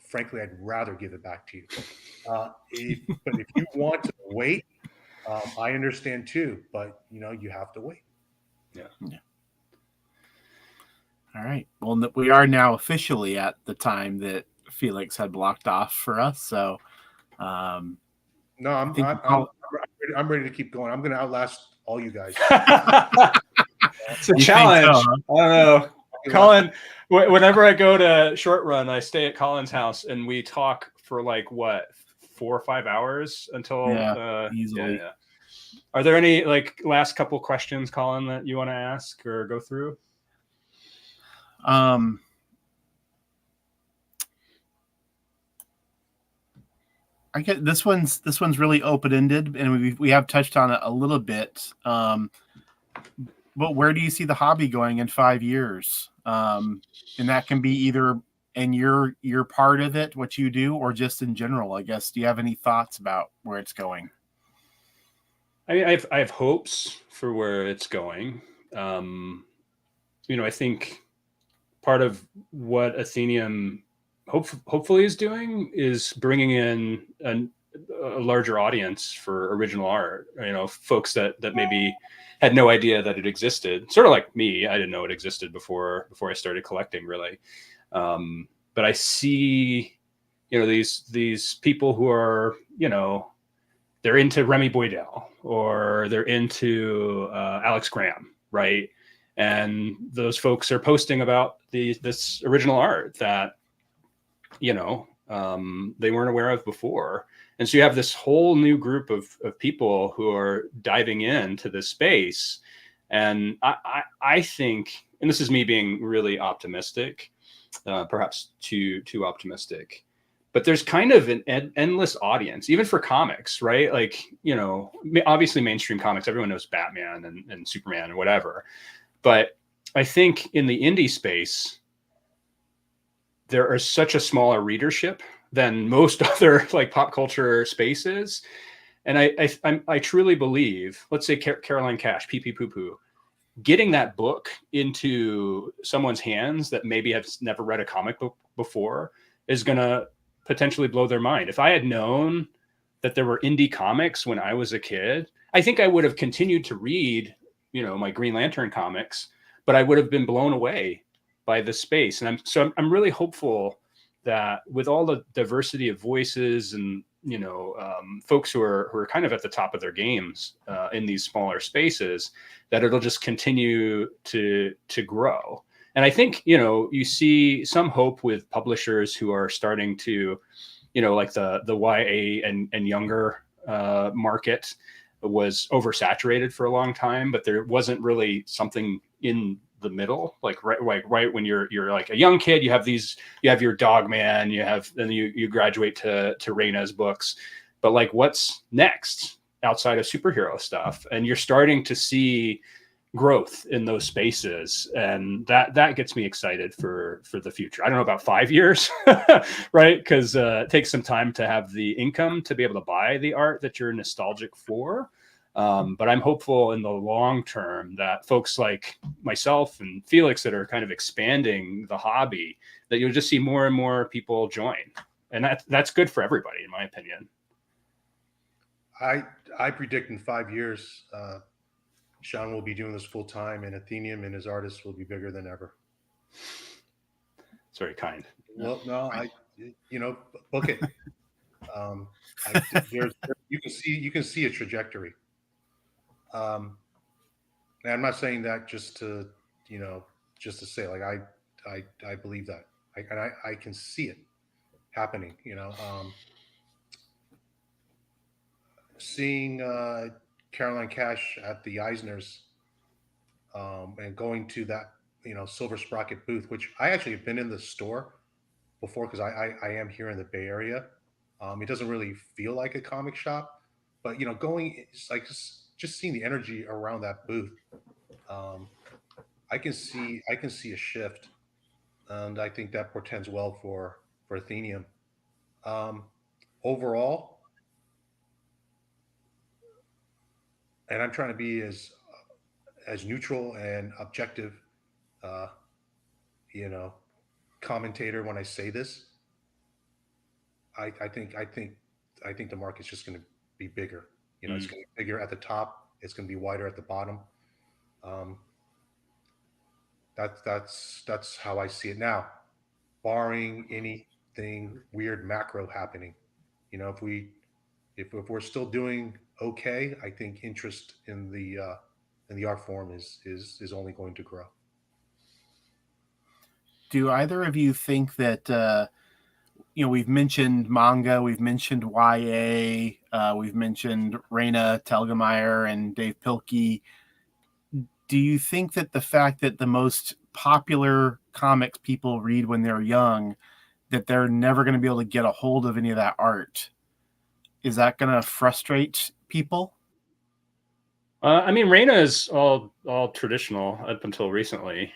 frankly, I'd rather give it back to you. But if you want to wait, I understand too. But you have to wait. Yeah. All right. Well, we are now officially at the time that Felix had blocked off for us. So, no, I'm ready to keep going. I'm going to outlast all you guys. It's a challenge. So, huh? I don't know. Colin, whenever I go to Short Run, I stay at Colin's house, and we talk for 4 or 5 hours until easily. Yeah. Are there any last couple questions, Colin, that you want to ask or go through? I get this one's really open-ended, and we have touched on it a little bit. But where do you see the hobby going in 5 years? And that can be either in your part of it, what you do, or just in general, I guess. Do you have any thoughts about where it's going? I mean, I have hopes for where it's going. I think part of what Atheneum hopefully is doing is bringing in a larger audience for original art. Folks that maybe had no idea that it existed. Sort of like me, I didn't know it existed before I started collecting, really. But I see, these people who are, they're into Remy Boydell, or they're into Alex Graham, right? And those folks are posting about this original art that, they weren't aware of before. And so you have this whole new group of people who are diving into this space. And I think, and this is me being really optimistic, perhaps too optimistic, but there's kind of an endless audience, even for comics, right? Obviously mainstream comics, everyone knows Batman and Superman and whatever. But I think in the indie space, there is such a smaller readership than most other pop culture spaces. And I truly believe, let's say Caroline Cash, Pee Pee Poo Poo, getting that book into someone's hands that maybe has never read a comic book before is going to potentially blow their mind. If I had known that there were indie comics when I was a kid, I think I would have continued to read, my Green Lantern comics, but I would have been blown away by the space. And I'm really hopeful that with all the diversity of voices and folks who are kind of at the top of their games in these smaller spaces, that it'll just continue to grow. And I think, you see some hope with publishers who are starting to, like the YA and younger market was oversaturated for a long time, but there wasn't really something in the middle, like right when you're like a young kid, you have your Dog Man, then you graduate to Raina's books, but like what's next outside of superhero stuff? And you're starting to see growth in those spaces, and that gets me excited for the future. I don't know about 5 years, right? Because it takes some time to have the income to be able to buy the art that you're nostalgic for. But I'm hopeful in the long term that folks like myself and Felix that are kind of expanding the hobby, that you'll just see more and more people join, and that's good for everybody, in my opinion. I predict in 5 years, Sean will be doing this full time, and Athenium and his artists will be bigger than ever. It's very kind. Well, no, book it. You can see a trajectory. And I'm not saying that just to say, like, I believe that, I can see it happening. Seeing Caroline Cash at the Eisners, and going to that Silver Sprocket booth, which I actually have been in the store before, because I am here in the Bay Area. It doesn't really feel like a comic shop, but going, it's like just seeing the energy around that booth. I can see a shift, and I think that portends well for Athenium. Overall, and I'm trying to be as neutral and objective, uh, commentator when I say this. I think the market's just going to be bigger. It's going to be bigger at the top. It's going to be wider at the bottom. That's how I see it now, barring anything weird macro happening. If we're still doing okay, I think interest in the art form is only going to grow. Do either of you think that we've mentioned manga, we've mentioned YA, we've mentioned Raina Telgemeier and Dave Pilkey. Do you think that the fact that the most popular comics people read when they're young, that they're never going to be able to get a hold of any of that art, is that going to frustrate people? I mean, Raina is all traditional up until recently.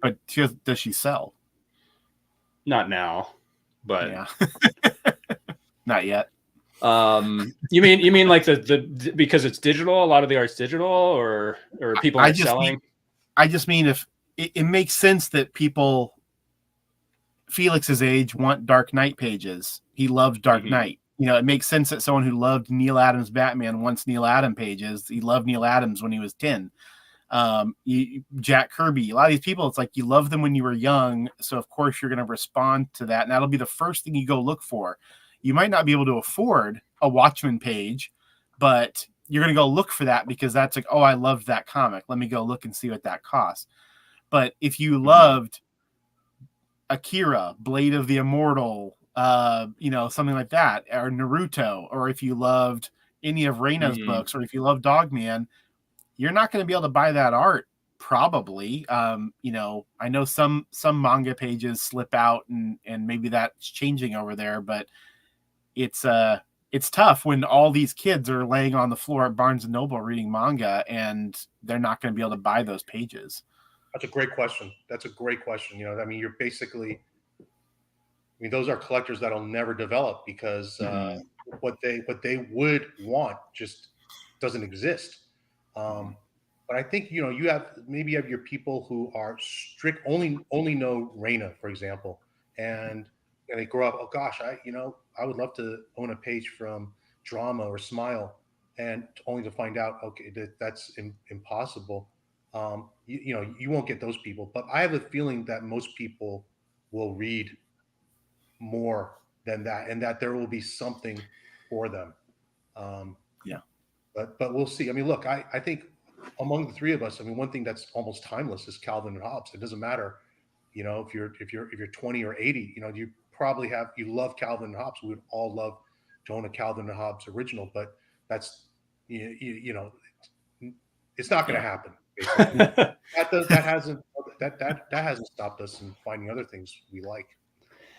But does she sell? Not now, but yeah. Not yet. You mean like the because it's digital, a lot of the art's digital, or people are selling? I just mean, if it makes sense that people Felix's age want Dark Knight pages. He loved Dark Knight. It makes sense that someone who loved Neil Adams' Batman wants Neil Adams pages. He loved Neil Adams when he was 10. Jack Kirby, a lot of these people, it's like you love them when you were young, so of course you're going to respond to that, and that'll be the first thing you go look for. You might not be able to afford a Watchmen page, but you're going to go look for that because that's like, oh, I loved that comic. Let me go look and see what that costs. But if you loved Akira, Blade of the Immortal, something like that, or Naruto, or if you loved any of Raina's books, or if you love Dogman, you're not going to be able to buy that art, probably. I know some manga pages slip out, and maybe that's changing over there, but it's tough when all these kids are laying on the floor at Barnes and Noble reading manga, and they're not going to be able to buy those pages. That's a great question. You're basically, those are collectors that'll never develop because what they would want just doesn't exist. But I think you have your people who are strict, only know Raina, for example, and they grow up. Oh gosh, I would love to own a page from Drama or Smile, and only to find out, okay, that's impossible. You won't get those people, but I have a feeling that most people will read more than that, and that there will be something for them. Um, Yeah. but we'll see. I mean, look, I think among the three of us, I mean, one thing that's almost timeless is Calvin and Hobbes. It doesn't matter, you know, if you're 20 or 80, you know, you love Calvin and Hobbes. We would all love to own a Calvin and Hobbes original, but that's you know, it's not going to happen. Basically, that hasn't stopped us in finding other things we like.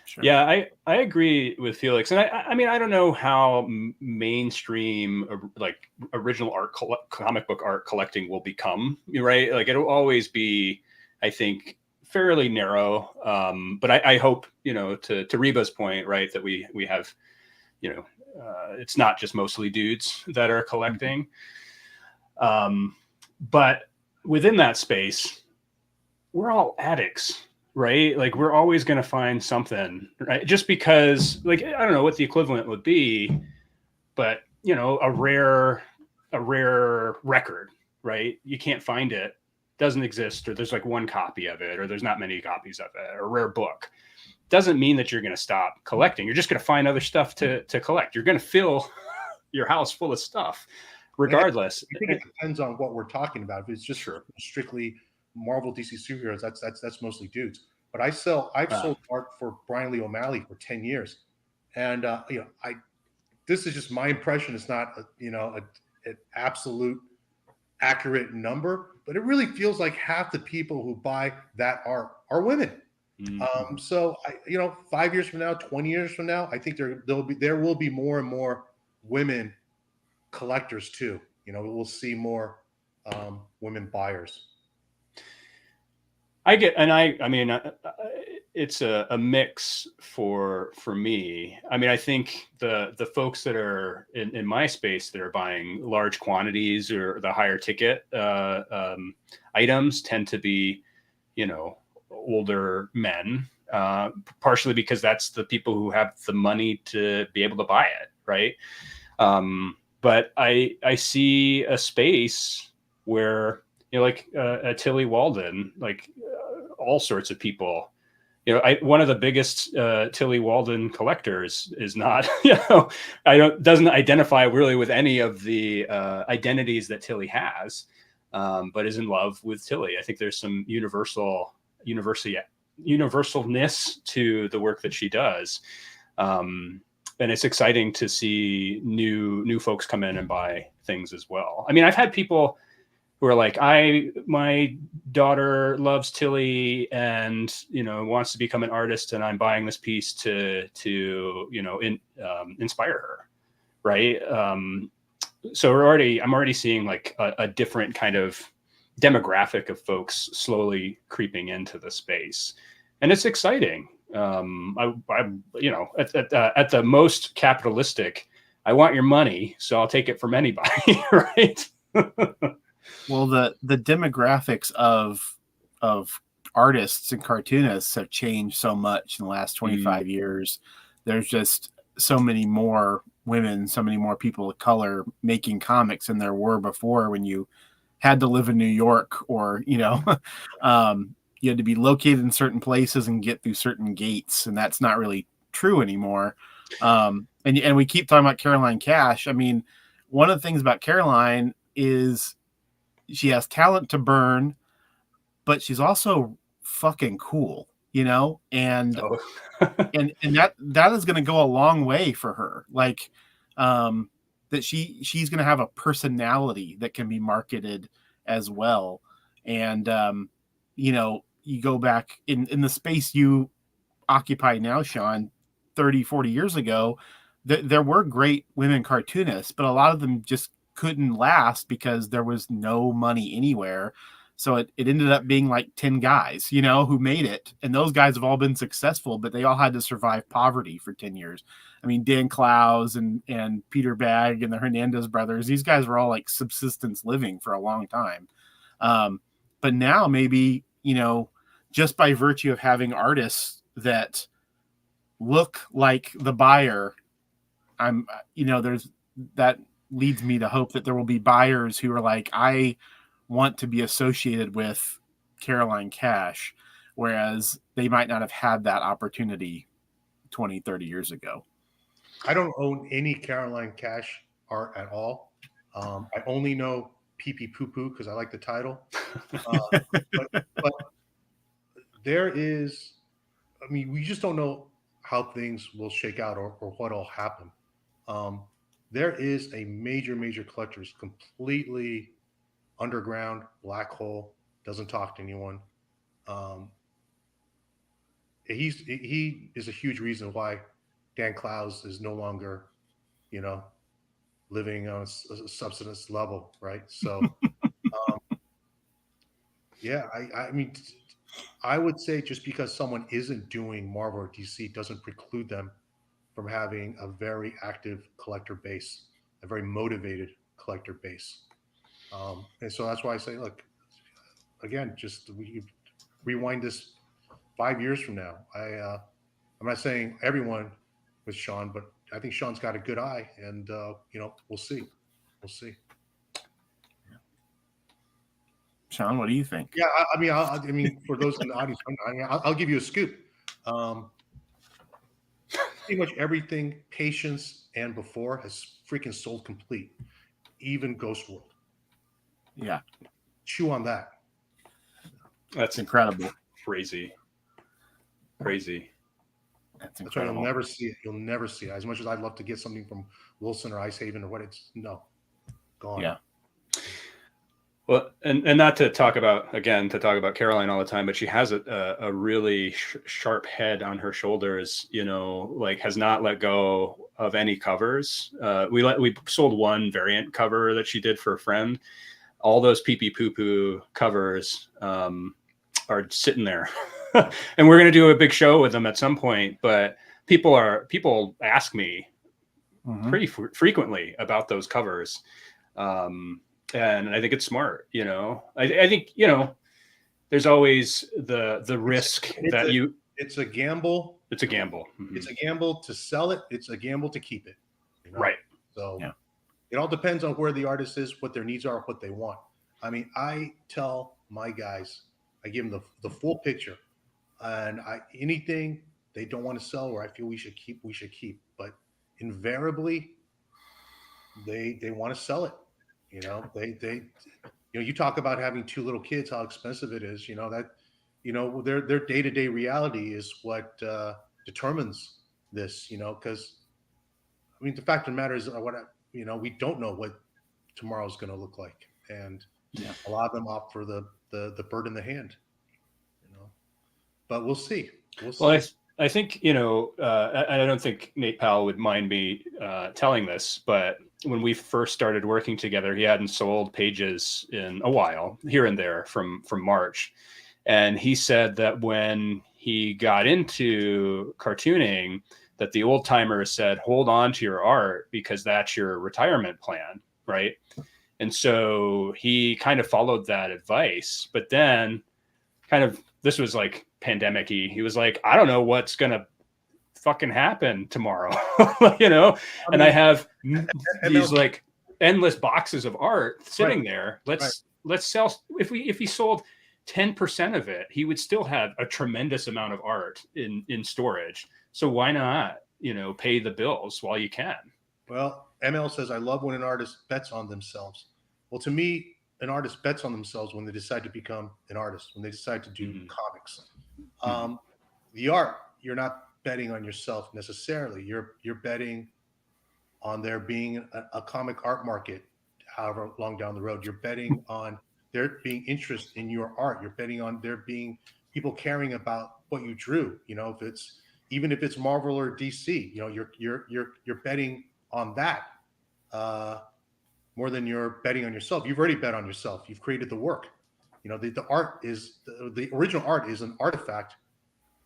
Sure. Yeah, I agree with Felix, and I mean, I don't know how mainstream like original art comic book art collecting will become, right? Like it'll always be, I think, fairly narrow. But I hope, you know, to Reba's point, right, that we have, you know, it's not just mostly dudes that are collecting. But within that space, we're all addicts, right? Like we're always going to find something, right? Just because, like, I don't know what the equivalent would be, but you know, a rare record, right? You can't find it, doesn't exist, or there's like one copy of it, or there's not many copies of it, or a rare book. Doesn't mean that you're going to stop collecting. You're just going to find other stuff to collect. You're going to fill your house full of stuff, regardless. I think it depends on what we're talking about. If it's just strictly Marvel, DC superheroes, that's mostly dudes. But I've sold art for Brian Lee O'Malley for 10 years, and you know, this is just my impression. It's not an absolute accurate number, but it really feels like half the people who buy that art are women. Mm-hmm. So 5 years from now, 20 years from now, I think there will be more and more women collectors too. You know, we'll see more women buyers. I mean, it's a mix for me. I mean, I think the folks that are in my space that are buying large quantities or the higher ticket items tend to be, you know, older men, partially because that's the people who have the money to be able to buy it, right? But I see a space where, you know, like Tilly Walden, like all sorts of people. You know, one of the biggest Tilly Walden collectors is not, you know, doesn't identify really with any of the identities that Tilly has, but is in love with Tilly. I think there's some universalness to the work that she does. And it's exciting to see new folks come in and buy things as well. I mean, I've had people who are like, my daughter loves Tilly and, you know, wants to become an artist, and I'm buying this piece to you know, inspire her, right? So I'm already seeing like a different kind of demographic of folks slowly creeping into the space, and it's exciting. I you know, at the most capitalistic, I want your money, so I'll take it from anybody, right? Well, the demographics of artists and cartoonists have changed so much in the last 25 years. There's just so many more women, so many more people of color making comics than there were before, when you had to live in New York, or, you know, you had to be located in certain places and get through certain gates, and that's not really true anymore. And we keep talking about Caroline Cash. I mean, one of the things about Caroline is she has talent to burn, but she's also fucking cool, you know, and and that is going to go a long way for her. Like, that she's going to have a personality that can be marketed as well. And, you know, you go back in the space you occupy now, Sean, 30, 40 years ago, there were great women cartoonists, but a lot of them just couldn't last because there was no money anywhere. So it ended up being like 10 guys, you know, who made it. And those guys have all been successful, but they all had to survive poverty for 10 years. I mean, Dan Clowes and Peter Bagg and the Hernandez brothers, these guys were all like subsistence living for a long time. But now maybe, you know, just by virtue of having artists that look like the buyer, there's that leads me to hope that there will be buyers who are like, I want to be associated with Caroline Cash, whereas they might not have had that opportunity 20, 30 years ago. I don't own any Caroline Cash art at all. I only know Pee Pee Poo Poo because I like the title. But there is, I mean, we just don't know how things will shake out or what will happen. There is a major collector's completely underground, black hole, doesn't talk to anyone. He is a huge reason why Dan Clowes is no longer, you know, living on a subsistence level, right? So, yeah, I mean, I would say just because someone isn't doing Marvel or DC doesn't preclude them from having a very active collector base, a very motivated collector base. And so that's why I say, look, again, just we rewind this 5 years from now. I'm not saying everyone with Sean, but I think Sean's got a good eye, and we'll see. We'll see. Sean, what do you think? Yeah, I mean, for those in the audience, I'll give you a scoop. Pretty much everything Patience and before has freaking sold complete, even Ghost World. Yeah, Chew on that. That's incredible. Crazy. That's why incredible. you'll never see it. You'll never see it. As much as I'd love to get something from Wilson or Icehaven or what, it's no, gone. Yeah. Well, and not to talk about Caroline all the time, but she has a really sharp head on her shoulders. Like has not let go of any covers. We sold one variant cover that she did for a friend. All those Pee Pee Poo Poo covers are sitting there, and we're gonna do a big show with them at some point. But people ask me pretty frequently about those covers. And I think it's smart, I think, there's always the risk it's a gamble. It's a gamble. Mm-hmm. It's a gamble to sell it. It's a gamble to keep it. Right. So it all depends on where the artist is, what their needs are, what they want. I mean, I tell my guys, I give them the full picture, and anything they don't want to sell or I feel we should keep. But invariably, they want to sell it. You talk about having two little kids, how expensive it is. Their day-to-day reality is what determines this. Because I mean, the fact of the matter is, we don't know what tomorrow's going to look like, and a lot of them opt for the bird in the hand. But we'll see. Well, I think I don't think Nate Powell would mind me telling this, but when we first started working together, he hadn't sold pages in a while, here and there from March. And he said that when he got into cartooning, that the old timers said, hold on to your art because that's your retirement plan, right? And so he kind of followed that advice. But then this was like pandemic-y. He was like, I don't know what's going to fucking happen tomorrow, and I have these like endless boxes of art sitting there. Let's sell. If he sold 10% of it, he would still have a tremendous amount of art in storage. So why not, pay the bills while you can? Well, ML says, I love when an artist bets on themselves. Well, to me, an artist bets on themselves when they decide to become an artist, when they decide to do comics. The art, you're not betting on yourself necessarily. You're betting on there being a comic art market, however long down the road. You're betting on there being interest in your art. You're betting on there being people caring about what you drew. Even if it's Marvel or DC, you're betting on that more than you're betting on yourself. You've already bet on yourself. You've created the work. The art is the original art is an artifact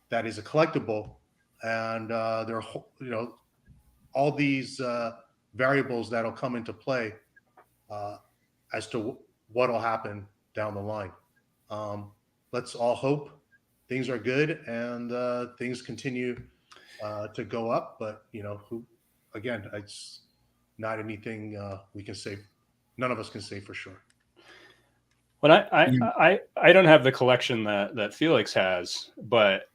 that is a collectible. And there are, all these variables that'll come into play as to what will happen down the line. Let's all hope things are good and things continue to go up. But again, it's not anything we can say. None of us can say for sure. Well, I don't have the collection that Felix has, but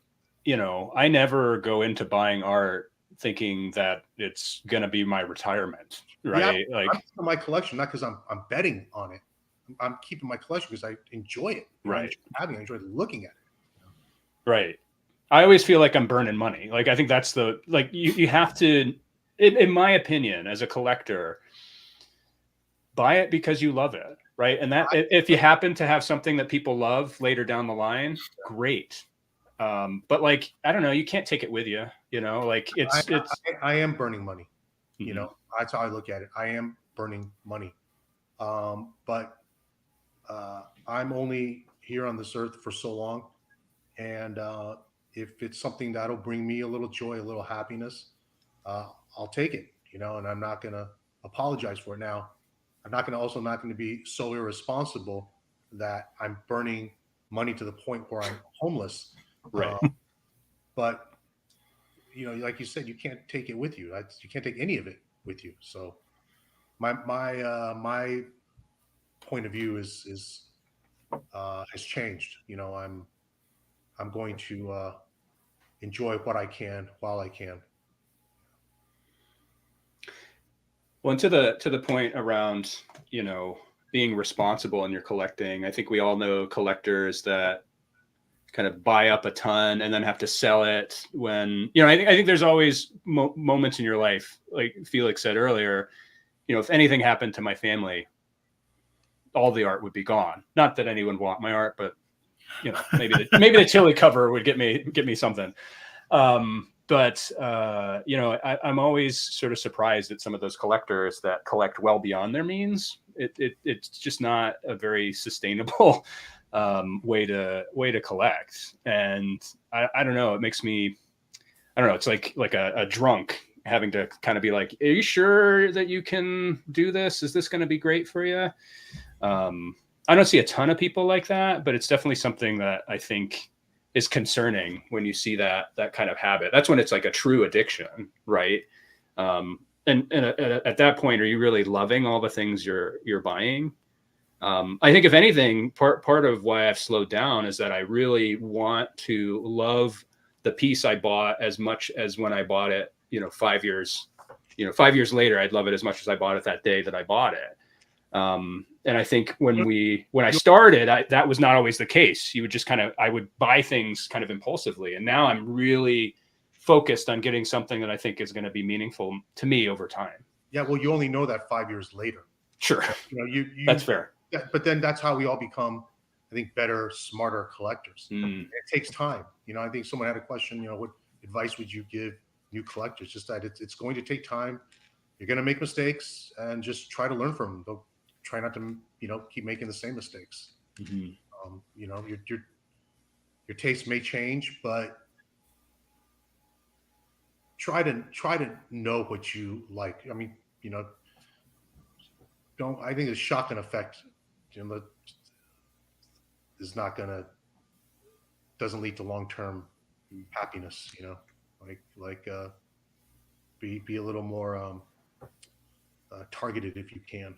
I never go into buying art thinking that it's going to be my retirement, right? Yeah, I'm keeping my collection not because I'm betting on it. I'm keeping my collection because I enjoy it. I right. enjoy having it. I enjoy looking at it. Right. I always feel like I'm burning money. Like, I think that's you have to, in my opinion, as a collector, buy it because you love it. Right. And that if you happen to have something that people love later down the line, great. But like, I don't know, you can't take it with you, like I am burning money. Mm-hmm. That's how I look at it. I am burning money. But I'm only here on this earth for so long. And if it's something that'll bring me a little joy, a little happiness, I'll take it, and I'm not going to apologize for it. Now, I'm not going to be so irresponsible that I'm burning money to the point where I'm homeless. Right. But, like you said, you can't take it with you. You can't take any of it with you. So my point of view has changed. I'm going to enjoy what I can while I can. Well, and to the point around, being responsible in your collecting, I think we all know collectors that kind of buy up a ton and then have to sell it when, I think there's always moments in your life, like Felix said earlier, if anything happened to my family, all the art would be gone. Not that anyone would want my art, but maybe the chili cover would get me something. But I'm always sort of surprised at some of those collectors that collect well beyond their means. It's just not a very sustainable way to collect. And I don't know. It makes me, I don't know. It's like a drunk having to kind of be like, are you sure that you can do this? Is this going to be great for you? I don't see a ton of people like that, but it's definitely something that I think is concerning when you see that kind of habit. That's when it's like a true addiction, right? And at that point, are you really loving all the things you're buying? I think if anything, part of why I've slowed down is that I really want to love the piece I bought as much as when I bought it, 5 years, 5 years later, I'd love it as much as I bought it that day that I bought it. And I think when I started, that was not always the case. You would just I would buy things kind of impulsively. And now I'm really focused on getting something that I think is going to be meaningful to me over time. Yeah. Well, you only know that 5 years later. Sure. That's fair. But then that's how we all become, I think, better, smarter collectors. It takes time. I think someone had a question, what advice would you give new collectors? Just that it's going to take time. You're going to make mistakes and just try to learn from them. Don't try not to, keep making the same mistakes. Mm-hmm. Your taste may change, but try to know what you like. I mean, I think the shock and effect, is doesn't lead to long-term happiness, be a little more targeted if you can.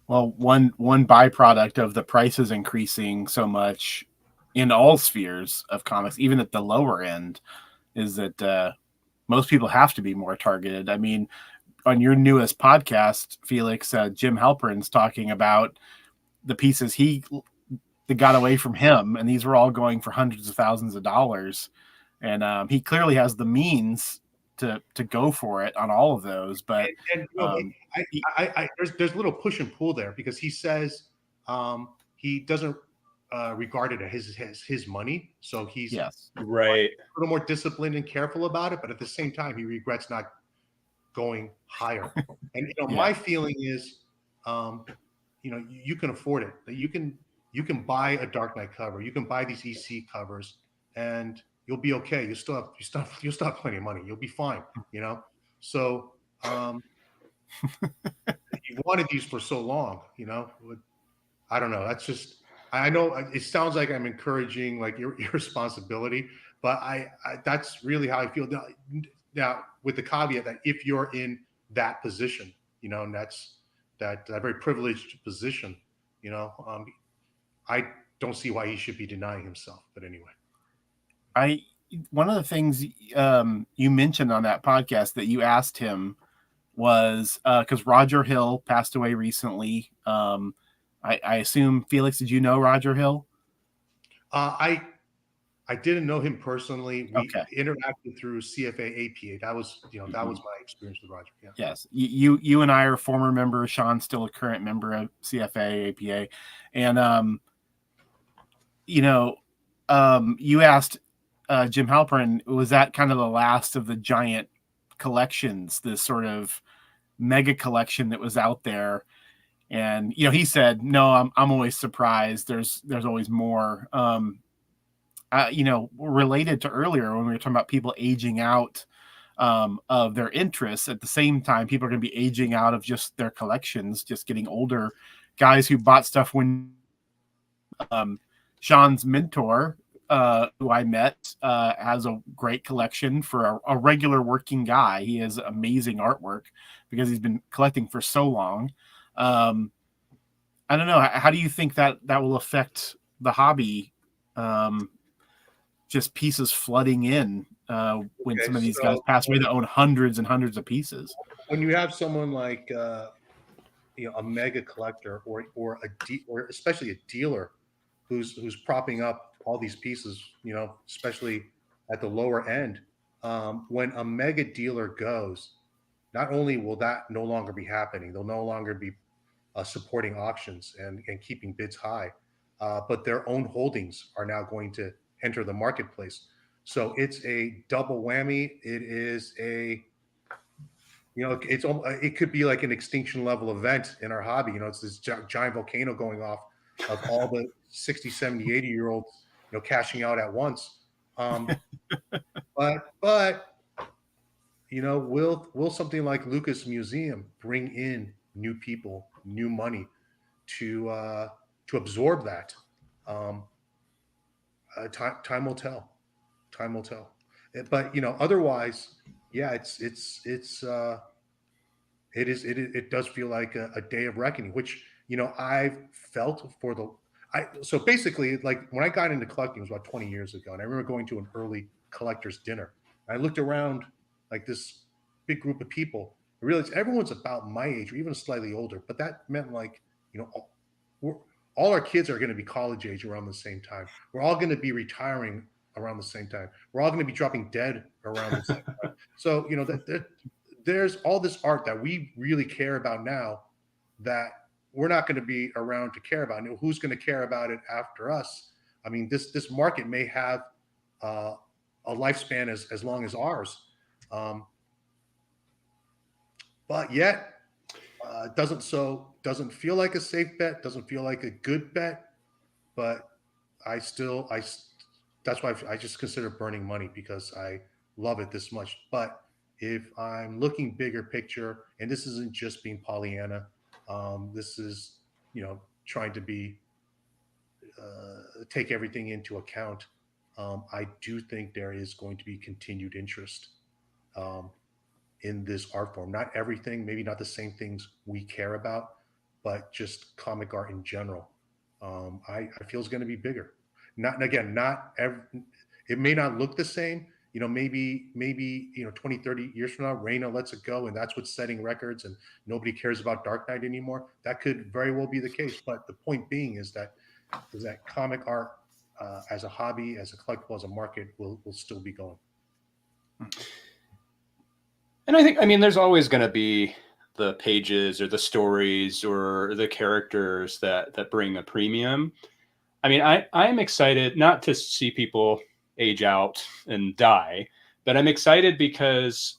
Well, one byproduct of the prices increasing so much in all spheres of comics, even at the lower end, is that most people have to be more targeted. I mean, on your newest podcast, Felix, Jim Halperin's talking about the pieces that got away from him, and these were all going for hundreds of thousands of dollars. And he clearly has the means to go for it on all of those. But there's a little push and pull there, because he says he doesn't regard it as his money, so he's right, a little more disciplined and careful about it. But at the same time, he regrets not going higher. And my feeling is, you can afford it. You can buy a Dark Knight cover. You can buy these EC covers, and you'll be okay. You'll still have plenty of money. You'll be fine. So you've wanted these for so long. I don't know. That's just. I know it sounds like I'm encouraging like your irresponsibility, but I that's really how I feel now, with the caveat that if you're in that position, and that's that very privileged position, I don't see why he should be denying himself. But anyway. One of the things you mentioned on that podcast that you asked him was because Roger Hill passed away recently. I assume, Felix, did you know Roger Hill? I didn't know him personally. We Okay. interacted through CFA APA. That was that was my experience with Roger. Yeah. Yes, you and I are former members. Sean's still a current member of CFA APA, and you asked Jim Halpern, was that kind of the last of the giant collections, this sort of mega collection that was out there? And he said, no, I'm always surprised. There's always more. Related to earlier when we were talking about people aging out of their interests, at the same time, people are going to be aging out of just their collections, just getting older. Guys who bought stuff when Sean's mentor, who I met, has a great collection for a regular working guy. He has amazing artwork because he's been collecting for so long. I don't know. How do you think that will affect the hobby? Just pieces flooding in when some of these guys pass away that own hundreds and hundreds of pieces. When you have someone like a mega collector or especially a dealer who's propping up all these pieces, especially at the lower end, when a mega dealer goes, not only will that no longer be happening, they'll no longer be supporting auctions and keeping bids high, but their own holdings are now going to enter the marketplace. So it's a double whammy. It is it could be like an extinction level event in our hobby. It's this giant volcano going off of all the 60, 70, 80 year olds, cashing out at once. But will something like Lucas Museum bring in new people, new money to absorb that? Time will tell. Time will tell. But otherwise, yeah, it does feel like a day of reckoning, which I've felt so basically, like when I got into collecting, it was about 20 years ago, and I remember going to an early collector's dinner. I looked around like this big group of people. I realized everyone's about my age or even slightly older, but that meant like all our kids are going to be college age around the same time. We're all going to be retiring around the same time. We're all going to be dropping dead around the same time. So, there's all this art that we really care about now that we're not going to be around to care about. Who's going to care about it after us? I mean, this market may have a lifespan as long as ours. But yet, doesn't feel like a safe bet, doesn't feel like a good bet, but that's why I just consider burning money, because I love it this much. But if I'm looking bigger picture, and this isn't just being Pollyanna, this is trying to be take everything into account. I do think there is going to be continued interest in this art form. Not everything, maybe not the same things we care about, but just comic art in general. I feel is going to be bigger. It may not look the same. Maybe 20, 30 years from now, Raina lets it go, and that's what's setting records, and nobody cares about Dark Knight anymore. That could very well be the case. But the point being is that comic art as a hobby, as a collectible, as a market will still be going. And I mean, there's always going to be the pages or the stories or the characters that bring a premium. I mean, I'm excited not to see people age out and die, but I'm excited because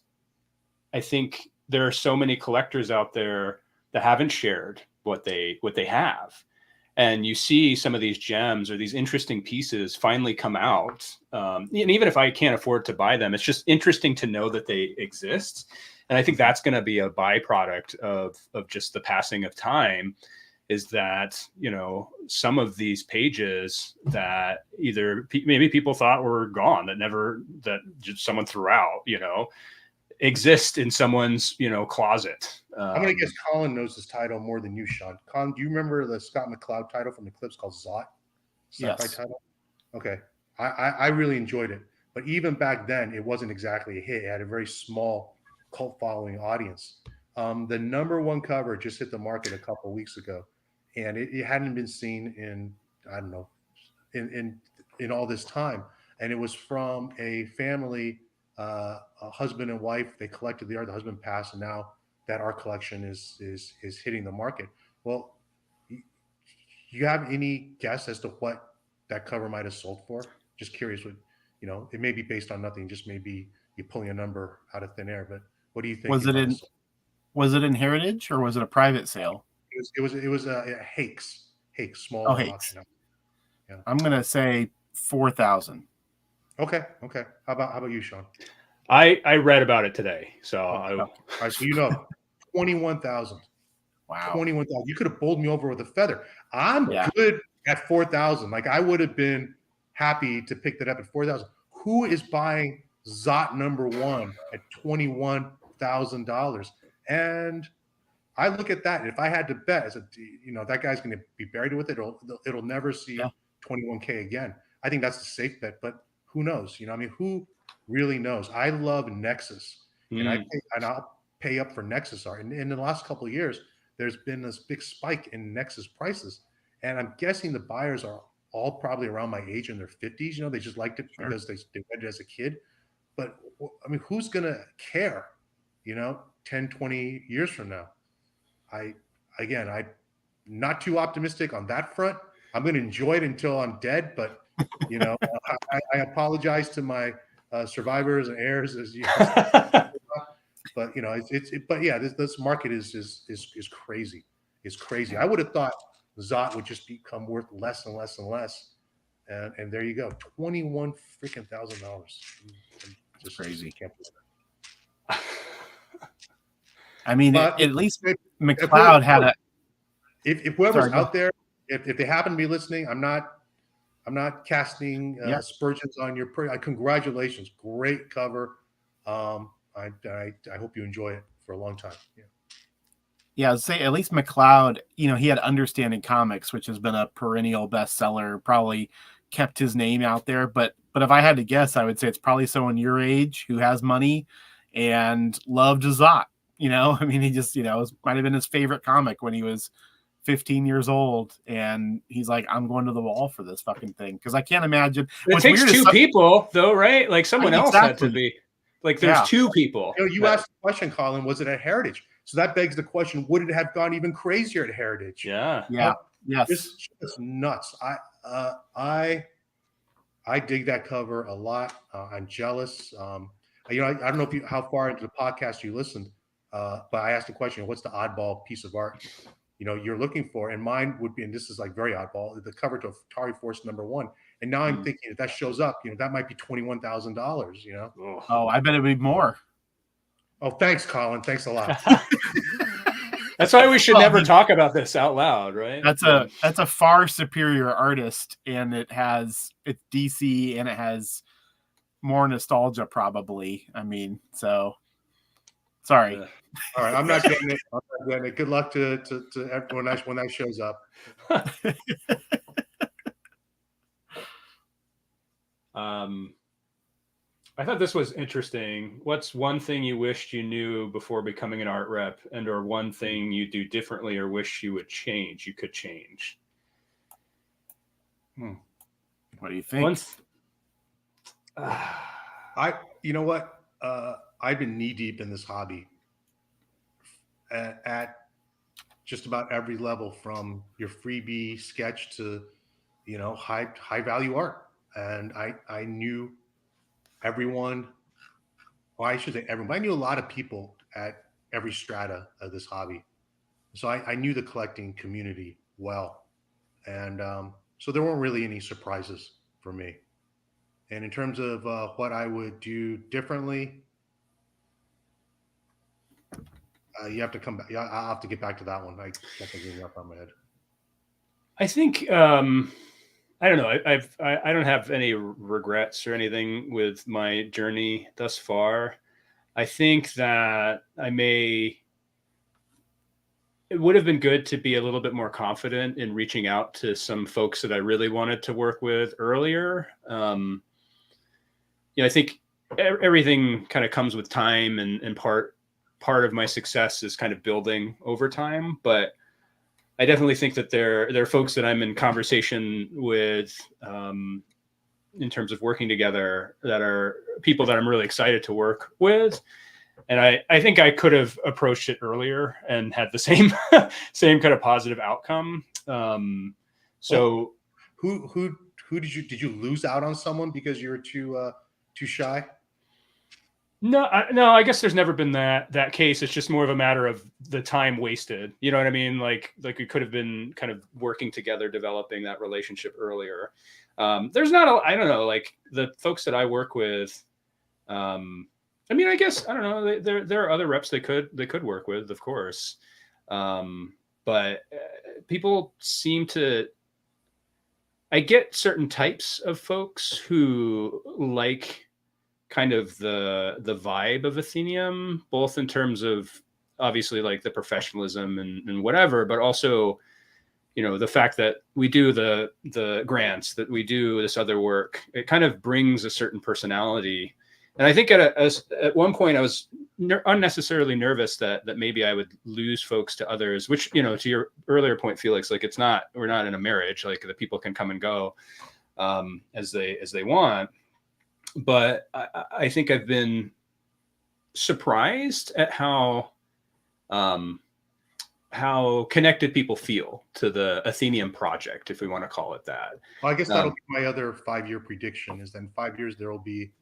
I think there are so many collectors out there that haven't shared what they have. And you see some of these gems or these interesting pieces finally come out. And even if I can't afford to buy them, it's just interesting to know that they exist. And I think that's going to be a byproduct of just the passing of time, is that, some of these pages that either maybe people thought were gone, that just someone threw out, exist in someone's, closet. I'm going to guess Colin knows this title more than you, Sean. Colin, do you remember the Scott McCloud title from Eclipse called Zot? Yes. Title? Okay. I really enjoyed it. But even back then, it wasn't exactly a hit. It had a very small cult following audience. The number one cover just hit the market a couple of weeks ago, and it hadn't been seen in, I don't know, in all this time. And it was from a family, a husband and wife. They collected the art. The husband passed, and now that art collection is hitting the market. Well, you have any guess as to what that cover might have sold for? Just curious. What, it may be based on nothing. Just maybe you're pulling a number out of thin air. But what do you think? Was it in Heritage or was it a private sale? It was a Hakes small Oh, Hakes. auction house. Yeah. I'm gonna say 4,000. Okay. How about you, Sean? I read about it today, so All right, so 21,000. Wow. 21,000. You could have bowled me over with a feather. I'm good at 4,000. Like, I would have been happy to pick that up at 4,000. Who is buying Zot #1 at $21,000? And I look at that, and if I had to bet, as that guy's going to be buried with it. It'll never see 21K again. I think that's a safe bet, but who knows? Who really knows? I love Nexus, and I'll pay up for Nexus art. And in the last couple of years, there's been this big spike in Nexus prices, and I'm guessing the buyers are all probably around my age in their 50s. They just liked it because they read it as a kid. But who's gonna care? 10, 20 years from now. I'm not too optimistic on that front. I'm going to enjoy it until I'm dead, but I apologize to my survivors and heirs, as but this market is crazy. It's crazy. I would have thought Zot would just become worth less and less and less, and there you go, $21,000. Just crazy. Can't believe it. I mean, at least McLeod had a. If whoever's out there, if they happen to be listening, I'm not casting aspersions on your. Congratulations, great cover. I hope you enjoy it for a long time. Yeah, I'd say at least McLeod, he had Understanding Comics, which has been a perennial bestseller, probably kept his name out there. But if I had to guess, I would say it's probably someone your age who has money and loved Zot. He just, it might have been his favorite comic when he was 15 years old. And he's like, I'm going to the wall for this fucking thing. Because I can't imagine. It takes two people, though, right? Like someone else had to be. Like there's two people. You asked the question, Colin, was it at Heritage? So that begs the question, would it have gone even crazier at Heritage? Yeah. Yes. It's nuts. I dig that cover a lot. I'm jealous. I don't know how far into the podcast you listened, but I asked the question, what's the oddball piece of art you're looking for? And mine would be, and this is like very oddball, the cover to Atari Force #1. And now I'm thinking if that shows up, that might be $21,000, Oh, I bet it would be more. Oh, thanks, Colin. Thanks a lot. That's why we should never talk about this out loud, right? That's a far superior artist, and it's DC, and it has more nostalgia, probably. So sorry. All right, I'm not getting it. Good luck to everyone when that shows up. I thought this was interesting. What's one thing you wished you knew before becoming an art rep, or one thing you do differently or wish you could change? What do you think? You know what? I've been knee deep in this hobby at just about every level, from your freebie sketch to high value art, and I knew everyone. Well, I should say everyone. I knew a lot of people at every strata of this hobby, so I knew the collecting community well, and so there weren't really any surprises for me. And in terms of what I would do differently, you have to come back. Yeah, I'll have to get back to that one. I can't think of it off my head. I think I don't know. I don't have any regrets or anything with my journey thus far. I think that I may it would have been good to be a little bit more confident in reaching out to some folks that I really wanted to work with earlier. I think everything kind of comes with time, and part of my success is kind of building over time. But I definitely think that there are folks that I'm in conversation with in terms of working together that are people that I'm really excited to work with. And I think I could have approached it earlier and had the same kind of positive outcome. So who did you lose out on someone because you were too shy? No, I guess there's never been that case. It's just more of a matter of the time wasted. You know what I mean? Like we could have been kind of working together, developing that relationship earlier. There's not I don't know, like the folks that I work with. I mean, I guess I don't know. There are other reps they could work with, of course, but people seem to. I get certain types of folks who like kind of the vibe of Athenium, both in terms of obviously like the professionalism and whatever, but also, the fact that we do the grants, that we do this other work, it kind of brings a certain personality. And I think at one point I was unnecessarily nervous that maybe I would lose folks to others, which, to your earlier point, Felix, like we're not in a marriage, like the people can come and go as they want. But I think I've been surprised at how connected people feel to the Athenium project, if we want to call it that. Well, I guess that'll be my other 5-year prediction, is that in 5 years there will be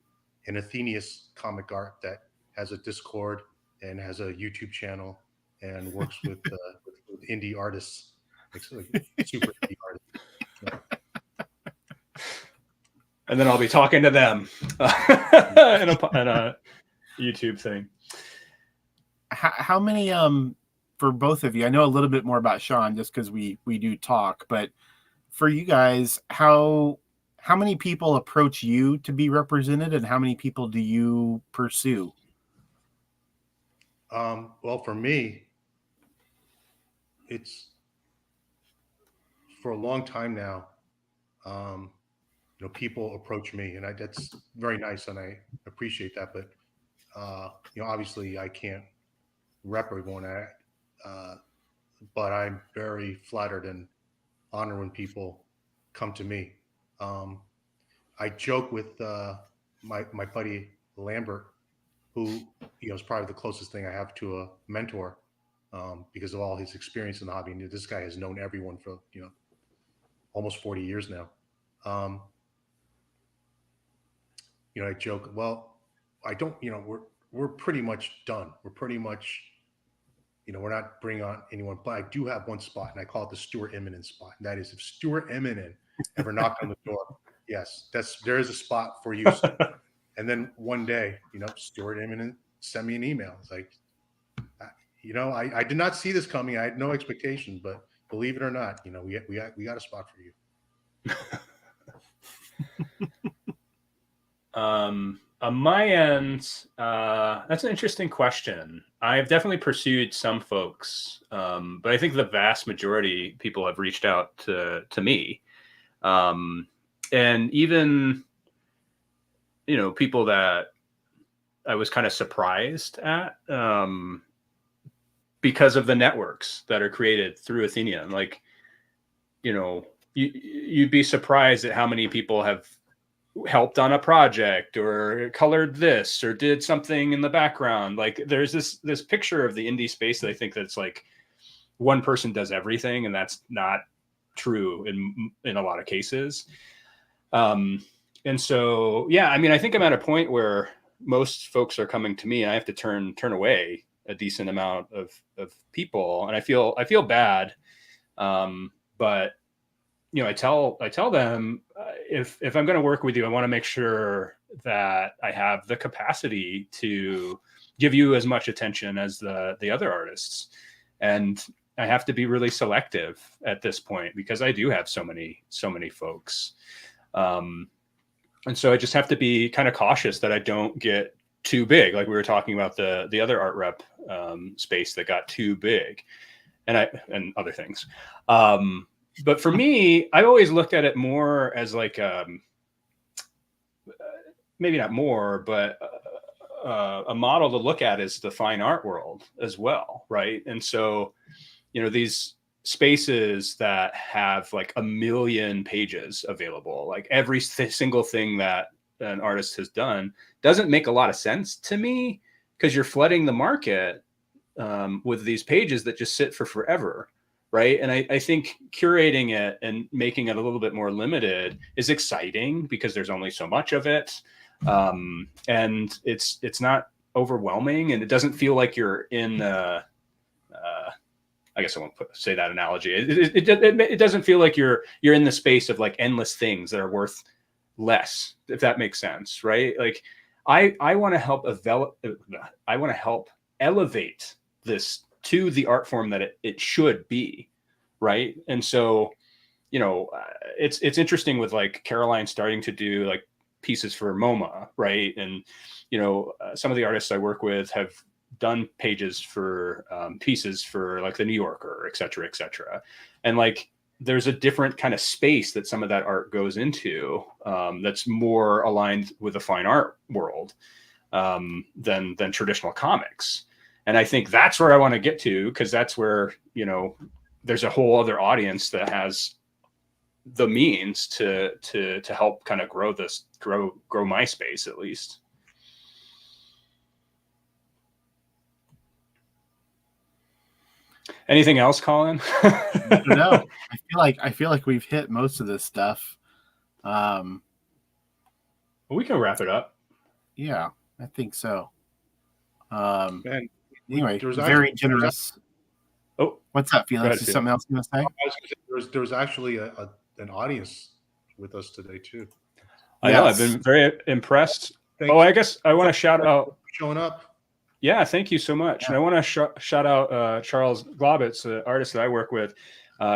an Athenius comic art that has a Discord and has a YouTube channel and works with indie artists, like super indie artists. So. And then I'll be talking to them in a YouTube thing. How many for both of you? I know a little bit more about Sean just because we do talk, but for you guys, how many people approach you to be represented, and how many people do you pursue? Well, for me, it's for a long time now. People approach me, and that's very nice, and I appreciate that. But obviously, I can't rep everyone. But I'm very flattered and honored when people come to me. I joke with my buddy Lambert, who is probably the closest thing I have to a mentor because of all his experience in the hobby. And this guy has known everyone for almost 40 years now. I joke, well, I don't, we're pretty much done. We're pretty much, we're not bringing on anyone, but I do have one spot, and I call it the Stuart Eminem spot. And that is, if Stuart Eminem ever knocked on the door, yes, there is a spot for you. And then one day, Stuart Eminem sent me an email. It's like, I did not see this coming. I had no expectations, but believe it or not, we got a spot for you. On my end, that's an interesting question. I've definitely pursued some folks, but I think the vast majority people have reached out to me, and even people that I was kind of surprised at because of the networks that are created through Athenium. Like, you'd be surprised at how many people have helped on a project or colored this or did something in the background. Like there's this picture of the indie space that I think that's like one person does everything, and that's not true in a lot of cases. And so, yeah, I mean, I think I'm at a point where most folks are coming to me and I have to turn away a decent amount of people. And I feel bad. But I tell them if I'm going to work with you, I want to make sure that I have the capacity to give you as much attention as the other artists. And I have to be really selective at this point because I do have so many folks. And so I just have to be kind of cautious that I don't get too big. Like we were talking about the other art rep space that got too big. and other things. But for me, I always looked at it more as like, maybe not more, but a model to look at is the fine art world as well, right? And so, these spaces that have like 1 million pages available, like every single thing that an artist has done doesn't make a lot of sense to me, because you're flooding the market with these pages that just sit for forever. Right. And I think curating it and making it a little bit more limited is exciting because there's only so much of it. And it's not overwhelming, and it doesn't feel like you're in I guess I won't say that analogy. It doesn't feel like you're in the space of like endless things that are worth less, if that makes sense, right? Like I want to help elevate this to the art form that it should be, right? And so, it's interesting with like Caroline starting to do like pieces for MoMA, right? And some of the artists I work with have done pages for pieces for like the New Yorker, et cetera, et cetera. And like there's a different kind of space that some of that art goes into that's more aligned with the fine art world than traditional comics. And I think that's where I want to get to, because that's where, there's a whole other audience that has the means to help kind of grow my space, at least. Anything else, Colin? No, I feel like we've hit most of this stuff. Well, we can wrap it up. Yeah, I think so. Man, anyway, very generous. Oh, what's up, Felix? Is something else you want to say? There was actually an audience with us today too. I know. I've been very impressed. I guess I want to shout out showing up. Yeah, thank you so much. Yeah. And I want to shout out Charles Globitz, the artist that I work with.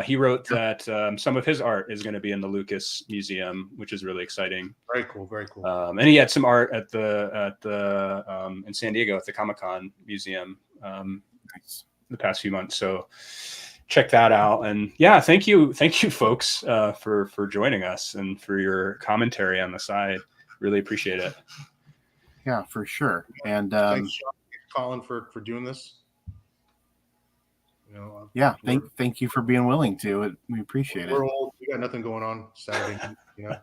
He wrote that some of his art is going to be in the Lucas Museum, which is really exciting. Very cool, very cool. And he had some art at the in San Diego at the Comic-Con Museum the past few months. So check that out. And yeah, thank you, folks, for joining us and for your commentary on the side. Really appreciate it. Yeah, for sure. And thanks, Colin, for doing this. Yeah, thank you for being willing to. We appreciate it. We're old. We got nothing going on Saturday night.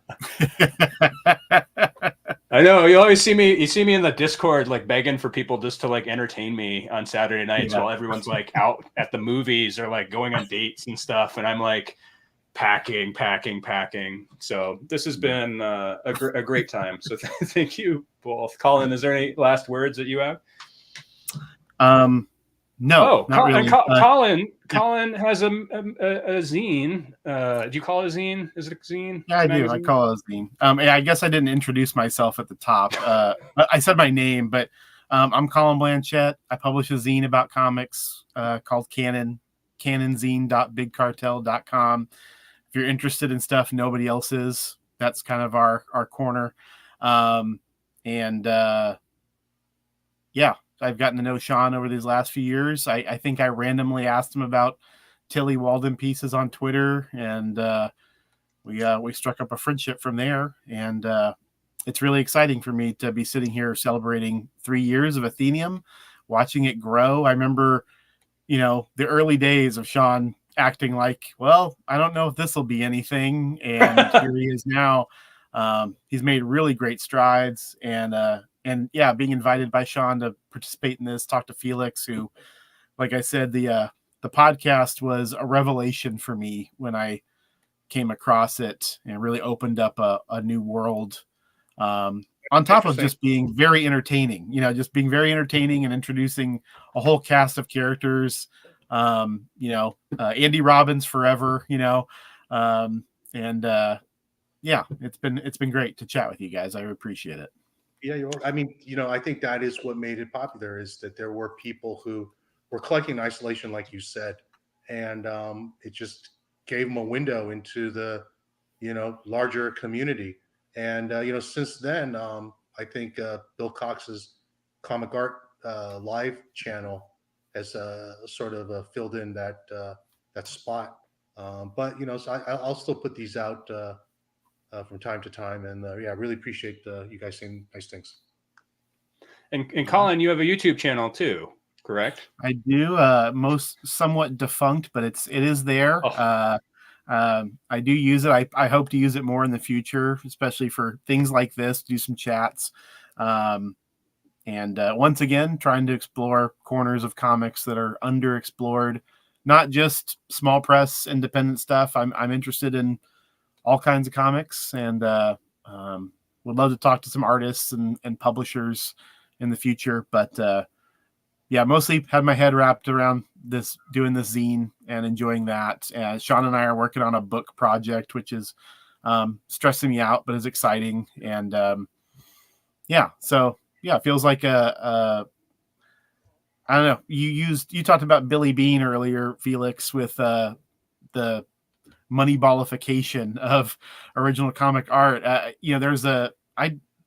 I know, you always see me. You see me in the Discord, like begging for people just to like entertain me on Saturday nights while everyone's like out at the movies or like going on dates and stuff, and I'm like packing. So this has been a great time. So thank you both. Colin, is there any last words that you have? No, not really. Colin has a zine. Do you call it a zine? Is it a zine? Yeah, I do. I call it a zine. I guess I didn't introduce myself at the top. I said my name, but I'm Colin Blanchette. I publish a zine about comics called Canon, canonzine.bigcartel.com. If you're interested in stuff nobody else is, that's kind of our corner. Yeah. I've gotten to know Sean over these last few years. I think I randomly asked him about Tilly Walden pieces on Twitter, and we struck up a friendship from there. And it's really exciting for me to be sitting here celebrating 3 years of Athenium, watching it grow. I remember, the early days of Sean acting like, well, I don't know if this will be anything. And here he is now. He's made really great strides, and yeah, being invited by Sean to participate in this, talk to Felix, who, like I said, the podcast was a revelation for me when I came across it, and really opened up a new world. On top of just being very entertaining, just being very entertaining and introducing a whole cast of characters. Andy Robbins forever, yeah, it's been great to chat with you guys. I appreciate it. Yeah, I think that is what made it popular, is that there were people who were collecting in isolation, like you said, and it just gave them a window into the, larger community. And, since then, I think Bill Cox's Comic Art Live channel has sort of filled in that spot. But so I'll still put these out from time to time, and yeah, I really appreciate you guys saying nice things. And Colin, you have a YouTube channel too, correct? I do. Most somewhat defunct, but it is there. Oh. I do use it. I hope to use it more in the future, especially for things like this. Do some chats, and once again, trying to explore corners of comics that are underexplored. Not just small press, independent stuff. I'm interested in all kinds of comics, and would love to talk to some artists and publishers in the future. But yeah, mostly had my head wrapped around doing this zine and enjoying that. Sean and I are working on a book project, which is stressing me out, but is exciting. And yeah, so yeah, it feels like I don't know. You talked about Billy Bean earlier, Felix, with the moneyballification of original comic art. I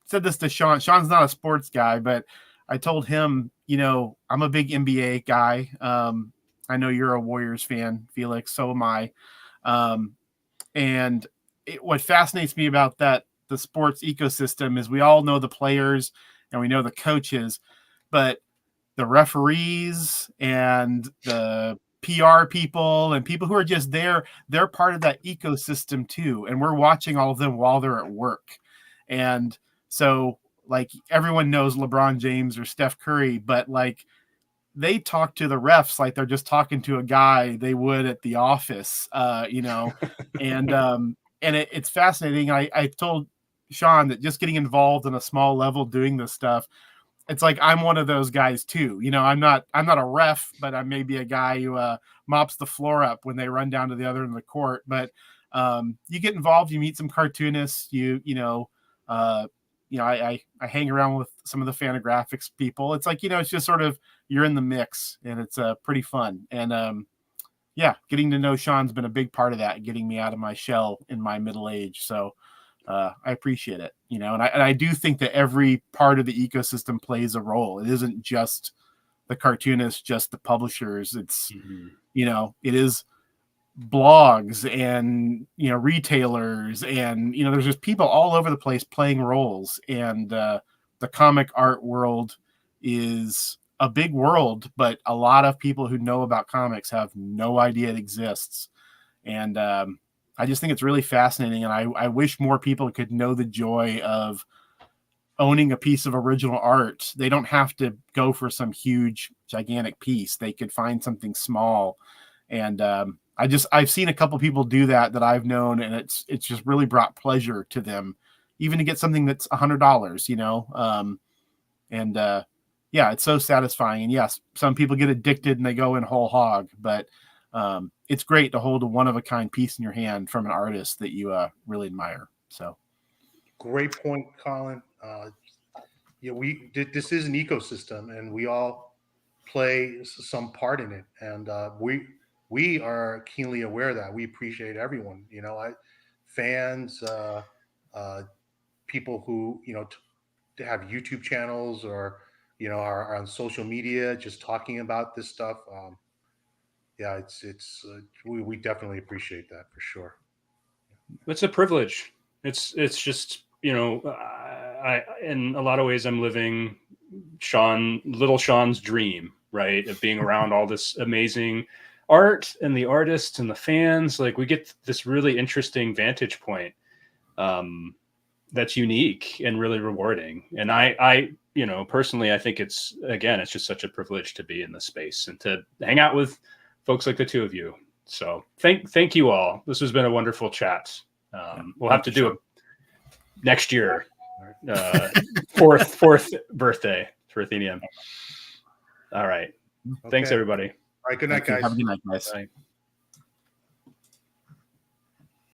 said this to Sean. Sean's not a sports guy, but I told him, I'm a big NBA guy. I know you're a Warriors fan, Felix. So am I. And what fascinates me about the sports ecosystem is we all know the players and we know the coaches, but the referees and the PR people and people who are just there, they're part of that ecosystem too. And we're watching all of them while they're at work. And so like everyone knows LeBron James or Steph Curry, but like they talk to the refs like they're just talking to a guy they would at the office, and it's fascinating. I told Sean that just getting involved on a small level doing this stuff, it's like I'm one of those guys too. I'm not a ref, but I may be a guy who mops the floor up when they run down to the other end of the court. But you get involved, you meet some cartoonists, I hang around with some of the Fantagraphics people. It's like, it's just sort of, you're in the mix, and it's pretty fun. And yeah, getting to know Sean's been a big part of that, getting me out of my shell in my middle age. So I appreciate it, and I do think that every part of the ecosystem plays a role. It isn't just the cartoonists, just the publishers. It's, it is blogs and, retailers and, there's just people all over the place playing roles. And the comic art world is a big world, but a lot of people who know about comics have no idea it exists. And I just think it's really fascinating, and I wish more people could know the joy of owning a piece of original art. They don't have to go for some huge, gigantic piece. They could find something small. And I've seen a couple people do that I've known, and it's just really brought pleasure to them, even to get something that's $100, and yeah, it's so satisfying. And yes, some people get addicted and they go in whole hog, but it's great to hold a one-of-a-kind piece in your hand from an artist that you really admire. So, great point, Colin. This is an ecosystem, and we all play some part in it, and we are keenly aware of that. We appreciate everyone. Fans, people who have YouTube channels or are on social media just talking about this stuff. Yeah, we definitely appreciate that for sure. It's a privilege. It's just, I in a lot of ways I'm living little Sean's dream, right? Of being around all this amazing art and the artists and the fans. Like, we get this really interesting vantage point that's unique and really rewarding. And I personally, I think it's just such a privilege to be in this space and to hang out with folks like the two of you. So thank you all. This has been a wonderful chat. We'll have to do it next year. Fourth birthday for Athenium. All right. Okay. Thanks, everybody. All right. Good night, guys. Have a good night, guys. Bye.